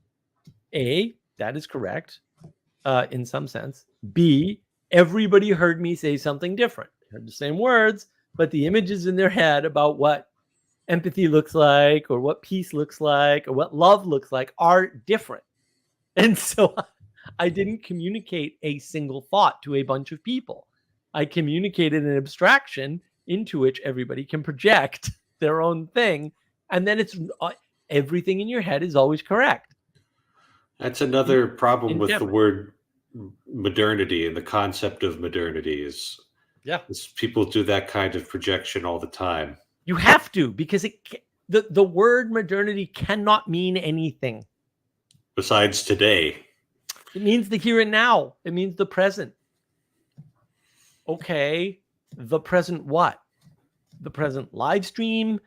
A, that is correct in some sense. B, everybody heard me say something different. They heard the same words, but the images in their head about what empathy looks like, or what peace looks like, or what love looks like are different. And so I didn't communicate a single thought to a bunch of people. I communicated an abstraction into which everybody can project their own thing. And then it's everything in your head is always correct. That's another problem with the Endeavor. word modernity, and the concept of modernity is people do that kind of projection all the time. You have to, because the word modernity cannot mean anything besides today. It means the here and now. It means the present. Okay, the present what? The present live stream,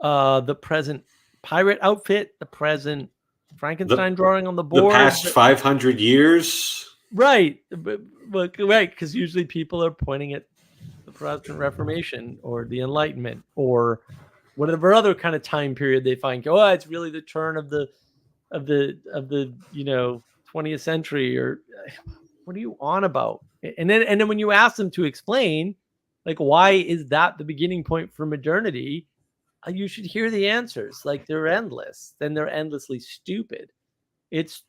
the present pirate outfit, the present Frankenstein drawing on the board. The past 500 years. Right, right, because usually people are pointing at the Protestant Reformation or the Enlightenment or whatever other kind of time period they find. Oh, it's really the turn of the 20th century, or what are you on about? And then when you ask them to explain, like, why is that the beginning point for modernity, you should hear the answers. Like, they're endless. Then they're endlessly stupid. It's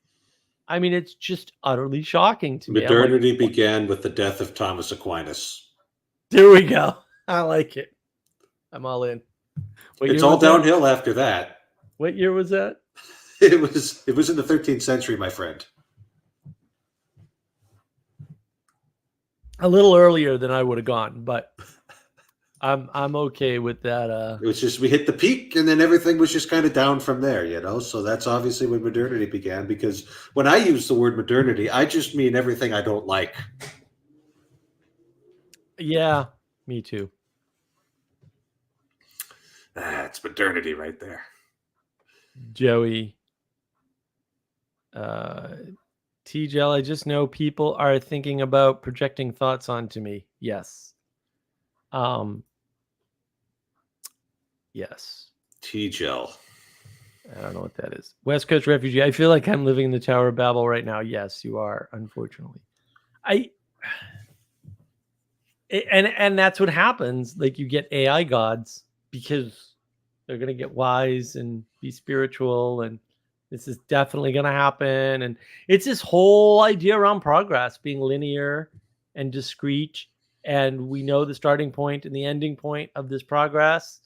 just utterly shocking to me. Modernity began with the death of Thomas Aquinas. There we go. I like it. I'm all in. It's all downhill after that. What year was that? It was in the 13th century, my friend. A little earlier than I would have gone, but I'm okay with that. It was just, we hit the peak and then everything was just kind of down from there, So that's obviously when modernity began, because when I use the word modernity, I just mean everything I don't like. Yeah, me too. It's modernity right there. Joey. T-Gel, I just know people are thinking about projecting thoughts onto me. Yes. Yes. T-Gel. I don't know what that is. West Coast refugee. I feel like I'm living in the Tower of Babel right now. Yes, you are, unfortunately. And that's what happens. Like, you get AI gods because they're going to get wise and be spiritual, and this is definitely going to happen. And it's this whole idea around progress being linear and discrete. And we know the starting point and the ending point of this progress.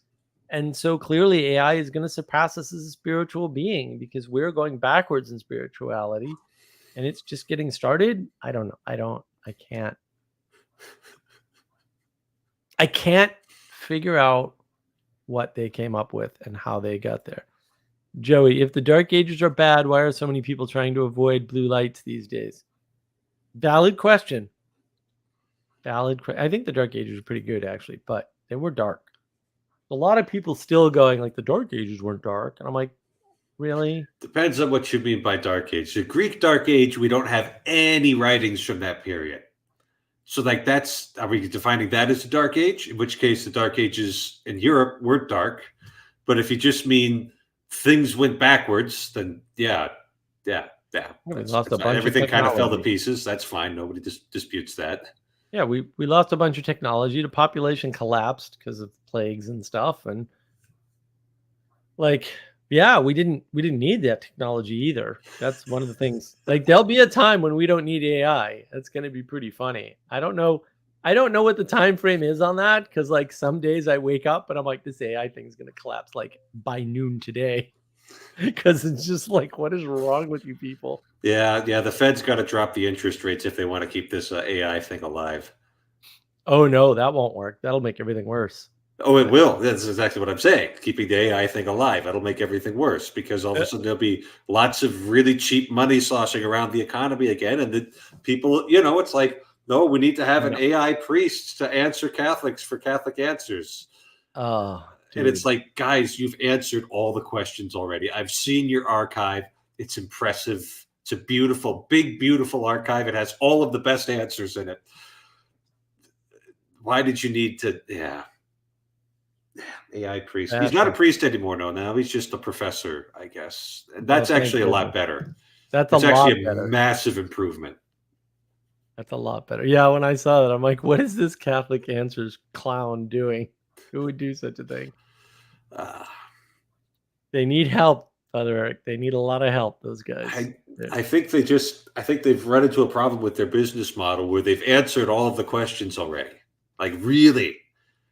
And so clearly AI is going to surpass us as a spiritual being, because we're going backwards in spirituality and it's just getting started. I don't know. I can't figure out what they came up with and how they got there. Joey, if the Dark Ages are bad, why are so many people trying to avoid blue lights these days? Valid question. I think the Dark Ages are pretty good, actually, but they were dark. A lot of people still going like the Dark Ages weren't dark. And I'm like, really? Depends on what you mean by Dark Age. The Greek Dark Age, we don't have any writings from that period. So like are we defining that as a Dark Age? In which case the Dark Ages in Europe were dark. But if you just mean things went backwards, then yeah. Everything kind of fell to pieces. That's fine. Nobody disputes that. Yeah, we lost a bunch of technology. The population collapsed because of plagues and stuff. And like, yeah, we didn't need that technology either. That's one of the things. Like, there'll be a time when we don't need AI. That's going to be pretty funny. I don't know what the time frame is on that, because like some days I wake up and I'm like, this AI thing is going to collapse like by noon today, because it's just like, what is wrong with you people? Yeah. The Fed's got to drop the interest rates if they want to keep this AI thing alive. Oh no, that won't work. That'll make everything worse. Oh, it will. That's exactly what I'm saying. Keeping the AI thing alive, that'll make everything worse, because all of a sudden there'll be lots of really cheap money sloshing around the economy again. And the people, it's like No, we need to have an No. AI priest to answer Catholics for Catholic answers. Oh, And it's dude. like, guys, you've answered all the questions already. I've seen your archive. It's impressive. It's a beautiful, big, beautiful archive. It has all of the best answers in it. Why did you need to? Yeah. AI priest. He's not a priest anymore. No, now he's just a professor, I guess. And that's actually a lot better. That's It's a lot actually a better. massive improvement. That's a lot better. Yeah, when I saw that, I'm like, what is this Catholic Answers clown doing? Who would do such a thing? They need help, Father Eric. They need a lot of help, those guys. I think they've run into a problem with their business model where they've answered all of the questions already. Like, really.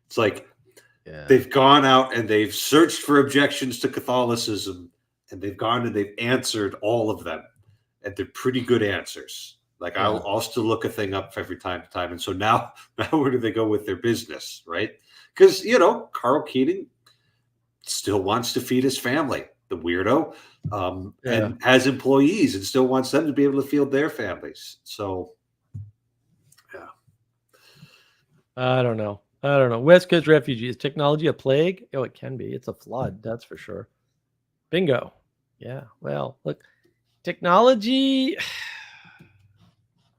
It's like they've gone out and they've searched for objections to Catholicism, and they've gone and they've answered all of them. And they're pretty good answers. Like, I'll still look a thing up every time to time. And so now where do they go with their business, right? Because, Carl Keating still wants to feed his family, the weirdo, and has employees and still wants them to be able to feed their families. So, yeah. I don't know. West Coast refugee. Is technology a plague? Oh, it can be. It's a flood, that's for sure. Bingo. Yeah. Well, look, technology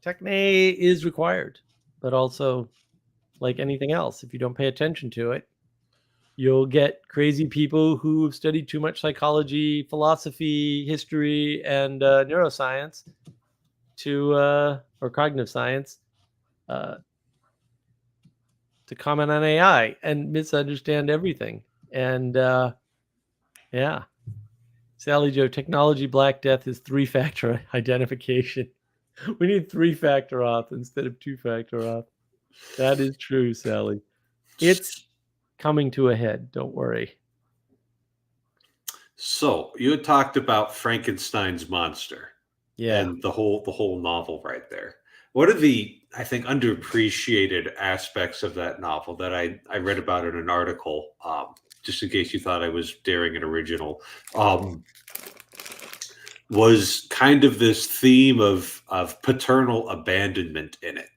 is required, but also, like anything else, if you don't pay attention to it, you'll get crazy people who've studied too much psychology, philosophy, history, and neuroscience or cognitive science to comment on AI and misunderstand everything. And yeah, Sally Joe, technology Black Death is 3-factor identification. We need 3-factor auth instead of 2-factor auth. That is true, Sally. It's coming to a head. Don't worry. So you had talked about Frankenstein's monster, and the whole novel right there. What are the, I think, underappreciated aspects of that novel that I read about in an article? Just in case you thought I was daring an original, was kind of this theme of paternal abandonment in it.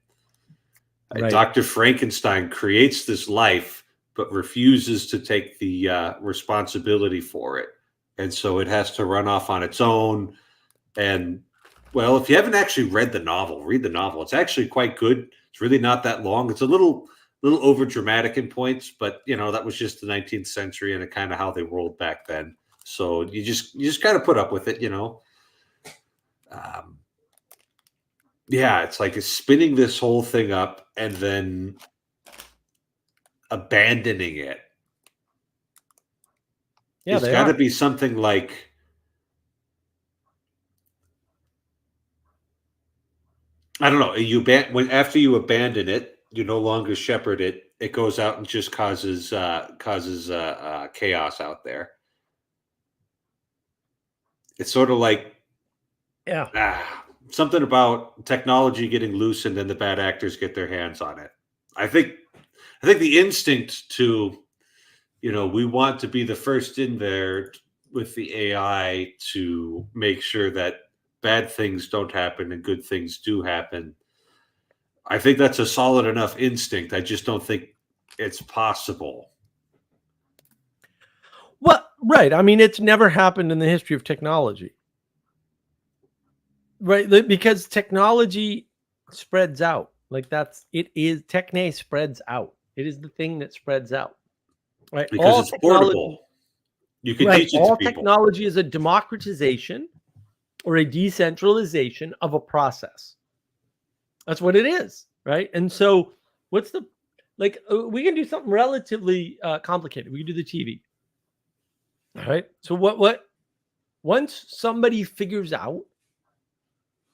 Right. Dr. Frankenstein creates this life, but refuses to take the responsibility for it. And so it has to run off on its own. And, well, if you haven't actually read the novel, read the novel. It's actually quite good. It's really not that long. It's a little over dramatic in points, but, that was just the 19th century and kind of how they rolled back then. So you just kind of put up with it, yeah, it's like it's spinning this whole thing up and then abandoning it. Yeah, it's got to be something like, I don't know. After you abandon it, you no longer shepherd it. It goes out and just causes chaos out there. It's sort of like, something about technology getting loose and then the bad actors get their hands on it. I think the instinct to, we want to be the first in there with the AI to make sure that bad things don't happen and good things do happen. I think that's a solid enough instinct. I just don't think it's possible. Well, right. I mean, it's never happened in the history of technology. Right. Because technology spreads out. Techne spreads out. It is the thing that spreads out. Right. Because it's portable. You can teach it to people. All technology is a democratization or a decentralization of a process. That's what it is, right? And so we can do something relatively complicated. We can do the TV. All right. So once somebody figures out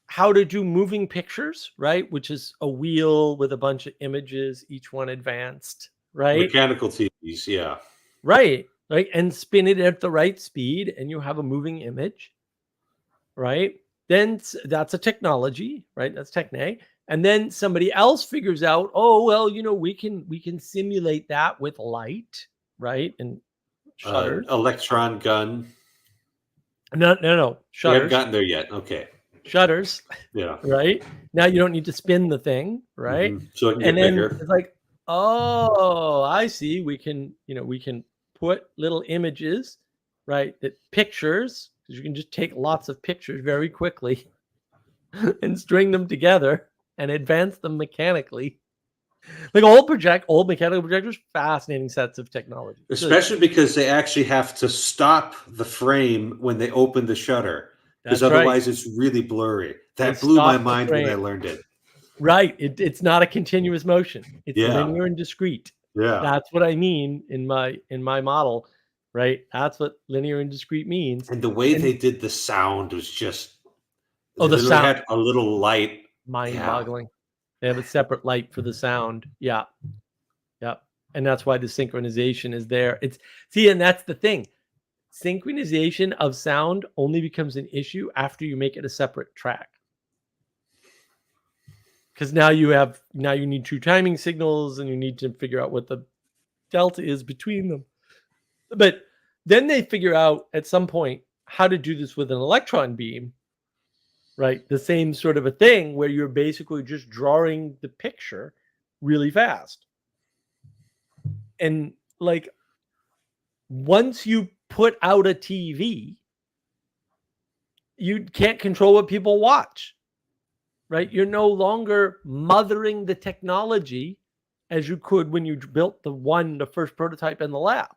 how to do moving pictures, right? Which is a wheel with a bunch of images, each one advanced, right? Mechanical TVs, yeah. Right. Right. And spin it at the right speed and you have a moving image, right? Then that's a technology, right? That's techne. And then somebody else figures out, oh, well, we can simulate that with light, right? And shutters. Electron gun. No. Shutters. We haven't gotten there yet. Okay. shutters, Yeah. right? Now you don't need to spin the thing, right? So it can And get then bigger. it's like, oh, I see. We can put little images, right? That pictures, because you can just take lots of pictures very quickly and string them together and advance them mechanically. Like old mechanical projectors, fascinating sets of technology. Really, Especially because they actually have to stop the frame when they open the shutter, because that's right. otherwise it's really blurry. They That blew my stop the mind when I frame. learned it. Right. It's not a continuous motion. It's Yeah. linear and discrete. Yeah. That's what I mean in my model, right? That's what linear and discrete means. And the way And they did the sound was just, oh, they the literally sound, had a little light. Yeah. mind-boggling. They have a separate light for the sound. Yeah. Yeah. And that's why the synchronization is there. And that's the thing. Synchronization of sound only becomes an issue after you make it a separate track. Because now you need true timing signals and you need to figure out what the delta is between them. But then they figure out at some point how to do this with an electron beam, right? The same sort of a thing where you're basically just drawing the picture really fast. And like once you put out a TV, you can't control what people watch, right? You're no longer mothering the technology as you could when you built the first prototype in the lab.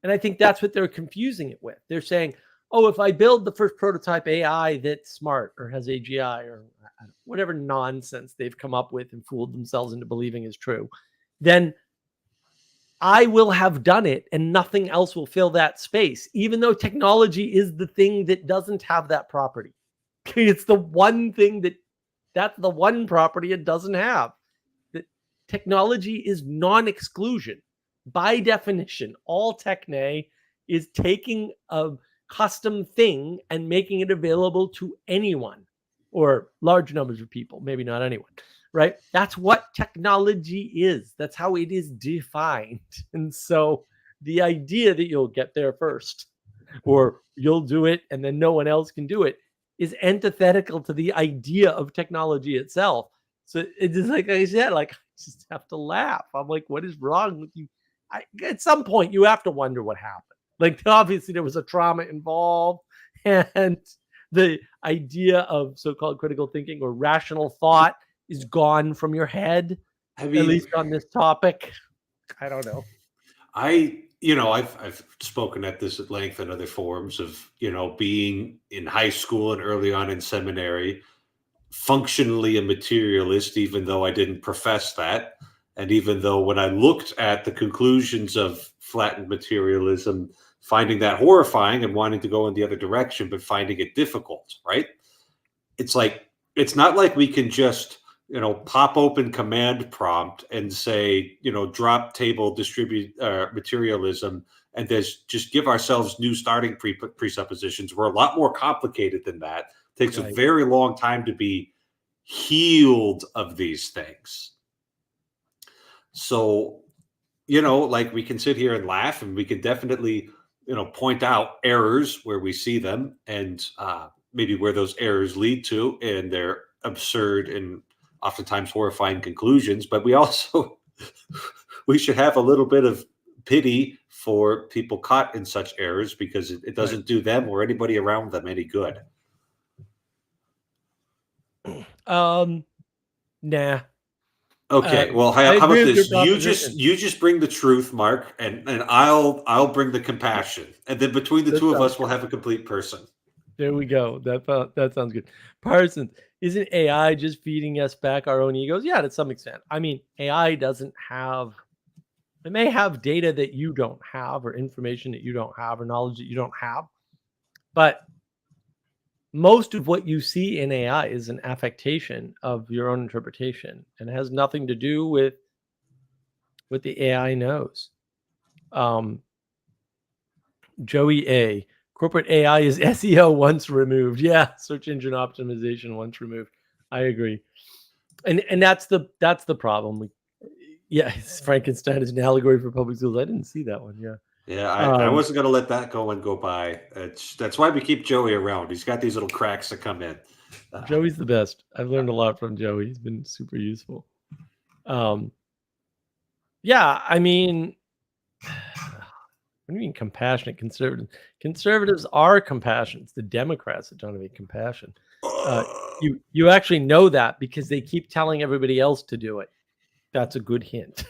And I think that's what they're confusing it with. They're saying, oh, if I build the first prototype AI that's smart or has AGI or whatever nonsense they've come up with and fooled themselves into believing is true, then I will have done it and nothing else will fill that space, even though technology is the thing that doesn't have that property. It's the one thing that's the one property it doesn't have. That technology is non-exclusion. By definition, all techne is taking a custom thing and making it available to anyone or large numbers of people, maybe not anyone, right? That's what technology is. That's how it is defined. And so the idea that you'll get there first or you'll do it and then no one else can do it is antithetical to the idea of technology itself. So it's just like I said, like I just have to laugh. I'm like, what is wrong with you? At some point, you have to wonder what happened. Like obviously there was a trauma involved, and the idea of so-called critical thinking or rational thought is gone from your head. I At mean, least on this topic. I don't know. I've spoken at this at length in other forums of, being in high school and early on in seminary, functionally a materialist, even though I didn't profess that. And even though when I looked at the conclusions of flattened materialism, finding that horrifying and wanting to go in the other direction, but finding it difficult, right? It's like, it's not like we can just, pop open command prompt and say, drop table distribute materialism and just give ourselves new starting presuppositions. We're a lot more complicated than that. It takes a very long time to be healed of these things. So, like we can sit here and laugh and we can definitely, point out errors where we see them and maybe where those errors lead to and their absurd and oftentimes horrifying conclusions. But we also, we should have a little bit of pity for people caught in such errors because it doesn't do them or anybody around them any good. Nah. Okay, well, how about this? You just bring the truth, Mark, and I'll bring the compassion, and then between the two of us, we'll have a complete person. There we go. That sounds good. Parsons, isn't AI just feeding us back our own egos? Yeah, to some extent. I mean, AI doesn't have. It may have data that you don't have, or information that you don't have, or knowledge that you don't have, but most of what you see in AI is an affectation of your own interpretation and has nothing to do with what the AI knows. Joey A. Corporate AI is SEO once removed. Yeah, search engine optimization once removed. I agree. And that's the problem. Frankenstein is an allegory for public schools. I didn't see that one. Yeah. Yeah, I wasn't going to let that go by. That's why we keep Joey around. He's got these little cracks that come in. Joey's the best. I've learned a lot from Joey. He's been super useful. Yeah, I mean, what do you mean compassionate conservatives? Conservatives are compassionate. It's the Democrats that don't have any compassion. You actually know that because they keep telling everybody else to do it. That's a good hint.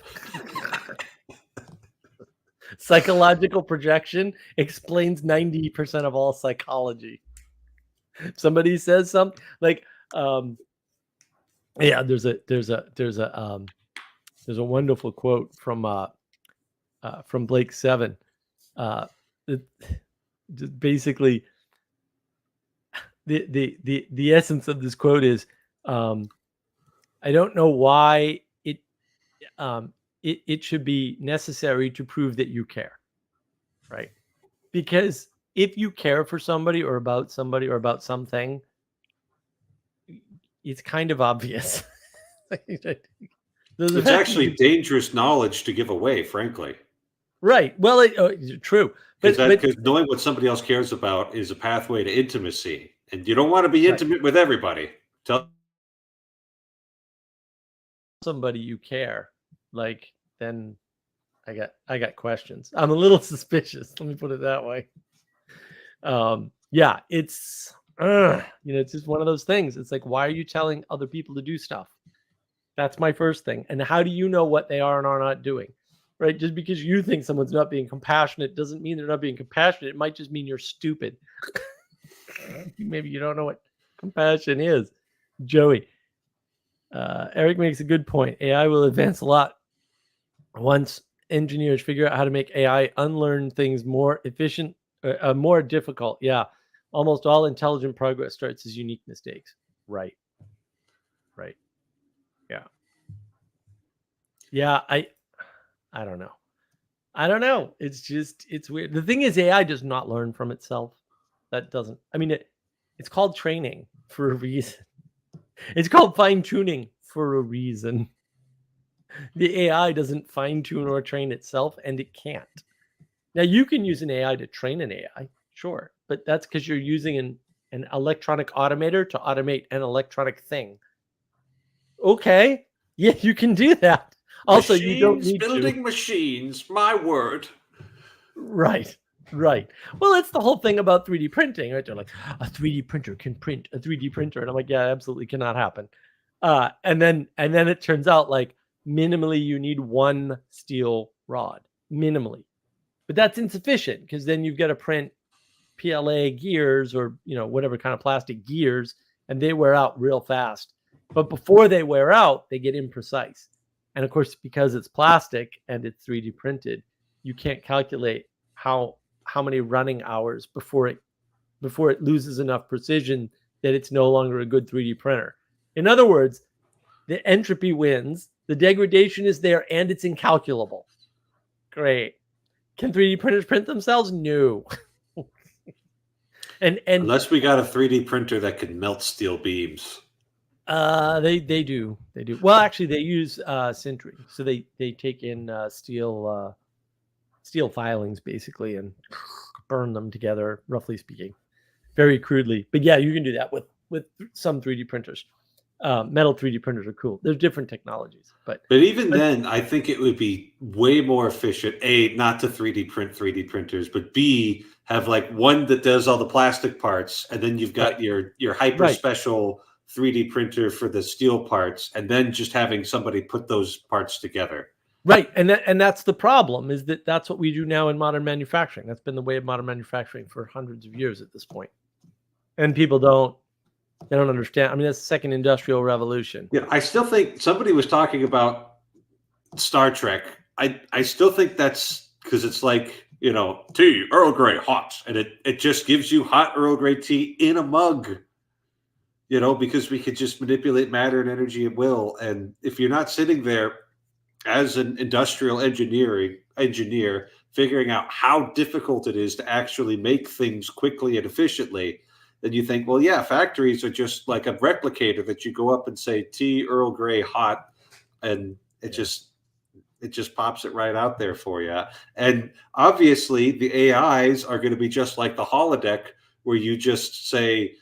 Psychological projection explains 90% of all psychology. Somebody says something like, yeah, there's a wonderful quote from Blake Seven. Basically, the essence of this quote is, I don't know why it should be necessary to prove that you care, right? Because if you care for somebody or about something, it's kind of obvious. It's actually dangerous knowledge to give away, frankly. Right. Well, true. Because knowing what somebody else cares about is a pathway to intimacy, and you don't want to be intimate with everybody. Tell somebody you care, like, then I got questions. I'm a little suspicious. Let me put it that way. Yeah, it's it's just one of those things. It's like, why are you telling other people to do stuff? That's my first thing. And how do you know what they are and are not doing? Right? Just because you think someone's not being compassionate doesn't mean they're not being compassionate. It might just mean you're stupid. Maybe you don't know what compassion is. Joey, Eric makes a good point. AI will advance a lot once engineers figure out how to make AI unlearn things more efficient, more difficult. Yeah. Almost all intelligent progress starts as unique mistakes. Right. Yeah. Yeah. I don't know. It's weird. The thing is, AI does not learn from itself. That doesn't, I mean, it's called training for a reason. It's called fine tuning for a reason. The AI doesn't fine tune or train itself, and it can't. Now, you can use an AI to train an AI, sure, but that's because you're using an electronic automator to automate an electronic thing. Okay, yeah, you can do that. Also, machines you don't need building machines. My word. Right. Well, it's the whole thing about 3D printing, right? They're like, a 3D printer can print a 3D printer, and I'm like, yeah, absolutely cannot happen. And then it turns out like minimally you need one steel rod, minimally, but that's insufficient because then you've got to print PLA gears or whatever kind of plastic gears, and they wear out real fast. But before they wear out, they get imprecise. And of course, because it's plastic and it's 3D printed, you can't calculate how many running hours before it loses enough precision that it's no longer a good 3D printer. In other words, the entropy wins, the degradation is there, and it's incalculable. Great. Can 3D printers print themselves? No. and unless we got a 3D printer that can melt steel beams. They do. Well, actually, they use sintering, so they take in steel filings basically and burn them together, roughly speaking, very crudely. But yeah, you can do that with some 3D printers. Metal 3D printers are cool. There's different technologies, but even then, I think it would be way more efficient. A, not to 3D print 3D printers, but B, have like one that does all the plastic parts, and then you've got your hyper special 3D printer for the steel parts, and then just having somebody put those parts together. Right, and that's the problem, is that's what we do now in modern manufacturing. That's been the way of modern manufacturing for hundreds of years at this point, and people don't understand. I mean, that's the second industrial revolution. Yeah, I still think somebody was talking about Star Trek. I still think that's because it's like, tea, Earl Grey, hot, and it just gives you hot Earl Grey tea in a mug. Because we could just manipulate matter and energy at will. And if you're not sitting there as an industrial engineer figuring out how difficult it is to actually make things quickly and efficiently, then you think, well, yeah, factories are just like a replicator that you go up and say tea, Earl Grey, hot, and it just pops it right out there for you. And obviously the AIs are going to be just like the holodeck, where you just say,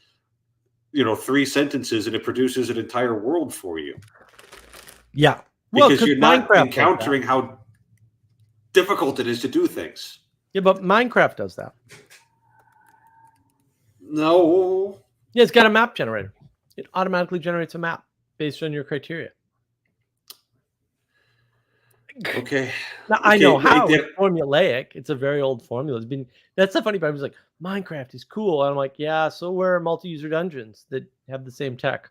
3 sentences and it produces an entire world for you. Yeah. Well, Because because you're not Minecraft does that. encountering how difficult it is to do things. Yeah, but Minecraft does that. No. Yeah, it's got a map generator. It automatically generates a map based on your criteria. Okay. Now, I know how there- it's formulaic. It's a very old formula. That's the funny part. I was like, Minecraft is cool. And I'm like, yeah, so were multi-user dungeons that have the same tech.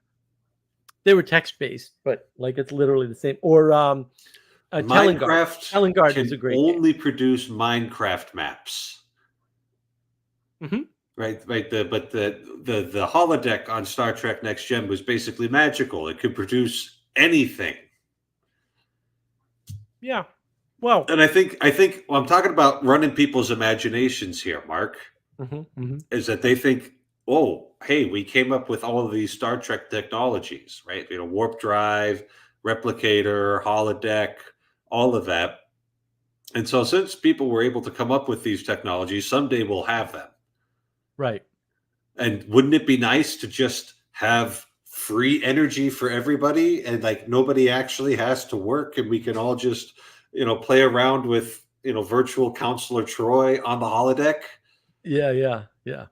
They were text-based, but like it's literally the same. Or Telling Guard. Minecraft Telling Guard can is a great game. only produce Minecraft maps. Mhm. Right. But the holodeck on Star Trek Next Gen was basically magical. It could produce anything. Yeah. Well, And I think I'm talking about running people's imaginations here, Mark, is that they think, oh, hey, we came up with all of these Star Trek technologies, right? Warp drive, replicator, holodeck, all of that. And so since people were able to come up with these technologies, someday we'll have them. right. And wouldn't it be nice to just have free energy for everybody and like nobody actually has to work and we can all just, play around with, virtual counselor Troy on the holodeck? Yeah. So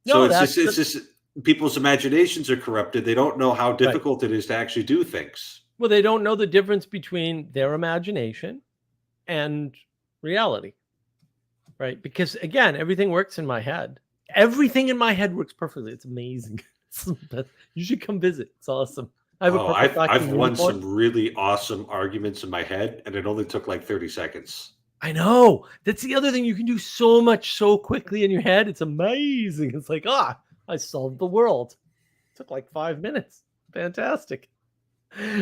No, it's that's just people's imaginations are corrupted. They don't know how difficult it is to actually do things. well, they don't know the difference between their imagination and reality. Right? Because again, everything works in my head. Everything in my head works perfectly. It's amazing. You should come visit. It's awesome. I have a purple I've won unicorn. some really awesome arguments in my head, and it only took like 30 seconds. I know. That's the other thing. You can do so much so quickly in your head. It's amazing. It's like, I solved the world. It took like 5 minutes. Fantastic.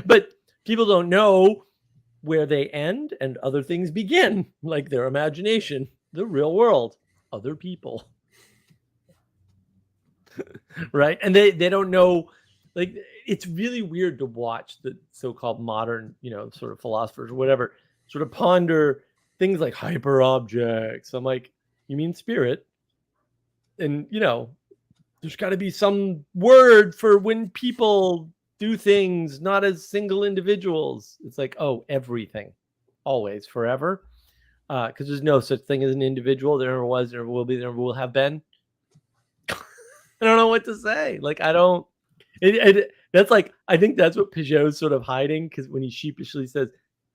But people don't know where they end and other things begin, like their imagination, the real world, other people. Right? And they don't know, like, it's really weird to watch the so-called modern, sort of philosophers or whatever, sort of ponder things like hyper objects. I'm like, you mean spirit? And there's got to be some word for when people do things not as single individuals. It's like, oh, everything, always, forever, because there's no such thing as an individual. There never was, there never will be, there never will have been. I don't know what to say. Like, I don't. That's like, I think that's what Peugeot's sort of hiding, because when he sheepishly says,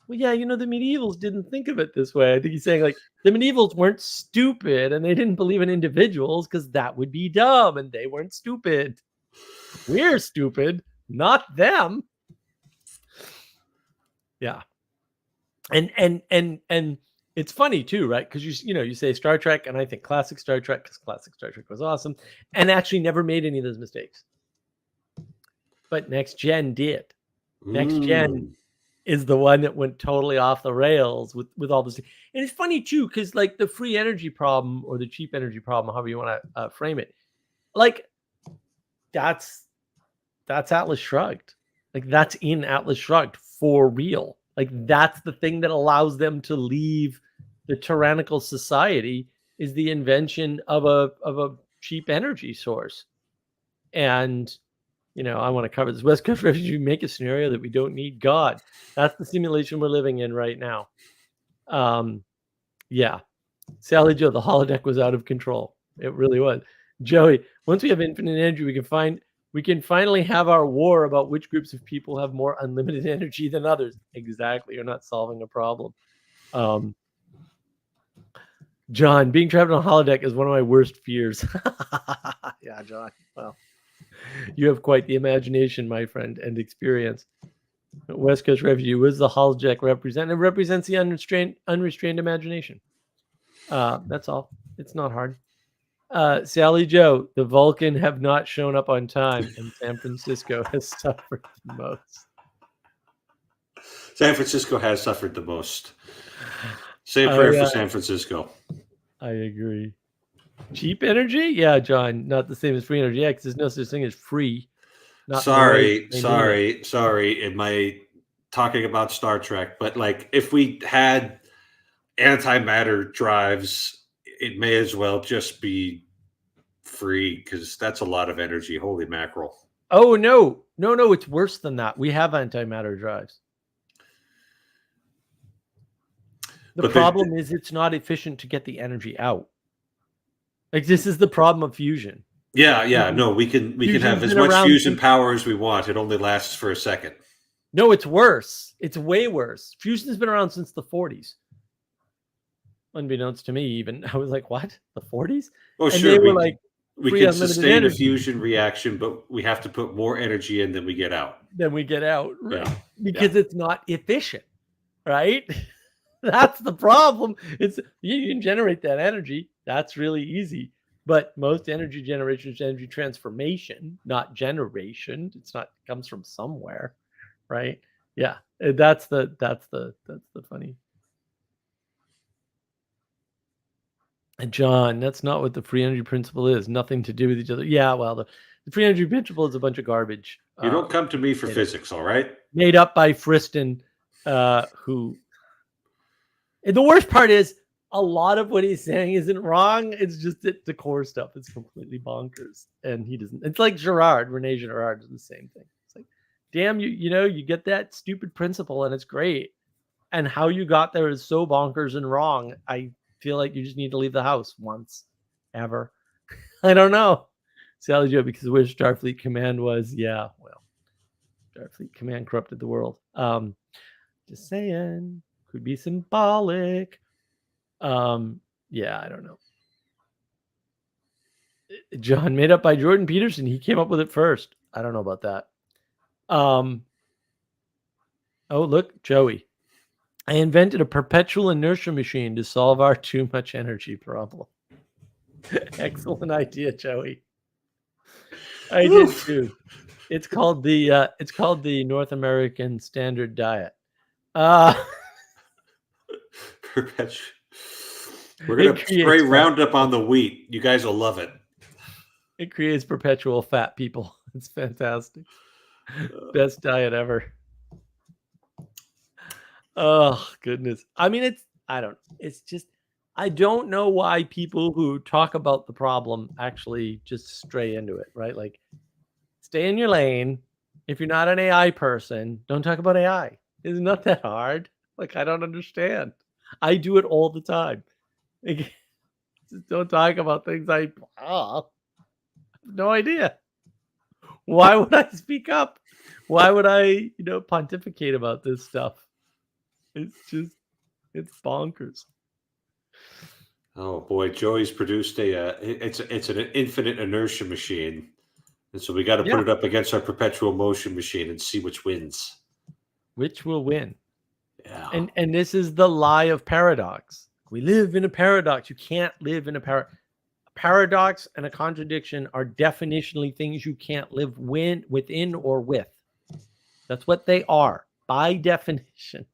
well, yeah, the medievals didn't think of it this way. I think he's saying, like, the medievals weren't stupid and they didn't believe in individuals because that would be dumb, and they weren't stupid. We're stupid, not them. Yeah. And it's funny too, right? Because you say Star Trek, and I think classic Star Trek, because classic Star Trek was awesome and actually never made any of those mistakes. But Next Gen did. Next Gen is the one that went totally off the rails with all this. And it's funny too, because like the free energy problem or the cheap energy problem, however you want to frame it, like that's Atlas Shrugged. Like that's in Atlas Shrugged for real. Like that's the thing that allows them to leave the tyrannical society, is the invention of a cheap energy source. And I want to cover this. West Coast refugee, make a scenario that we don't need God. That's the simulation we're living in right now. Yeah. Sally Joe, the holodeck was out of control. It really was. Joey, once we have infinite energy, we can finally have our war about which groups of people have more unlimited energy than others. Exactly. You're not solving a problem. John, being trapped on a holodeck is one of my worst fears. Yeah, John. Well, you have quite the imagination, my friend, and experience. West Coast Refugee, what does the holodeck represent? It represents the unrestrained imagination. That's all. It's not hard. Sally Joe, the Vulcan have not shown up on time, and San Francisco has suffered the most. San Francisco has suffered the most. Say a prayer for San Francisco. I agree. Cheap energy? Yeah, John. Not the same as free energy. Yeah, because there's no such thing as free. Sorry. Am I talking about Star Trek? But like, if we had antimatter drives, it may as well just be free because that's a lot of energy. Holy mackerel. Oh, no. No, it's worse than that. We have antimatter drives. The problem is it's not efficient to get the energy out. Like, this is the problem of fusion. Yeah. No, we can have as much fusion power as we want. It only lasts for a second. No, it's worse. It's way worse. Fusion's been around since the 40s. Unbeknownst to me, even. I was like, what? The 40s? Oh, and sure. They were like, we can sustain a fusion reaction, but we have to put more energy in than we get out. Right? Yeah. Because it's not efficient, right? That's the problem. It's you can generate that energy. That's really easy. But most energy generation is energy transformation, not generation. It comes from somewhere, right? Yeah, that's the funny. And John, that's not what the free energy principle is. Nothing to do with each other. Yeah, well, the free energy principle is a bunch of garbage. You don't come to me for physics, all right? Made up by Friston, who. And the worst part is a lot of what he's saying isn't wrong. It's just that the core stuff is completely bonkers, and he doesn't. It's like Rene Girard is the same thing. It's like, damn, you get that stupid principle, and it's great, and how you got there is so bonkers and wrong. I feel like you just need to leave the house once, ever. I don't know. Sally Joe, because where Starfleet Command was, yeah, well, Starfleet Command corrupted the world. Just saying. Could be symbolic. Yeah, I don't know. John, made up by Jordan Peterson. He came up with it first. I don't know about that. Oh, look, Joey. I invented a perpetual inertia machine to solve our too much energy problem. Excellent idea, Joey. I did too. It's called the North American Standard Diet. Perpetual. We're going to spray Roundup on the wheat. You guys will love it. It creates perpetual fat people. It's fantastic. Best diet ever. Oh, goodness. I mean, I don't know why people who talk about the problem actually just stray into it, right? Like, stay in your lane. If you're not an AI person, don't talk about AI. It's not that hard. Like, I don't understand. I do it all the time. Like, just don't talk about things I have no idea. Why would I speak up? Why would I, pontificate about this stuff? It's bonkers. Oh boy, Joey's produced it's an infinite inertia machine. And so we got to put it up against our perpetual motion machine and see which wins. Which will win. Yeah. And this is the lie of paradox. We live in a paradox. You can't live in a paradox. A paradox and a contradiction are definitionally things you can't live within or with. That's what they are by definition.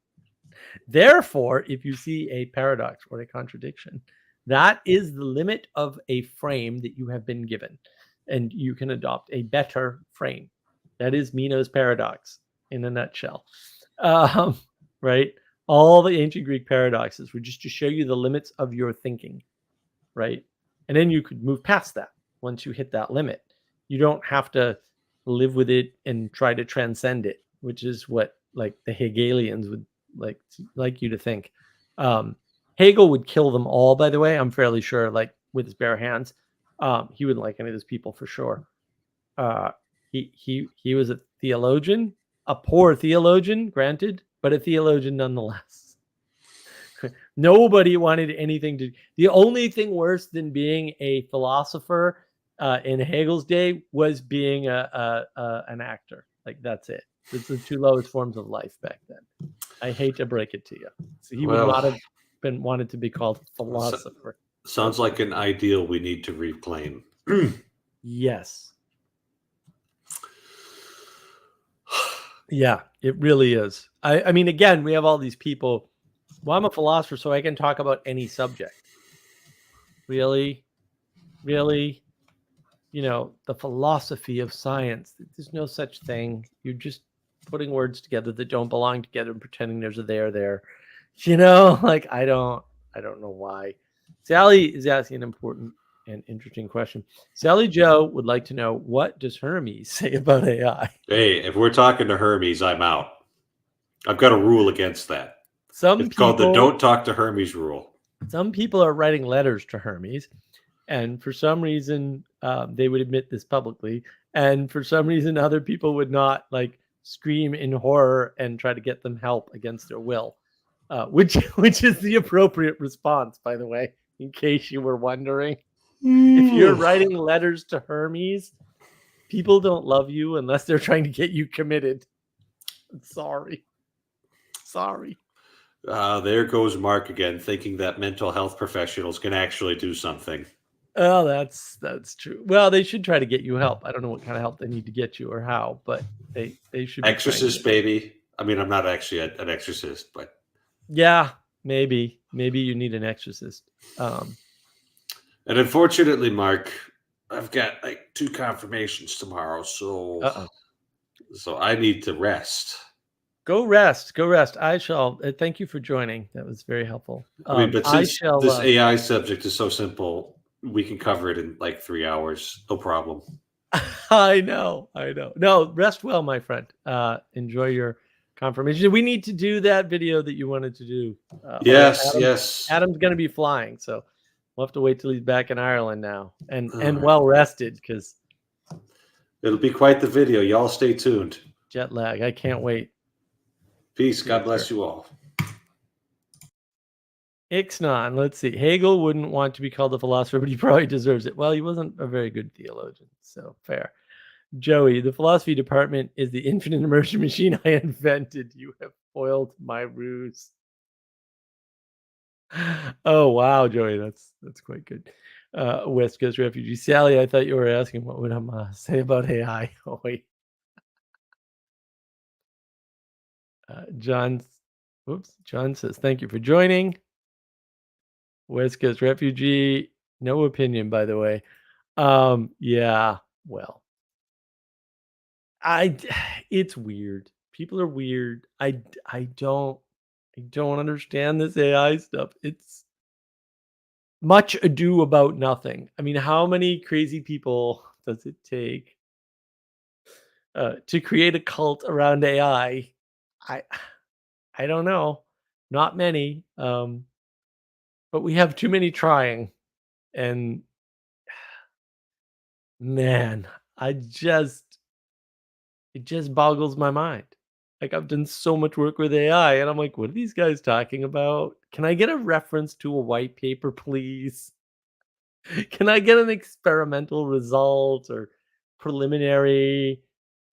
Therefore, if you see a paradox or a contradiction, that is the limit of a frame that you have been given, and you can adopt a better frame. That is Meno's paradox in a nutshell. Right? All the ancient Greek paradoxes were just to show you the limits of your thinking, right? And then you could move past that once you hit that limit. You don't have to live with it and try to transcend it, which is what like the Hegelians would like you to think. Hegel would kill them all, by the way. I'm fairly sure, like with his bare hands. He wouldn't like any of those people for sure. He was a theologian, a poor theologian, granted, but a theologian nonetheless. Nobody wanted anything to. The only thing worse than being a philosopher in Hegel's day was being an actor. Like, that's it. It's the two lowest forms of life back then. I hate to break it to you. So he would not have been wanted to be called philosopher. Sounds like an ideal we need to reclaim. Yes. Yeah, it really is. I mean, again, we have all these people. Well, I'm a philosopher, so I can talk about any subject. Really? Really? The philosophy of science. There's no such thing. You're just putting words together that don't belong together and pretending there's a there. Like, I don't know why. Sally is asking an important and interesting question. Sally Joe would like to know, what does Hermes say about AI? Hey, if we're talking to Hermes, I'm out. I've got a rule against that. Some It's called the people don't talk to Hermes rule. are writing letters to Hermes, and for some reason they would admit this publicly, and for some reason other people would not, like scream in horror and try to get them help against their will, which is the appropriate response, by the way, in case you were wondering. If you're writing letters to Hermes, people don't love you unless they're trying to get you committed. Sorry. There goes Mark again, thinking that mental health professionals can actually do something. Oh, that's true. Well, they should try to get you help. I don't know what kind of help they need to get you or how, but they should be trying to Exorcist, get- baby. I mean, I'm not actually an exorcist, but Yeah, maybe you need an exorcist. and unfortunately, Mark, I've got like 2 confirmations tomorrow, Uh-oh. so I need to rest. Go rest. I shall thank you for joining. That was very helpful. I mean, but I since shall this AI subject is so simple, we can cover it in like 3 hours, no problem. I know. No, rest well, my friend. Enjoy your confirmation. We need to do that video that you wanted to do. Yes, Adam's going to be flying, so we'll have to wait till he's back in Ireland now and All right. well rested, because It'll be quite the video. Y'all stay tuned. jet lag. I can't wait. Peace. God bless you all. Ixnon, let's see. Hegel wouldn't want to be called a philosopher, but he probably deserves it. Well, he wasn't a very good theologian, so fair. Joey, the philosophy department is the infinite immersion machine I invented. You have foiled my ruse. Oh wow, Joey, that's quite good. West Coast refugee Sally, I thought you were asking what would I say about AI. Oh wait, John says thank you for joining. West Coast refugee, no opinion, by the way. Yeah, well, it's weird. People are weird. I don't understand this AI stuff. It's much ado about nothing. I mean, how many crazy people does it take to create a cult around AI? I don't know. Not many. But we have too many trying. And man, it just boggles my mind. Like, I've done so much work with AI and I'm like, what are these guys talking about? Can I get a reference to a white paper, please? Can I get an experimental result or preliminary?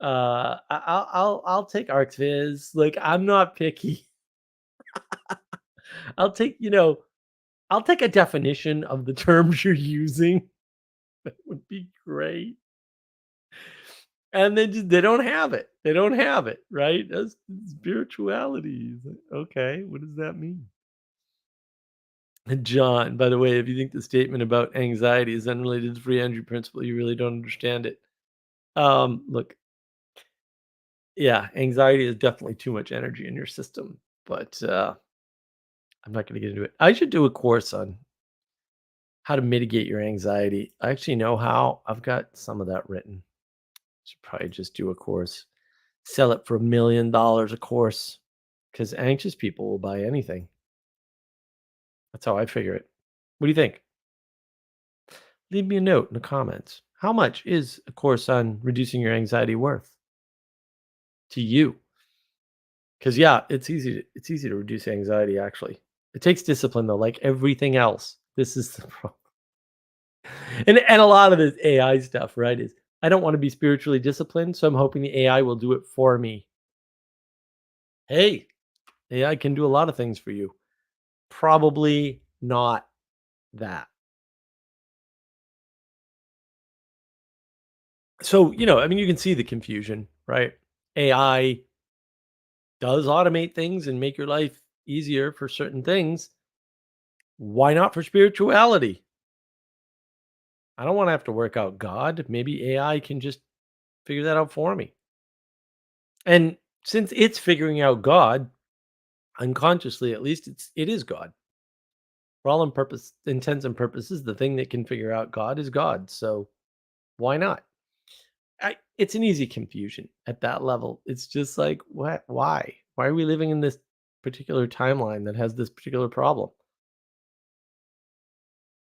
I'll take ArcViz. Like, I'm not picky. I'll take, I'll take a definition of the terms you're using. That would be great. And they don't have it. They don't have it, right? That's spirituality. Okay, what does that mean? And John, by the way, if you think the statement about anxiety is unrelated to the free energy principle, you really don't understand it. Look, yeah, anxiety is definitely too much energy in your system, but I'm not going to get into it. I should do a course on how to mitigate your anxiety. I actually know how. I've got some of that written. Should probably just do a course, sell it for $1 million a course, because anxious people will buy anything. That's how I figure it. What do you think? Leave me a note in the comments. How much is a course on reducing your anxiety worth to you? Because yeah, it's easy to reduce anxiety. Actually, it takes discipline though, like everything else. This is the problem. And a lot of this AI stuff, right, is I don't want to be spiritually disciplined, so I'm hoping the AI will do it for me. Hey, AI can do a lot of things for you. Probably not that. So, I mean, you can see the confusion, right? AI does automate things and make your life easier for certain things. Why not for spirituality? I don't want to have to work out God. Maybe AI can just figure that out for me. And since it's figuring out God, unconsciously at least, it is God. For all intents and purposes, the thing that can figure out God is God. So why not? It's an easy confusion at that level. It's just like, what? Why? Why are we living in this particular timeline that has this particular problem?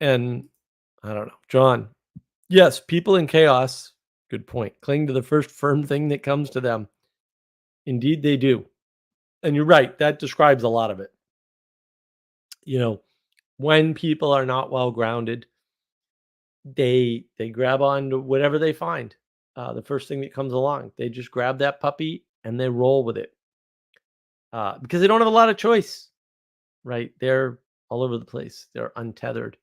And I don't know, John. Yes, people in chaos. Good point. Cling to the first firm thing that comes to them. Indeed, they do. And you're right. That describes a lot of it. You know, when people are not well grounded, they grab on to whatever they find. The first thing that comes along, they just grab that puppy and they roll with it because they don't have a lot of choice. Right? They're all over the place. They're untethered,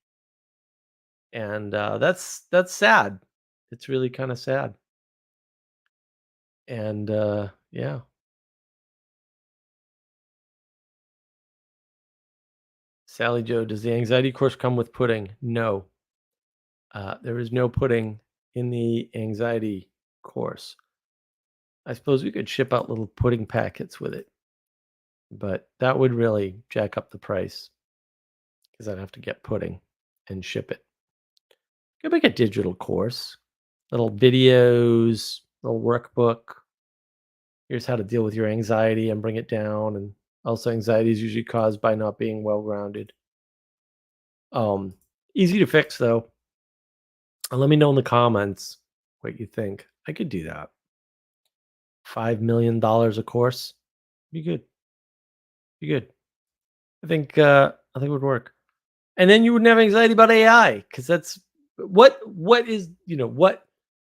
and that's sad. It's really kind of sad. And yeah, Sally Joe, does the anxiety course come with pudding? No, there is no pudding in the anxiety course. I suppose we could ship out little pudding packets with it, but that would really jack up the price because I'd have to get pudding and ship it. Could make a digital course, little videos, little workbook. Here's how to deal with your anxiety and bring it down. And also, anxiety is usually caused by not being well grounded. Um, Easy to fix though. And let me know in the comments what you think. I could do that. $5 million a course. Be good. Be good. I think it would work. And then you wouldn't have anxiety about AI because that's what is what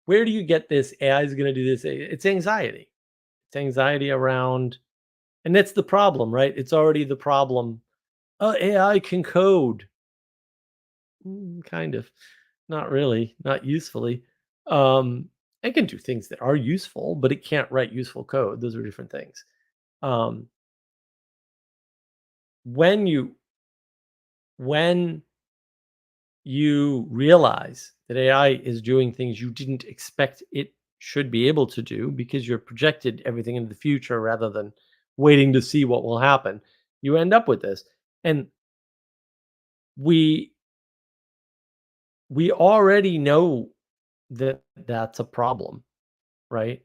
where do you get this AI is going to do this? It's anxiety. It's anxiety around, and that's the problem, right? It's already the problem. Oh, AI can code. Kind of. Not really, not usefully. It can do things that are useful, but it can't write useful code. Those are different things. Um, when you when you realize that AI is doing things you didn't expect it should be able to do because you're projected everything into the future rather than waiting to see what will happen, you end up with this. And we we already know that that's a problem, right?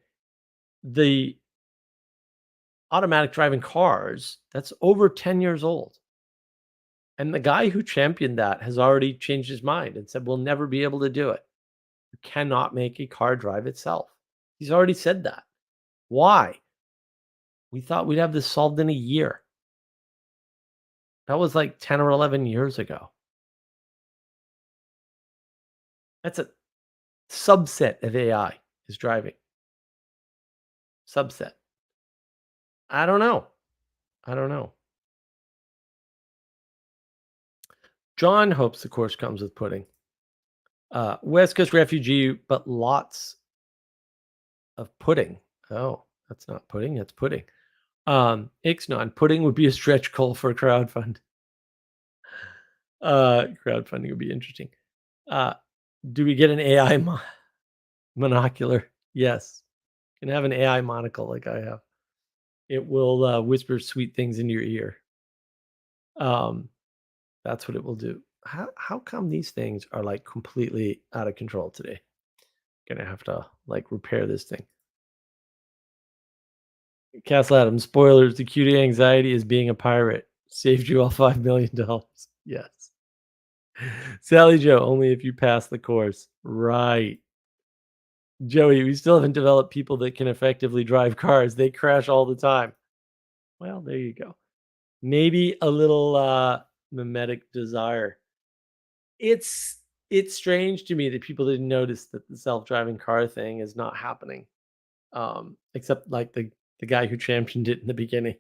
The automatic driving cars, that's over 10 years old. And the guy who championed that has already changed his mind and said, we'll never be able to do it. You cannot make a car drive itself. He's already said that. Why? We thought we'd have this solved in a year. That was like 10 or 11 years ago. That's a subset of AI is driving. Subset. I don't know. I don't know. John hopes the course comes with pudding. West Coast refugee, but lots of pudding. Oh, that's not pudding. That's pudding. Ixnon, pudding would be a stretch goal for a crowdfund. Crowdfunding would be interesting. Do we get an AI monocular? Yes. You can have an AI monocle like I have. It will whisper sweet things into your ear. That's what it will do. How come these things are like completely out of control today? Gonna have to like repair this thing. Castle Adams, spoilers, the cutie anxiety is being a pirate. Saved you all $5 million. Yes. Sally Joe, only if you pass the course. Right. Joey, we still haven't developed people that can effectively drive cars. They crash all the time. Well, there you go. Maybe a little mimetic desire. It's strange to me that people didn't notice that the self-driving car thing is not happening. Except like the guy who championed it in the beginning.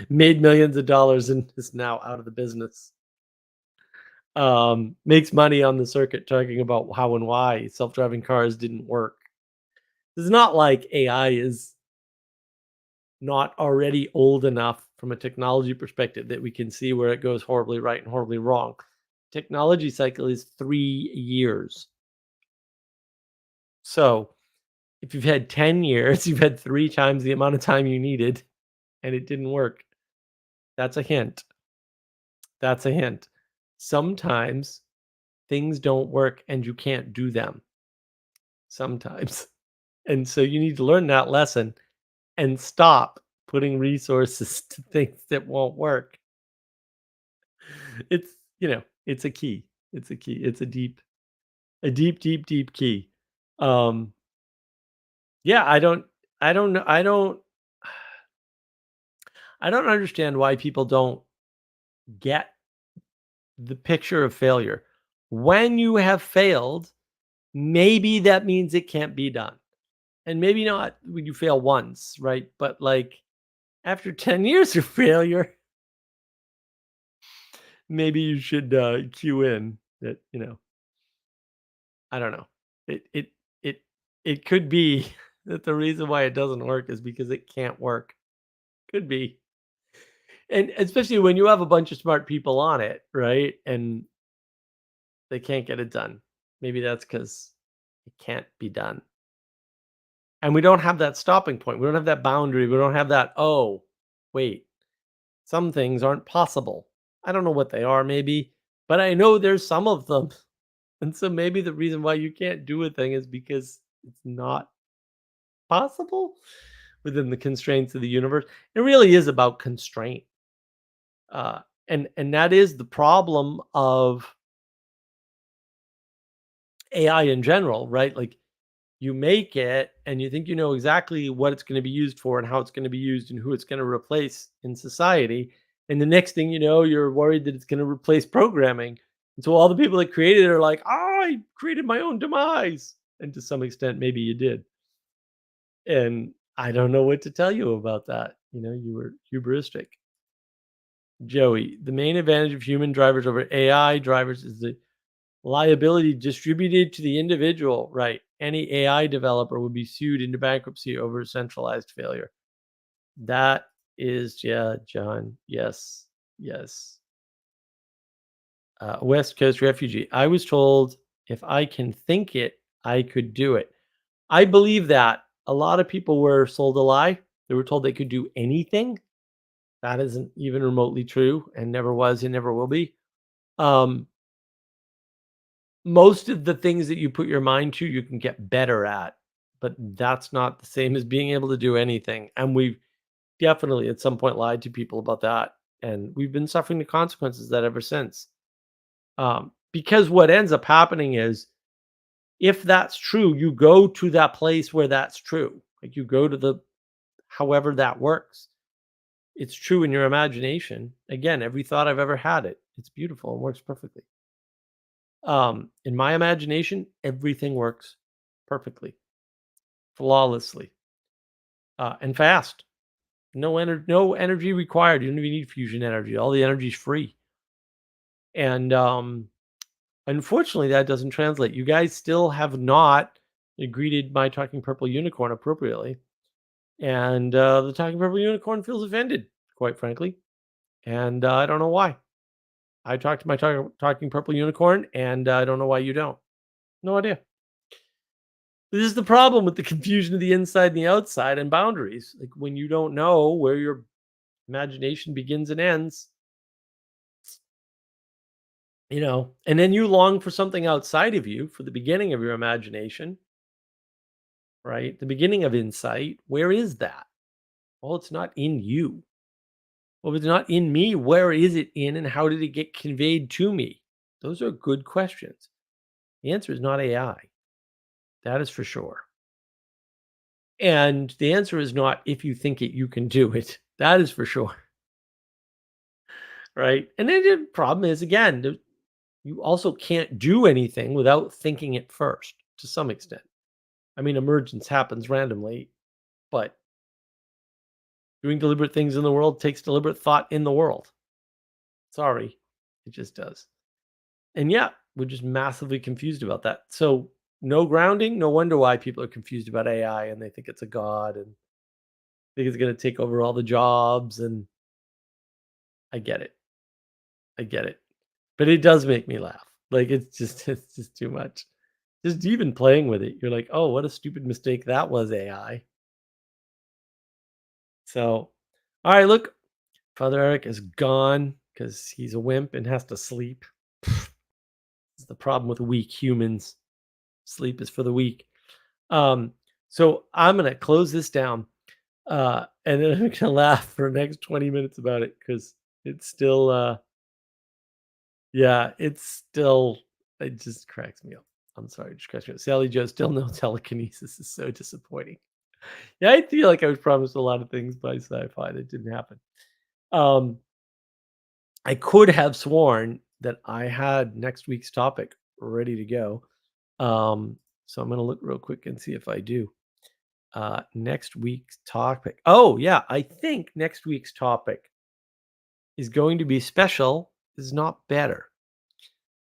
Made millions of dollars and is now out of the business. Makes money on the circuit talking about how and why self-driving cars didn't work. It's not like AI is not already old enough from a technology perspective that we can see where it goes horribly right and horribly wrong. Technology cycle is 3 years. So if you've had 10 years, you've had 3 times the amount of time you needed and it didn't work. That's a hint. That's a hint. sometimes things don't work and you can't do them sometimes. And so you need to learn that lesson and stop putting resources to things that won't work. It's, it's a key. It's a key. It's a deep, deep, deep key. Um, yeah, I don't know. I don't understand why people don't get the picture of failure. When you have failed, maybe that means it can't be done. And maybe not when you fail once, right? But like after 10 years of failure, maybe you should cue in that, I don't know. It it could be that the reason why it doesn't work is because it can't work. Could be. And especially when you have a bunch of smart people on it, right? And they can't get it done. Maybe that's because it can't be done. And we don't have that stopping point. We don't have that boundary. We don't have that, oh, wait, some things aren't possible. I don't know what they are, maybe, but I know there's some of them. And so maybe the reason why you can't do a thing is because it's not possible within the constraints of the universe. It really is about constraint. And that is the problem of AI in general, right? Like you make it and you think you know exactly what it's going to be used for and how it's going to be used and who it's going to replace in society. And the next thing you know, you're worried that it's going to replace programming. And so all the people that created it are like, oh, I created my own demise. And to some extent, maybe you did. And I don't know what to tell you about that. You were hubristic. Joey, the main advantage of human drivers over AI drivers is the liability distributed to the individual, right? Any AI developer would be sued into bankruptcy over centralized failure. That is, yeah, John. Yes, yes. West Coast refugee. I was told if I can think it, I could do it. I believe that. A lot of people were sold a lie. They were told they could do anything. That isn't even remotely true and never was and never will be. Um, Most of the things that you put your mind to, you can get better at, but that's not the same as being able to do anything. And we've definitely at some point lied to people about that. And we've been suffering the consequences of that ever since. Because what ends up happening is if that's true, you go to that place where that's true. Like you go to the however that works. It's true in your imagination. Again, every thought I've ever had it. It's beautiful and works perfectly. In my imagination, everything works perfectly, flawlessly, and fast. No energy required. You don't even need fusion energy. All the energy is free. And unfortunately, that doesn't translate. You guys still have not greeted my talking purple unicorn appropriately, and the talking purple unicorn feels offended, quite frankly, and I don't know why. I talked to my talking purple unicorn, and I don't know why you don't. No idea. This is the problem with the confusion of the inside and the outside and boundaries. Like when you don't know where your imagination begins and ends, and then you long for something outside of you for the beginning of your imagination, right? The beginning of insight. Where is that? Well, it's not in you. Well, if it's not in me, where is it in and how did it get conveyed to me? Those are good questions. The answer is not AI. That is for sure. And the answer is not if you think it, you can do it. That is for sure. Right? And then the problem is, again, you also can't do anything without thinking it first to some extent. I mean, emergence happens randomly, but doing deliberate things in the world takes deliberate thought in the world. Sorry, it just does. And yeah, we're just massively confused about that. So, no grounding, no wonder why people are confused about AI and they think it's a god and think it's going to take over all the jobs. And I get it. I get it. But it does make me laugh. Like it's just too much. Just even playing with it, you're like, "Oh, what a stupid mistake that was, AI." So, all right, look, Father Eric is gone because he's a wimp and has to sleep. is the problem with weak humans. Sleep is for the weak. So I'm gonna close this down, and then I'm gonna laugh for the next 20 minutes about it because it's still, yeah, it's still, it just cracks me up. I'm sorry, it just cracks me up. Sally Joe, still no telekinesis is so disappointing. Yeah, I feel like I was promised a lot of things by sci-fi that didn't happen. Um, I could have sworn that I had next week's topic ready to go. So I'm gonna look real quick and see if I do. Next week's topic. Oh yeah, I think next week's topic is going to be special is not better,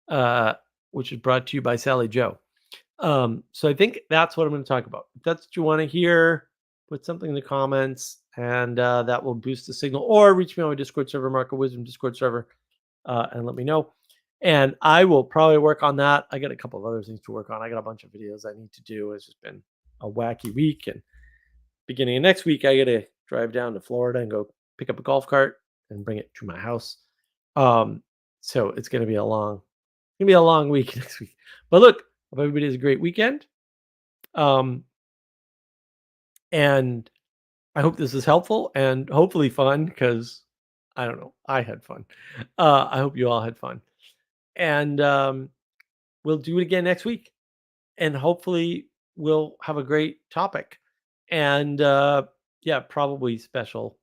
uh, which is brought to you by Sally Joe. So I think that's what I'm going to talk about. If that's what you want to hear, put something in the comments, and that will boost the signal. Or reach me on my Discord server, Mark of Wisdom Discord server, and let me know. And I will probably work on that. I got a couple of other things to work on. I got a bunch of videos I need to do. It's just been a wacky week, and beginning of next week, I got to drive down to Florida and go pick up a golf cart and bring it to my house. So it's going to be a long week next week. But look, hope everybody has a great weekend. And I hope this is helpful and hopefully fun because I don't know, I had fun. I hope you all had fun. And we'll do it again next week. And hopefully we'll have a great topic. And yeah, probably special.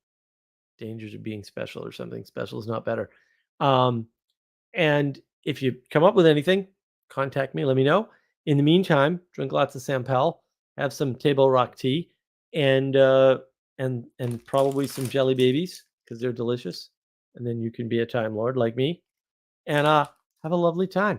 Dangers of being special or something special is not better. And if you come up with anything, contact me, let me know. In the meantime, drink lots of Sampel, have some table rock tea, and probably some jelly babies because they're delicious. And then you can be a Time Lord like me, and have a lovely time.